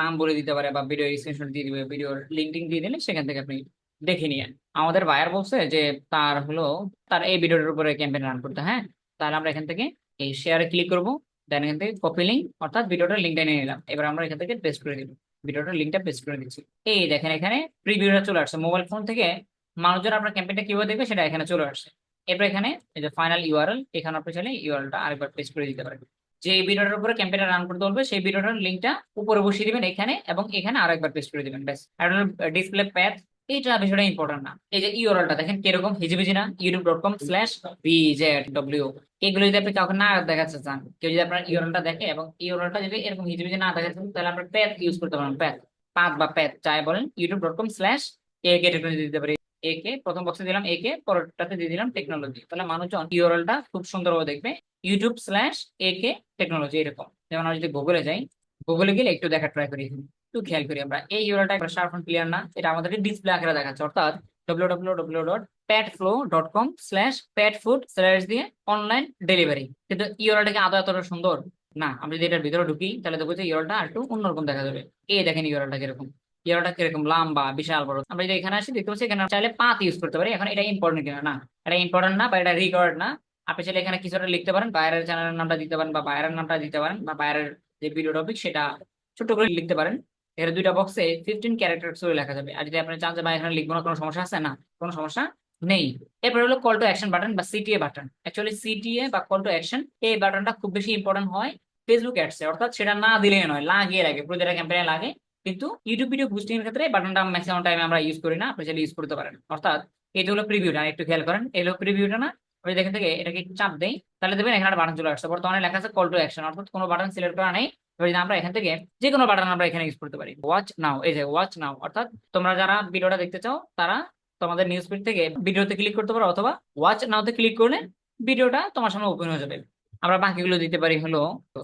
নাম বলে দিতে পারে, বা ভিডিও স্ক্রিনশট দিয়ে দিবে, ভিডিওর লিঙ্ক টিঙ্ক দিয়ে দিলে সেখান থেকে আপনি দেখে নিয়ে। আমাদের বায়ার বলছে যে তার হলো তার এই ভিডিওটার উপরে ক্যাম্পেইন রান করতে। হ্যাঁ, তাহলে আমরা এখান থেকে এই শেয়ারে ক্লিক করবো, দেন এখান থেকে কপি লিঙ্ক, অর্থাৎ ভিডিওটার লিঙ্কটা নিয়ে নিলাম। এবার আমরা এখান থেকে পেস্ট করে দিব, ভিডিওটার লিঙ্কটা পেস্ট করে দিচ্ছি। এই দেখেন এখানে প্রিভিউটা চলে আসছে। মোবাইল ফোন থেকে মানুষজন আপনার ক্যাম্পেইনটা কিভাবে দেখবে সেটা এখানে চলে আসছে। এরপর এখানে এই যে ফাইনাল ইউআরএল, এখানে আপনি চাইলে ইউআরএলটা আরেকবার পেস্ট করে দিতে পারেন। যে ভিডিওটার উপরে ক্যাম্পেইনটা রান করতে বলবে সেই ভিডিওটার লিঙ্কটা উপরে বসিয়ে দিবেন এখানে, এবং এখানে আরেকবার পেস্ট করে দিবেন, ব্যাস। আর ডিসপ্লে প্যাথ, এইটা বিষয়টা ইম্পর্টেন্ট না। এই যে ইউআরএলটা দেখেন কিরকম হিজিবিজি না, youtube.com/bzw। এগুলো যদি আপনি কাউকে না দেখাতে চান, কেউ যদি আপনার ইউআরএলটা দেখে এবং ইউআরএলটা যদি এরকম হিজিবিজি না দেখাতে চান, তাহলে আপনার প্যাথ ইউজ করতে পারেন। প্যাথ, পাথ বা প্যাথ যাই বলেন, youtube.com/ak টেকনোলজি দিতে পারি। একে প্রথম বক্সে দিলাম, একে পরেরটাতে দিয়ে দিলাম টেকনোলজি। তাহলে মানুষজন ইউআরএলটা খুব সুন্দরভাবে দেখবে, youtube/ak টেকনোলজি এরকম। যেমন আমরা যদি গুগলে যাই, গুগলে গেলে একটু দেখা ট্রাই করি, একটু খেয়াল করি আমরা। এই ইউআরএলটা একবার শার্প অ্যান্ড ক্লিয়ার না, এটা আমাদের ডিসপ্লে আকারে দেখাচ্ছে, অর্থাৎ www.petflow.com/petfood/ দিয়ে অনলাইন ডেলিভারি। কিন্তু ইউআরএলটা কি আদৌ এতটা সুন্দর? না। আমি যদি এটার ভিতরে ঢুকি তাহলে দেখবো যে ইউআরএলটা একটু অন্যরকম দেখা যাবে। এই দেখেন ইউআরএলটা কিরকম, ইউআরএলটা কিরকম লম্বা, বিশাল বড়। আমরা যদি এখানে আসি দেখতে পাচ্ছি এখানে চাইলে পাথ ইউজ করতে পারি। এখন এটা ইম্পর্টেন্ট কিনা, না এটা ইম্পর্টেন্ট না, বা এটা রিকোয়ার্ড না। আপনি চাইলে এখানে কিছুটা লিখতে পারেন, বাইরের চ্যানেলের নামটা দিতে পারেন, বা বাইরের নামটা দিতে পারেন, বা বাইরের যে ভিডিও টপিক সেটা ছোট করে লিখতে পারেন। এখানে দুইটা বক্সে 15 ক্যারেক্টার্স লিখা যাবে। আর যদি আপনি চান যে ভাই এখানে লিখবো না, কোনো সমস্যা আছে? না, কোনো সমস্যা নেই। এরপর হলো কল টু অ্যাকশন বাটন বা সিটিএ বাটন। অ্যাকচুয়ালি সিটিএ বা কল টু অ্যাকশন, এই বাটনটা খুব বেশি ইম্পর্টেন্ট হয় ফেসবুক অ্যাডসে, অর্থাৎ সেটা না দিলেই নয়, লাগিয়ে লাগে, প্রতিটা ক্যাম্পেইনে লাগে। কিন্তু ইউটিউব ভিডিও বুস্টিং এর ক্ষেত্রে বাটনটা ম্যাক্সিমাম টাইমে আমরা ইউজ করি না, আপনি চাইলে ইউজ করতে পারেন। অর্থাৎ এটা হলো প্রিভিউটা, একটু খেয়াল করেন, এই হলো প্রিভিউটা না। আমি দেখেন থেকে এটাকে একটু চাপ দেই, তাহলে দেখবেন এখানে একটা বাটন চলে আসছে, বর্তমানে লেখা আছে কল টু অ্যাকশন, অর্থাৎ কোনো বাটন সিলেক্ট করা নেই। এবার যদি আমরা এখান থেকে যে কোনো বাটন আমরা এখানে ইউজ করতে পারি। ওয়াচ নাও, এই যে ওয়াচ নাও, অর্থাৎ তোমরা যারা ভিডিওটা দেখতে চাও তারা তোমাদের নিউজ ফিড থেকে ভিডিওতে ক্লিক করতে পারো, অথবা ওয়াচ নাওতে ক্লিক করলে ভিডিওটা তোমার সামনে ওপেন হয়ে যাবে। আমরা বাকিগুলো দিতে পারি হলো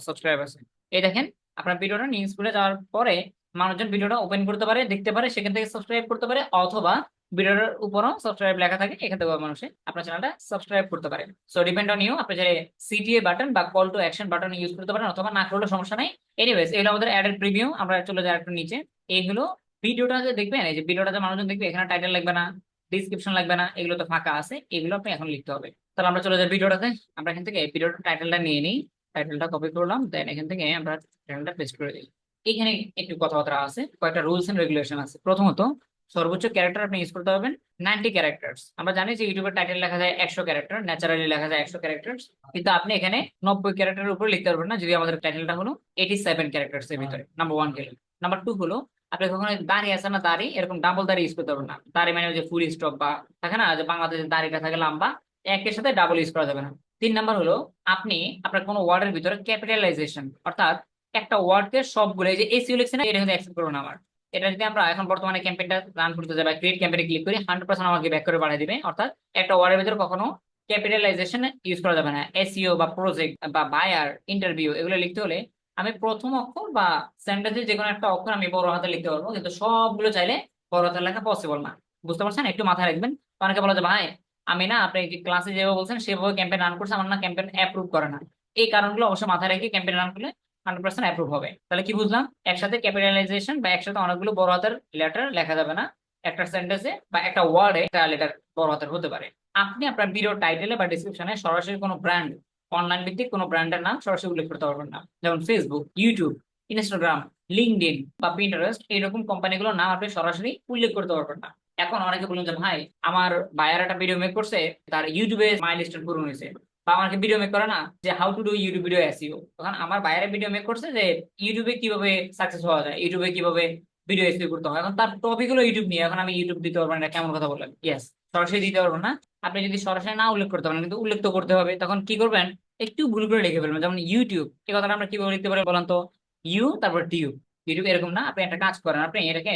সাবস্ক্রাইবার্স। এই দেখেন আপনার ভিডিওটা নিউজ ফিডে যাওয়ার পরে মানুষজন ভিডিওটা ওপেন করতে পারে, দেখতে পারে, সেখান থেকে সাবস্ক্রাইব করতে পারে, অথবা ভিডিওর উপরও সাবস্ক্রাইব লেখা থাকে, এখান থেকে মানুষে আপনার চ্যানেলটা সাবস্ক্রাইব করতে পারে। সো ডিপেন্ড অন ইউ, আপনি চাইলে সিটিএ বাটন বা call to action button use করতে পারেন, অথবা না করলে সমস্যা নাই। এনিওয়েজ এগুলো আমাদের অ্যাডের প্রিভিউ। আমরা চলে যাই একটু নিচে। এইগুলো ভিডিওটা যে দেখবেন, এই যে ভিডিওটা যে মানুষজন দেখবে, এখানে টাইটেল লাগবে না, ডিসক্রিপশন লাগবে না, এগুলো তো ফাঁকা আছে, এগুলো আপনি এখন লিখতে হবে। তাহলে আমরা চলে যাই ভিডিওটাতে। আমরা এখান থেকে ভিডিওর টাইটেলটা নিয়ে নিই, টাইটেলটা কপি করলাম, দেন এখান থেকে আমরা টাইটেলটা পেস্ট করে দিই। এখানে একটু কথাবার্তা আছে, কয়েকটা রুলস এন্ড রেগুলেশন আছে। প্রথমত, সর্বোচ্চ ক্যারেক্টার আপনি ইউজ করতে পারবেন 90 ক্যারেক্টার্স। আমরা জানি যে ইউটিউবের টাইটেল লেখা যায় 100 ক্যারেক্টার, ন্যাচারালি লেখা যায় 100 ক্যারেক্টার্স, কিন্তু আপনি এখানে 90 ক্যারেক্টারের উপরে লিখতে পারবেন না যদি আমাদের টাইটেলটা হলো 87 ক্যারেক্টার্স এর ভিতরে। নাম্বার 1 গেল। নাম্বার 2 হলো আপনি কখনো দাড়ি আছে না, দাড়ি এরকম ডাবল দাড়ি ইউজ করতে পারবেন না। দাড়ি মানে ওই যে ফুল স্টপ, বা থাকে না যে বাংলাদেশের দাড়িটা থাকে লম্বা, একের সাথে ডাবল ইউজ করা যাবে না। 3 নাম্বার হলো আপনি আপনার কোনো ওয়ার্ডের ভিতরে ক্যাপিটালাইজেশন, অর্থাৎ একটা ওয়ার্ডকে সবগুলো, এই যে এসইও লিখছে না, এটা কিন্তু অ্যাকসেপ্ট করবো না আমার। এটা যদি আমরা এখন বর্তমানে ক্যাম্পেইনটা রান করতে যাই বা ক্রিয়েট ক্যাম্পেইনে ক্লিক করি, 100% আমাকে ব্যাক করে বাড়িয়ে দিবে। অর্থাৎ একটা ওয়ার্ডের ভিতরে কখনো ক্যাপিটালাইজেশন ইউজ করা যাবে না। এসইও বা প্রজেক্ট বা বায়ার, ইন্টারভিউ এগুলো লিখতে হলে আমি প্রথম অক্ষর বা সেন্টেন্সের যে কোনো একটা অক্ষর আমি বড় হাতে লিখতে পারবো, কিন্তু সবগুলো চাইলে বড় হাতে লেখা পসিবল না। বুঝতে পারছেন? একটু মাথায় রাখবেন। অনেকে বলে যে ভাই আমি না, আপনি ক্লাসে যেভাবে বলছেন সেভাবে ক্যাম্পেইন রান করছে, আমার না ক্যাম্পেইন অ্যাপ্রুভ করে না। এই কারণগুলো অবশ্যই মাথায় রেখে ক্যাম্পেইন রান করলে 100% অ্যাপ্রুভ হবে। তাহলে কি বুঝলাম? একসাথে ক্যাপিটালাইজেশন বা একসাথে অনেকগুলো বড় হাতের লেটার লেখা যাবে না একটা সেন্টেন্সে, বা একটা ওয়ার্ডে একটা লেটার বড় হাতের হতে পারে। আপনি আপনার ভিডিও টাইটেলে বা ডিসক্রিপশনে সরাসরি কোনো ব্র্যান্ড, অনলাইন ভিত্তিক কোনো ব্র্যান্ডের নাম সরাসরি উল্লেখ করতে পারবেন না। যেমন ফেসবুক, ইউটিউব, ইনস্টাগ্রাম, লিঙ্কডইন বা পিন্টারেস্ট, এইরকম কোম্পানিগুলোর নাম আপনি সরাসরি উল্লেখ করতে পারবেন না। এখন অনেকে বলুন যে ভাই আমার বায়ার একটা ভিডিও মেক করছে, তার ইউটিউবে মাইলস্টোন পূরণ হয়েছে, বা আমাকে ভিডিও মেক করে না যে how to do YouTube video SEO. তখন আমার বাইরে ভিডিও মেক করছে যে ইউটিউবে কিভাবে সাকসেস হওয়া যায়, ইউটিউবে কিভাবে ভিডিও এসইও করতে হয়। এখন তার টপিক হলো ইউটিউব নিয়ে, এখন আমি ইউটিউব দিতে পারবো না, কেমন কথা বললেন? ইয়েস, সরাসরি দিতে পারবো না। আপনি যদি সরাসরি না উল্লেখ করতে পারেন, কিন্তু উল্লেখ তো করতে হবে, তখন কি করবেন? একটু ভুল করে লিখে ফেলবেন। যেমন ইউটিউব, এই কথাটা আমরা কিভাবে লিখতে পারি বলেন তো? ইউ তারপর টিউব, ইউটিউব এরকম না। আপনি একটা কাজ করেন, আপনি এটাকে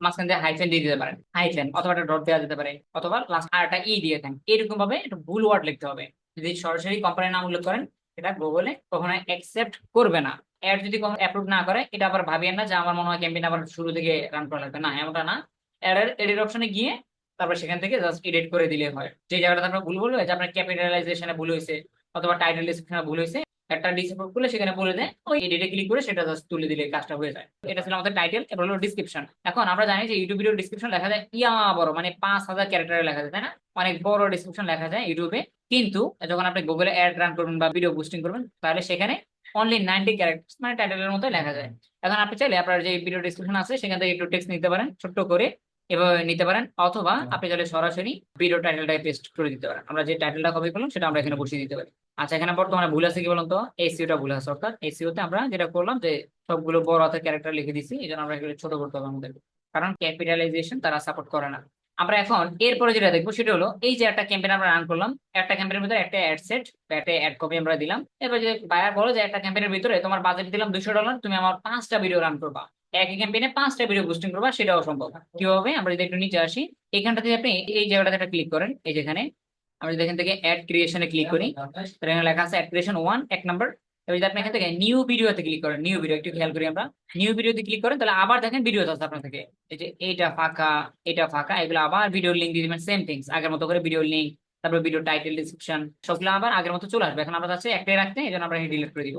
মাঝখান দিয়ে হাইফেন দিয়ে দিতে পারেন, হাইফেন, অথবা একটা ডট দেওয়া যেতে পারে, অথবা লাস্ট আর একটা ই দিয়ে দেন। এরকম ভাবে একটা ভুল ওয়ার্ড লিখতে হবে। যদি সরাসরি কোম্পানির নাম উল্লেখ করেন এটা গুগলে কখনো অ্যাকসেপ্ট করবে না। অ্যাড যদি কখনো অ্যাপ্রুভ না করে, এটা আবার ভাবিয়েন না যে আমার মনে হয় ক্যাম্পেইন আবার শুরু থেকে রান করা লাগবে, না এমনটা না। এডিট অপশনে গিয়ে তারপর সেখান থেকে জাস্ট এডিট করে দিলে হয়। যে জায়গাটা আপনার ভুল বলবে যে আপনার ক্যাপিটালাইজেশনে ভুল হয়েছে অথবা টাইটেল ডিসক্রিপশনে ভুল হয়েছে, একটা ডিসঅ্যাপ্রুভ করলে সেখানে বলে দেয়, ওই এডিটে ক্লিক করে সেটা জাস্ট তুলে দিলে কাজটা হয়ে যায়। এটা ছিল আমাদের টাইটেল। এবার হলো ডিসক্রিপশন। এখন আমরা জানি যে ইউটিউব ভিডিও ডিসক্রিপশন লেখা যায় ইয়া বড়, মানে 5,000 ক্যারেক্টারে লেখা যায়, তাই না? অনেক বড় ডিসক্রিপশন লেখা যায় ইউটিউবে। কিন্তু যখন আপনি গুগলে অ্যাড রান করবেন বা ভিডিও বুস্টিং করবেন, তাহলে সেখানে অনলি 90 ক্যারেক্টার, মানে টাইটেলের মতো লেখা যায়। এখন আপনি চাইলে আপনার যে ভিডিও ডিসক্রিপশন আছে সেখান থেকে একটু টেক্সট নিতে পারেন ছোট্ট করে, এভাবে নিতে পারেন, অথবা আপনি চাইলে সরাসরি ভিডিও টাইটেলটাকে পেস্ট করে দিতে পারেন। আমরা যে টাইটেলটা কপি করলাম সেটা আমরা এখানে বসিয়ে দিতে পারি। আচ্ছা, এখানে বর্তমানে ভুল আছে কি বলুন তো? এসইওটা ভুল আছে, অর্থাৎ এসইওতে আমরা যেটা করলাম যে সবগুলো বড় হাতের ক্যারেক্টার লিখে দিছি, এই জন্য আমরা এগুলো ছোট করতে হবে আমাদের, কারণ ক্যাপিটালাইজেশন তারা সাপোর্ট করে না। আমরা এখন এরপরে যেটা দেখবো সেটা হলো, এই যে একটা ক্যাম্পেইন আমরা রান করলাম, একটা ক্যাম্পেইনের ভিতরে একটা অ্যাড সেট, একটা অ্যাড কপি আমরা দিলাম। এবার যে বায়ার বলো যে একটা ক্যাম্পেইনের ভিতরে তোমার বাজেট দিলাম $200, তুমি আমার 5টা ভিডিও রান করবা, একই ক্যাম্পেইনে 5টা ভিডিও বুস্টিং করবা, সেটাও সম্ভব। কিভাবে? আমরা যদি একটু নিচে আসি, এখানটাতে আপনি এই জায়গাটাতে একটা ক্লিক করেন, এই যেখানে আমরা যদি এখান থেকে অ্যাড ক্রিয়েশনে ক্লিক করি, তাহলে এখানে লেখা আছে অ্যাড ক্রিয়েশন 1 এক নাম্বার। এবার যদি আপনি এখান থেকে নিউ ভিডিওতে ক্লিক করেন, নিউ ভিডিও একটু খেয়াল করি আমরা, নিউ ভিডিওতে ক্লিক করেন, তাহলে আবার দেখেন ভিডিও আছে আপনার থেকে, এই যে এইটা ফাঁকা, এটা ফাঁকা, এগুলো আবার ভিডিওর লিঙ্ক দিয়ে দিবেন, সেম থিংস আগের মতো করে ভিডিওর লিঙ্ক, তারপর ভিডিও টাইটেল ডিসক্রিপশন সবগুলো আবার আগের মতো চলে আসবে। এখন আমরা চাচ্ছি একটাই রাখতে, এই জন্য আমরা ডিলিট করে দিব।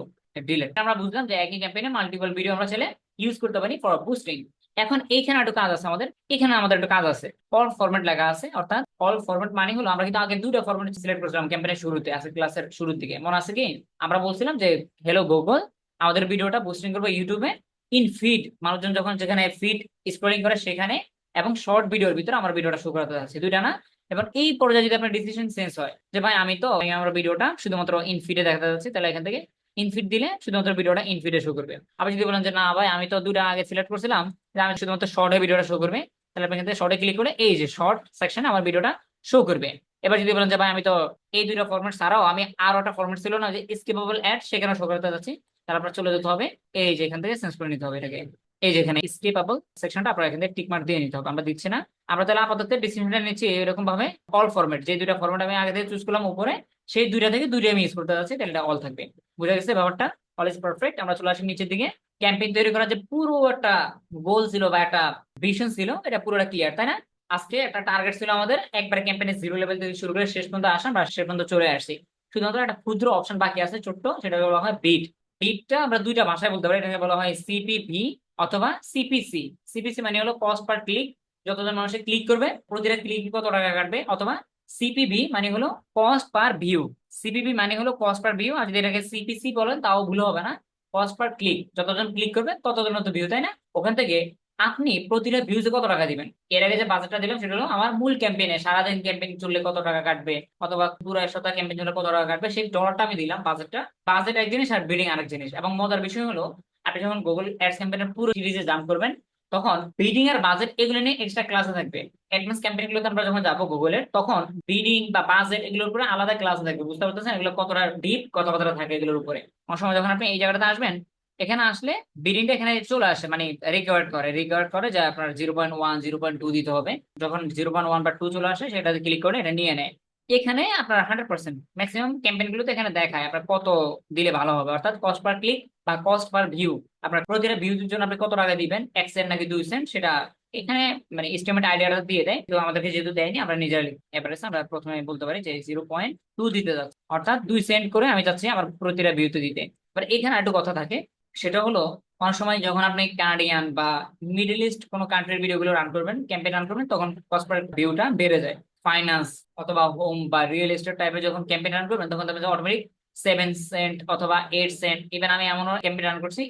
ডিলিট। আমরা বুঝলাম যে একই ক্যাম্পেইনে মাল্টিপল ভিডিও আমরা চাইলে ইউজ করতে পারি ফর বুস্টিং। এখন এইখানে একটু কাজ আছে আমাদের, এখানে আমাদের একটু কাজ আছে। অল ফরম্যাট লেখা আছে, অর্থাৎ অল ফরম্যাট মানে হলো, আমরা কিন্তু আগে দুটো ফরম্যাট সিলেক্ট করেছিলাম ক্যাম্পেইনের শুরুতে, আজকে ক্লাসের শুরুর দিকে মনে আছে কি? আমরা বলছিলাম যে হ্যালো গুগল, আমাদের ভিডিওটা বুস্টিং করবো ইউটিউবে ইন ফিড, মানুষজন যখন যেখানে ফিড স্ক্রলিং করে সেখানে, এবং শর্ট ভিডিওর ভিতরে আমার ভিডিওটা শো করাতে যাচ্ছে, দুইটা না? এবার এই পর্যায়ে যদি আপনার ডিসিশন চেঞ্জ হয় যে ভাই আমি তো আমার ভিডিওটা শুধুমাত্র ইন ফিডে দেখাতে যাচ্ছি, তাহলে এখান থেকে ইনফিড দিলে শুধুমাত্র ভিডিওটা ইনফিডে শো করবে। আবার যদি বলেন যে না ভাই আমি তো দুটা আগে সিলেক্ট করছিলাম যে আমি শুধুমাত্র শর্টে ভিডিওটা শো করবে, তাহলে আপনি এখান থেকে শর্টে ক্লিক করে এই যে শর্ট সেকশনে আমার ভিডিওটা শো করবে। এবার যদি বলেন যে ভাই আমি তো এই দুইটা ফরম্যাট ছাড়াও আমি আরো একটা ফরম্যাট ছিল না যে স্কিপেবল অ্যাড, সেখানে শো করতে যাচ্ছি, তাহলে আপনার চলে যেতে হবে এই যে এখান থেকে চেঞ্জ করে নিতে হবে এটাকে, এই যে এখানে স্কিপেবল সেকশনটা আপনার এখান থেকে টিক মার্ক দিয়ে নিতে হবে, আমরা দিচ্ছি না। আমরা তাহলে আপাতত ডিসিশনটা নিচ্ছি এরকম ভাবে, অল ফরম্যাট, যে দুইটা ফরম্যাট আমি আগে থেকে চুজ করলাম উপরে, সেই দুইটা থেকে দুইটা আমি ইউজ করতে যাচ্ছি, তাহলে এটা অল থাকবে। বুঝা গেছে ব্যাপারটা? All is perfect. আমরা চলে আসি নিচের দিকে। ক্যাম্পেইন তৈরি করার যে পুরো একটা গোল ছিল বা একটা ভিশন ছিল, এটা পুরোটা ক্লিয়ার, তাই না? আজকে একটা টার্গেট ছিল আমাদের একবার ক্যাম্পেইনের জিরো লেভেল থেকে শুরু করে শেষ পর্যন্ত আসা, বা শেষ পর্যন্ত চলে আসছি। শুধুমাত্র একটা ক্ষুদ্র অপশন বাকি আছে ছোট্ট, সেটা বলা হয় বিট। বিটটা আমরা দুইটা ভাষায় বলতে পারি, এটাকে বলা হয় সিপিভি অথবা সিপিসি। সিপিসি মানে হলো কস্ট পার ক্লিক, যতজন মানুষের ক্লিক করবে প্রতিটা ক্লিক কত টাকা কাটবে, অথবা সিপিভি মানে হলো কস্ট পার ভিউ। সিপিভি মানে হলো কস্ট পার ভিউ, আর যদি এটাকে সিপিসি বলেন তাও ভুল হবে না। কস্ট পার ক্লিক, যতজন ক্লিক করবে ততজন তো ভিউ, তাই না? ওখান থেকে আপনি প্রতিটা ভিউজে কত টাকা দিবেন। এর আগে যে বাজেটটা দিলাম সেটা হলো আমার মূল ক্যাম্পেইনে সারাদিন ক্যাম্পেইন চললে কত টাকা কাটবে, অথবা পুরো 1 সপ্তাহ ক্যাম্পেইন চললে কত টাকা কাটবে, সেই ডলারটা আমি দিলাম বাজেটটা। বাজেট এক জিনিস আর বিডিং আরেক জিনিস। এবং মজার বিষয় হলো, আপনি যখন গুগল অ্যাডস ক্যাম্পেইনের পুরো সিরিজে জাম্প করবেন, তখন বিডিং আর বাজেট এগুলো নিয়ে এক্সট্রা ক্লাসে থাকবে। অ্যাডভান্স ক্যাম্পেইন গুলোতে আমরা যখন যাবো গুগলের, তখন বিডিং বা বাজেট এগুলোর উপরে আলাদা ক্লাস থাকবে। বুঝতে পারতেছেন এগুলো কতটা ডিপ, কতটা থাকে এগুলোর উপরে। অনেক সময় যখন আপনি এই জায়গাটাতে আসবেন, এখানে আসলে বিডিংটা এখানে চলে আসে, মানে রিকোয়ার্ড করে যে আপনার 0.1 0.2 দিতে হবে। যখন 0.1 বা 2 চলে আসে, সেটাতে ক্লিক করে এটা নিয়ে নেয়। এখানে আপনার 100% ম্যাক্সিমাম ক্যাম্পেইন গুলোতে এখানে দেখায় আপনার কত দিলে ভালো হবে, অর্থাৎ কস্ট পার ক্লিক বা কস্ট পার ভিউ, আপনার প্রতিটা ভিউজের জন্য আপনি কত টাকা দিবেন, 1 সেন্ট নাকি 2 সেন্ট, সেটা এখানে মানে এস্টিমেট আইডিয়াটা দিয়ে দেয়। তো আমাদেরকে যেহেতু দেয়নি, আমরা নিজের এভারেজ আমরা প্রথমে বলতে পারি যে 0.2 দিতে যাচ্ছি, অর্থাৎ 2 সেন্ট করে আমি চাচ্ছি আমার প্রতিটা ভিউতে দিতে। এবার এখানে একটু কথা থাকে, সেটা হলো অনেক সময় যখন আপনি কানাডিয়ান বা মিডল ইস্ট কোনো কান্ট্রির ভিডিওগুলো রান করবেন, ক্যাম্পেইন রান করবেন, তখন কস্ট পার ভিউটা বেড়ে যায়। ফাইন্যান্স অথবা হোম বা রিয়েল এস্টেট টাইপের যখন ক্যাম্পেইন রান করবেন, তখন দেখবেন অটোমেটিক 7 সেন্ট অথবা 8 সেন্ট। ইভেন আমি এমন ক্যাম্পেইন রান করছি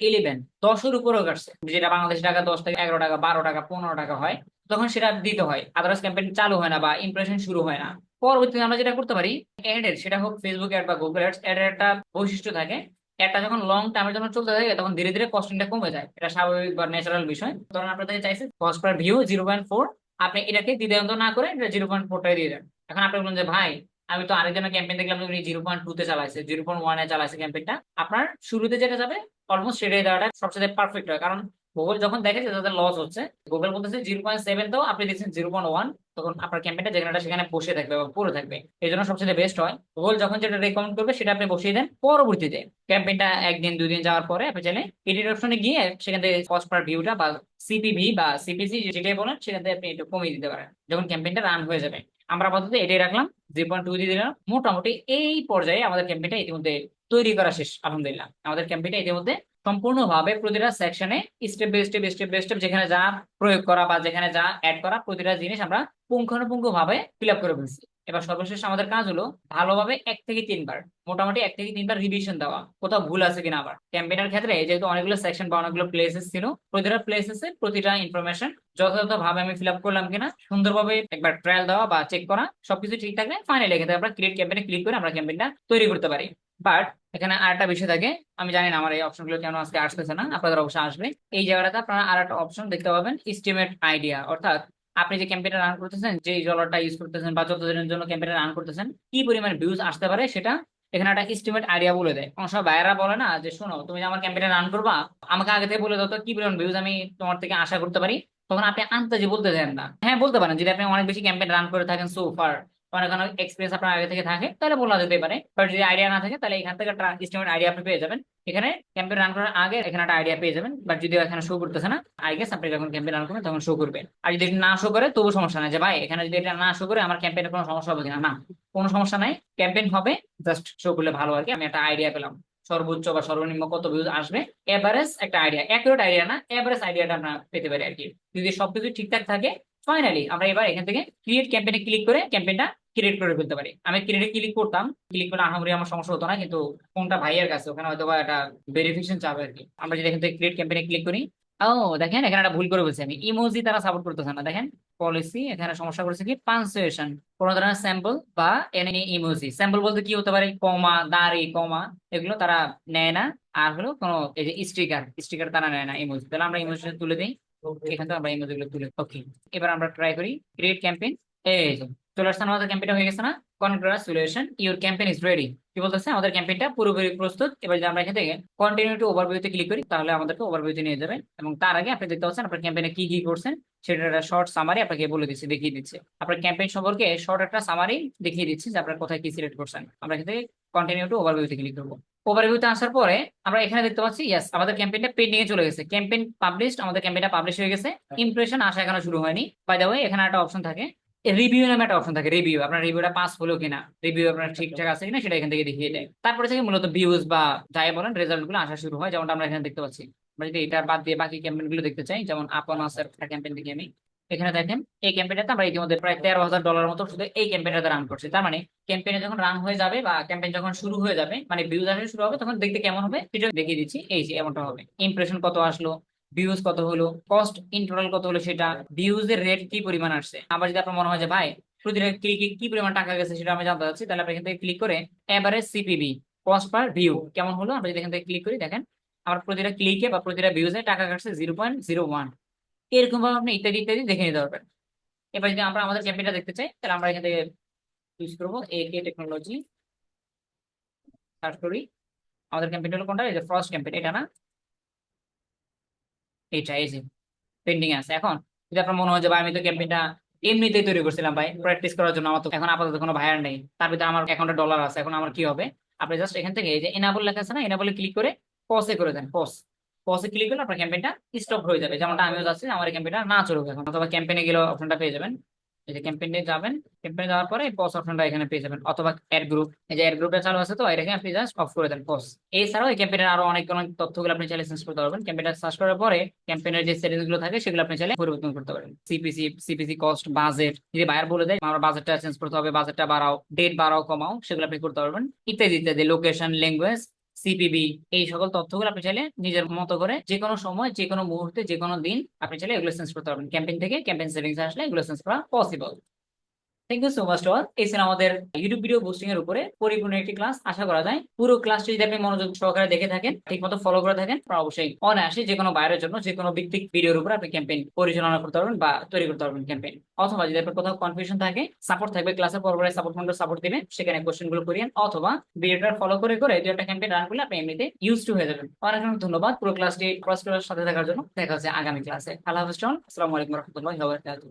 10-এর উপরেও কাটছে, যেটা বাংলাদেশি টাকা 10 থেকে 11 টাকা 12 টাকা 15 টাকা হয়, তখন সেটা দিতে হয়। আদারওয়াইজ ক্যাম্পেইন চালু হয় না বা ইমপ্রেশন শুরু হয় না। পরবর্তীতে আমরা যেটা করতে পারি, অ্যাডের, সেটা হোক ফেসবুক অ্যাড বা গুগল অ্যাডস, অ্যাডের একটা বৈশিষ্ট্য থাকে, একটা যখন লং টাইমের জন্য চলতে থাকে তখন ধীরে ধীরে কস্টিংটা কমে যায়, এটা স্বাভাবিক বা ন্যাচারাল বিষয়। ধরুন আপনাদের চাইছে কস্ট পার ভিউ 0.4, আপনি এটাকে দ্বিধান্ত না করে এটা 0.4টাই দিয়ে দেন। এখন আপনি বলুন যে ভাই আমি তো আরেকজনের ক্যাম্পেইন দেখলাম উনি 0.2-তে চালাইছে, 0.1-এ চালাইছে ক্যাম্পেইনটা, আপনার শুরুতে যেটা যাবে অলমোস্ট সেটাই দেওয়াটা সবচেয়ে পারফেক্ট হয়। কারণ গুগল যখন দেখে যে তাদের লস হচ্ছে, গুগল বলতেছে 0.7, তো আপনি দিচ্ছেন 0.1, তখন আপনার ক্যাম্পেইনটা যেখানে সেখানে বসে থাকবে বা পড়ে থাকবে। এই জন্য সবচেয়ে বেস্ট হয় গুগল যখন যেটা রেকমেন্ড করবে সেটা আপনি বসিয়ে দেন, পরবর্তীতে ক্যাম্পেইনটা একদিন দুই দিন যাওয়ার পরে আপনি চাইলে এডিট অপশনে গিয়ে সেখান থেকে কস্ট পার ভিউটা বা সিপিভি বা সিপিসি যেটাই বলেন সেখান থেকে আপনি একটু কমিয়ে দিতে পারেন যখন ক্যাম্পেইনটা রান হয়ে যাবে। আমরা আপাতত এটাই রাখলাম, 0.2 দিয়ে দিলাম। মোটামুটি এই পর্যায়ে আমাদের ক্যাম্পেইনটা ইতিমধ্যে তৈরি করা শেষ। আলহামদুলিল্লাহ আমাদের ক্যাম্পেইনটা ইতিমধ্যে সম্পূর্ণভাবে প্রতিটা সেকশনে step by step step by step যেখানে যা প্রয়োগ করা বা যেখানে যা অ্যাড করা প্রতিটা জিনিস আমরা পুঙ্খানুপুঙ্খ ভাবে ফিল আপ করে ফেলছি। এবার সর্বশেষ আমাদের কাজ হলো ভালোভাবে 1 থেকে 3 বার, মোটামুটি 1 থেকে 3 বার রিভিশন দেওয়া, কোথাও ভুল আছে কিনা। আবার ক্যাম্পেইনের ক্ষেত্রে যেহেতু অনেকগুলো সেকশন বা অনেকগুলো প্লেসেস ছিল, প্রতিটা প্লেসেসে প্রতিটা ইনফরমেশন যথাযথভাবে আমি ফিল আপ করলাম কিনা সুন্দরভাবে একবার ট্রায়াল দেওয়া বা চেক করা, সবকিছু ঠিক থাকলে ফাইনালি এখানে আমরা ক্রিয়েট ক্যাম্পেইনে ক্লিক করে আমরা ক্যাম্পেইনটা তৈরি করতে পারি। বাট এখানে আরেকটা বিষয় থাকে, আমি জানি না আমার এই অপশনগুলো কেন আজকে আসতেছে না, আপনাদের অবশ্যই আসবে। এই জায়গাটাতে আপনারা আরেকটা অপশন দেখতে পাবেন, এস্টিমেট আইডিয়া। অর্থাৎ আপনি যে ক্যাম্পেইনটা রান করতেছেন, যে ডলারটা ইউজ করতেছেন বা যত দিনের জন্য ক্যাম্পেইনটা রান করতেছেন, কি পরিমাণ ভিউজ আসতে পারে সেটা এখানে একটা এস্টিমেট আইডিয়া বলে দেয়। অনেক সময় বাইরেরা বলে না যে শোনো তুমি যে আমার ক্যাম্পেইনটা রান করবা, আমাকে আগে থেকে বলে দাও তো কি পরিমাণ ভিউজ আমি তোমার থেকে আশা করতে পারি। তখন আপনি আন্দাজে বলতে দেন না। হ্যাঁ বলতে পারেন যদি আপনি অনেক বেশি ক্যাম্পেইন রান করে থাকেন সো ফার, অনেক অনেক এক্সপিরিয়েন্স আপনার আগে থেকে থাকে, তাহলে বলা যেতে পারে। বাট যদি আইডিয়া না থাকে তাহলে এখান থেকে একটা এস্টিমেট আইডিয়া আপনি পেয়ে যাবেন। এখানে ক্যাম্পেইন রান করার আগে এখানে একটা আইডিয়া পেয়ে যাবেন। বাট যদি এখানে শো করতেছে না, আই গেস আপনি যখন ক্যাম্পেইন রান করবেন তখন শো করবে। আর যদি এটা না শো করে তবু সমস্যা নাই যে ভাই এখানে যদি এটা না শো করে আমার ক্যাম্পেইনে কোনো সমস্যা হবে কিনা, না কোনো সমস্যা নাই, ক্যাম্পেইন হবে, জাস্ট শো করলে ভালো আর কি। আমি একটা আইডিয়া পেলাম সর্বোচ্চ বা সর্বনিম্ন কত ভিউজ আসবে, এভারেজ একটা আইডিয়া, অ্যাকুরেট আইডিয়া না, এভারেজ আইডিয়াটা আমরা পেতে পারি আর কি। যদি সবকিছু ঠিকঠাক থাকে ফাইনালি আমরা এবার এখান থেকে ক্রিয়েট ক্যাম্পেইনে ক্লিক করে ক্যাম্পেইনটা ক্রিয়েট করে ফেলতে পারি। আমি ক্রিয়েটে ক্লিক করতাম, ক্লিক করে আহামরি আমার সমস্যা হতো না, কিন্তু ফোনটা ভাইয়ের কাছে, ওখানে হয়তো বা একটা ভেরিফিকেশন চাবে আর কি। আমরা যদি এখান থেকে ক্রিয়েট ক্যাম্পেইনে ক্লিক করি, ও দেখেন এখানে একটা ভুল করে বলছি আমি, ইমোজি তারা সাপোর্ট করতেছে না। দেখেন পলিসি এখানে সমস্যা করেছে কি, পাঞ্চুয়েশন, কোন ধরনের স্যাম্পল বা এনি ইমোজি, স্যাম্পল বলতে কি হতে পারে, কমা দাঁড়ি কমা, এগুলো তারা নেয় না। আর হলো কোনো এই যে স্টিকার, স্টিকার তারা নেয় না ইমোজি, তাহলে আমরা ইমোজি তুলে দিই। এখান থেকে আমরা ইমোজি গুলো তুলে, ওকে। এবার আমরা ট্রাই করি ক্রিয়েট ক্যাম্পেইন। এই যে চলে আসছে, আমাদের ক্যাম্পেইনটা হয়ে গেছে না, congratulation your campaign is ready. কি বলতেছে, আমাদের ক্যাম্পেইনটা পুরোপুরি প্রস্তুত। এবার যদি আমরা এখান থেকে কন্টিনিউ টু ওভারভিউতে ক্লিক করি তাহলে আমাদেরকে ওভারভিউতে নিয়ে যাবে। এবং তার আগে আপনি দেখতে পাচ্ছেন আপনার ক্যাম্পেইনে কি কি করছেন সেটার একটা শর্ট সামারি আপনাকে বলে দিচ্ছে, দেখিয়ে দিচ্ছে। আপনার ক্যাম্পেইন সম্পর্কে শর্ট একটা সামারি দেখিয়ে দিচ্ছে যে আপনার কোথায় কি সিলেক্ট করছেন। আমরা এখান থেকে কন্টিনিউ টু ওভারভিউতে ক্লিক করবো। ওভারভিউতে আসার পরে আমরা এখানে দেখতে পাচ্ছি ইয়েস আমাদের ক্যাম্পেইনটা পেন্ডিং এ চলে গেছে, ক্যাম্পেইন পাবলিশড, আমাদের ক্যাম্পেইনটা পাবলিশ হয়ে গেছে। ইমপ্রেশন আসা এখনো শুরু হয়নি। বাই দ্য ওয়ে এখানে একটা অপশন থাকে, রিভিউ নামে একটা অপশন থাকে, রিভিউ আপনার রিভিউটা পাস হলো কিনা, রিভিউ আপনার ঠিকঠাক আছে কিনা সেটা এখান থেকে দেখিয়ে দেয়। তারপরে থেকে মূলত ভিউজ বা যাই বলেন রেজাল্ট গুলো আসা শুরু হয়, যেমনটা আমরা এখানে দেখতে পাচ্ছি। আমরা যদি এটা বাদ দিয়ে বাকি ক্যাম্পেইন গুলো দেখতে চাই, যেমন আপন মাসের ক্যাম্পেইন দেখি আমি, এখানে দেখেন এই ক্যাম্পেইনটাতে আমরা ইতিমধ্যে প্রায় $13,000 মতো শুধু এই ক্যাম্পেইনটাতে রান করছি। তার মানে ক্যাম্পেইনে যখন রান হয়ে যাবে বা ক্যাম্পেইন যখন শুরু হয়ে যাবে, মানে ভিউজ আসা শুরু হবে, তখন দেখতে কেমন হবে সেটা দেখিয়ে দিচ্ছি। এই যে এমনটা হবে, ইমপ্রেশন কত আসলো, ভিউজ কত হলো, কস্ট ইন টোটাল কত হলো, সেটা ভিউজ এর রেট কি পরিমাণ আসছে। আবার যদি আপনার মনে হয় যে ভাই প্রতিটা ক্লিকে কি পরিমাণ টাকা গেছে সেটা আমি জানতে চাচ্ছি, তাহলে আপনি এখান থেকে ক্লিক করে average CPV, cost per view কেমন হলো, আমরা যদি এখান থেকে ক্লিক করি দেখেন আমার প্রতিটা ক্লিকে বা প্রতিটা ভিউজে টাকা কাটছে 0.01। এরকম ভাবে আপনি ইত্যাদি ইত্যাদি দেখে নিতে পারবেন। এবার যদি আমরা আমাদের ক্যাম্পেইনটা দেখতে চাই তাহলে আমরা এখান থেকে ইউজ করবো একে টেকনোলজি, সার্চ করি। আমাদের ক্যাম্পেইন হলো কোনটা, এই যে ফার্স্ট ক্যাম্পেইন, এটা না, এটা এই যে পেন্ডিং আছে। এখন যদি আপনার মনে হয় যে ভাই আমি তো ক্যাম্পেইনটা এমনিতেই তৈরি করছিলাম ভাই প্র্যাকটিস করার জন্য, আমার তো এখন আপাতত কোনো ভাইয়ার নেই, তার ভিতরে আমার অ্যাকাউন্টে ডলার আছে, এখন আমার কি হবে। আপনি জাস্ট এখান থেকে এই যে এনাবল লেখা আছে না, এনাবলে ক্লিক করে পজে করে দেন, পজ, পজে ক্লিক করলে আপনার ক্যাম্পেইনটা স্টপ হয়ে যাবে। যেমনটা আমিও যাচ্ছি, আমার ক্যাম্পেইনটা না চলুক এখন। অথবা ক্যাম্পেইনে গেলে অপশনটা পেয়ে যাবেন, এই যে ক্যাম্পেইনে যাবেন, ক্যাম্পেইনে যাওয়ার পরে পজ অপশনটা এখানে পেয়ে যাবেন। অথবা অ্যাড গ্রুপ, এই যে অ্যাড গ্রুপটা চালু আছে তো এটাকে আপনি জাস্ট অফ করে দেন, পজ। এছাড়াও এই ক্যাম্পেইনের আরো অনেক অনেক তথ্যগুলো আপনি চাইলে চেঞ্জ করতে পারবেন। ক্যাম্পেইনটা সার্চ করার পরে ক্যাম্পেইনের যে সেটিংস গুলো থাকে সেগুলো আপনি চাইলে পরিবর্তন করতে পারেন। সিপিসি কস্ট, বাজেট, যদি বায়ার বলে দেয় আমার বাজেটটা চেঞ্জ করতে হবে, বাজেটটা বাড়াও, ডেট বাড়াও কমাও, সেগুলো আপনি করতে পারবেন। ইত্যাদি ইত্যাদি, লোকেশন, ল্যাঙ্গুয়েজ, সিপিবি, এই সকল তথ্যগুলো আপনি চাইলে নিজের মতো করে যে কোনো সময় যে কোনো মুহূর্তে যে কোনো দিন আপনি চাইলে এগুলো চেঞ্জ করতে পারবেন। ক্যাম্পেইন থেকে ক্যাম্পেইন সেটিংস আসলে এগুলো চেঞ্জ করা possible. Thank you so much all. এই ছিল আমাদের ইউটিউব ভিডিও বুস্টিং এর উপরে পরিপূর্ণ একটি ক্লাস। আশা করা যায় পুরো ক্লাসটি যদি আপনি মনোযোগ সহকারে দেখে থাকেন, ঠিক মতো ফলো করে থাকেন, অবশ্যই অনায়াসে যে কোনো বাইরের জন্য যে কোনো ভিত্তিক ভিডিওর উপর আপনি ক্যাম্পেইন পরিচালনা করতে পারবেন বা তৈরি করতে পারবেন ক্যাম্পেইন। অথবা যদি আপনার কোথাও কনফিউশন থাকে, সাপোর্ট থাকবে ক্লাসের পরপরে, সাপোর্ট ফোনটা সাপোর্ট দিবেন, সেখানে কোশ্চেন গুলো করিয়েন, অথবা ভিডিওটা ফলো করে করে দু একটা ক্যাম্পেইন রান করলে আপনি এমনিতে ইউজ টু হয়ে যাবেন। অনেক অনেক ধন্যবাদ পুরো ক্লাসটি ক্লাস করার সাথে থাকার জন্য। দেখা হচ্ছে আগামী ক্লাসে। আল্লাহ হাফেজ। আসসালামু আলাইকুম রহমতুল্লাহি ওয়া বারাকাতুহু।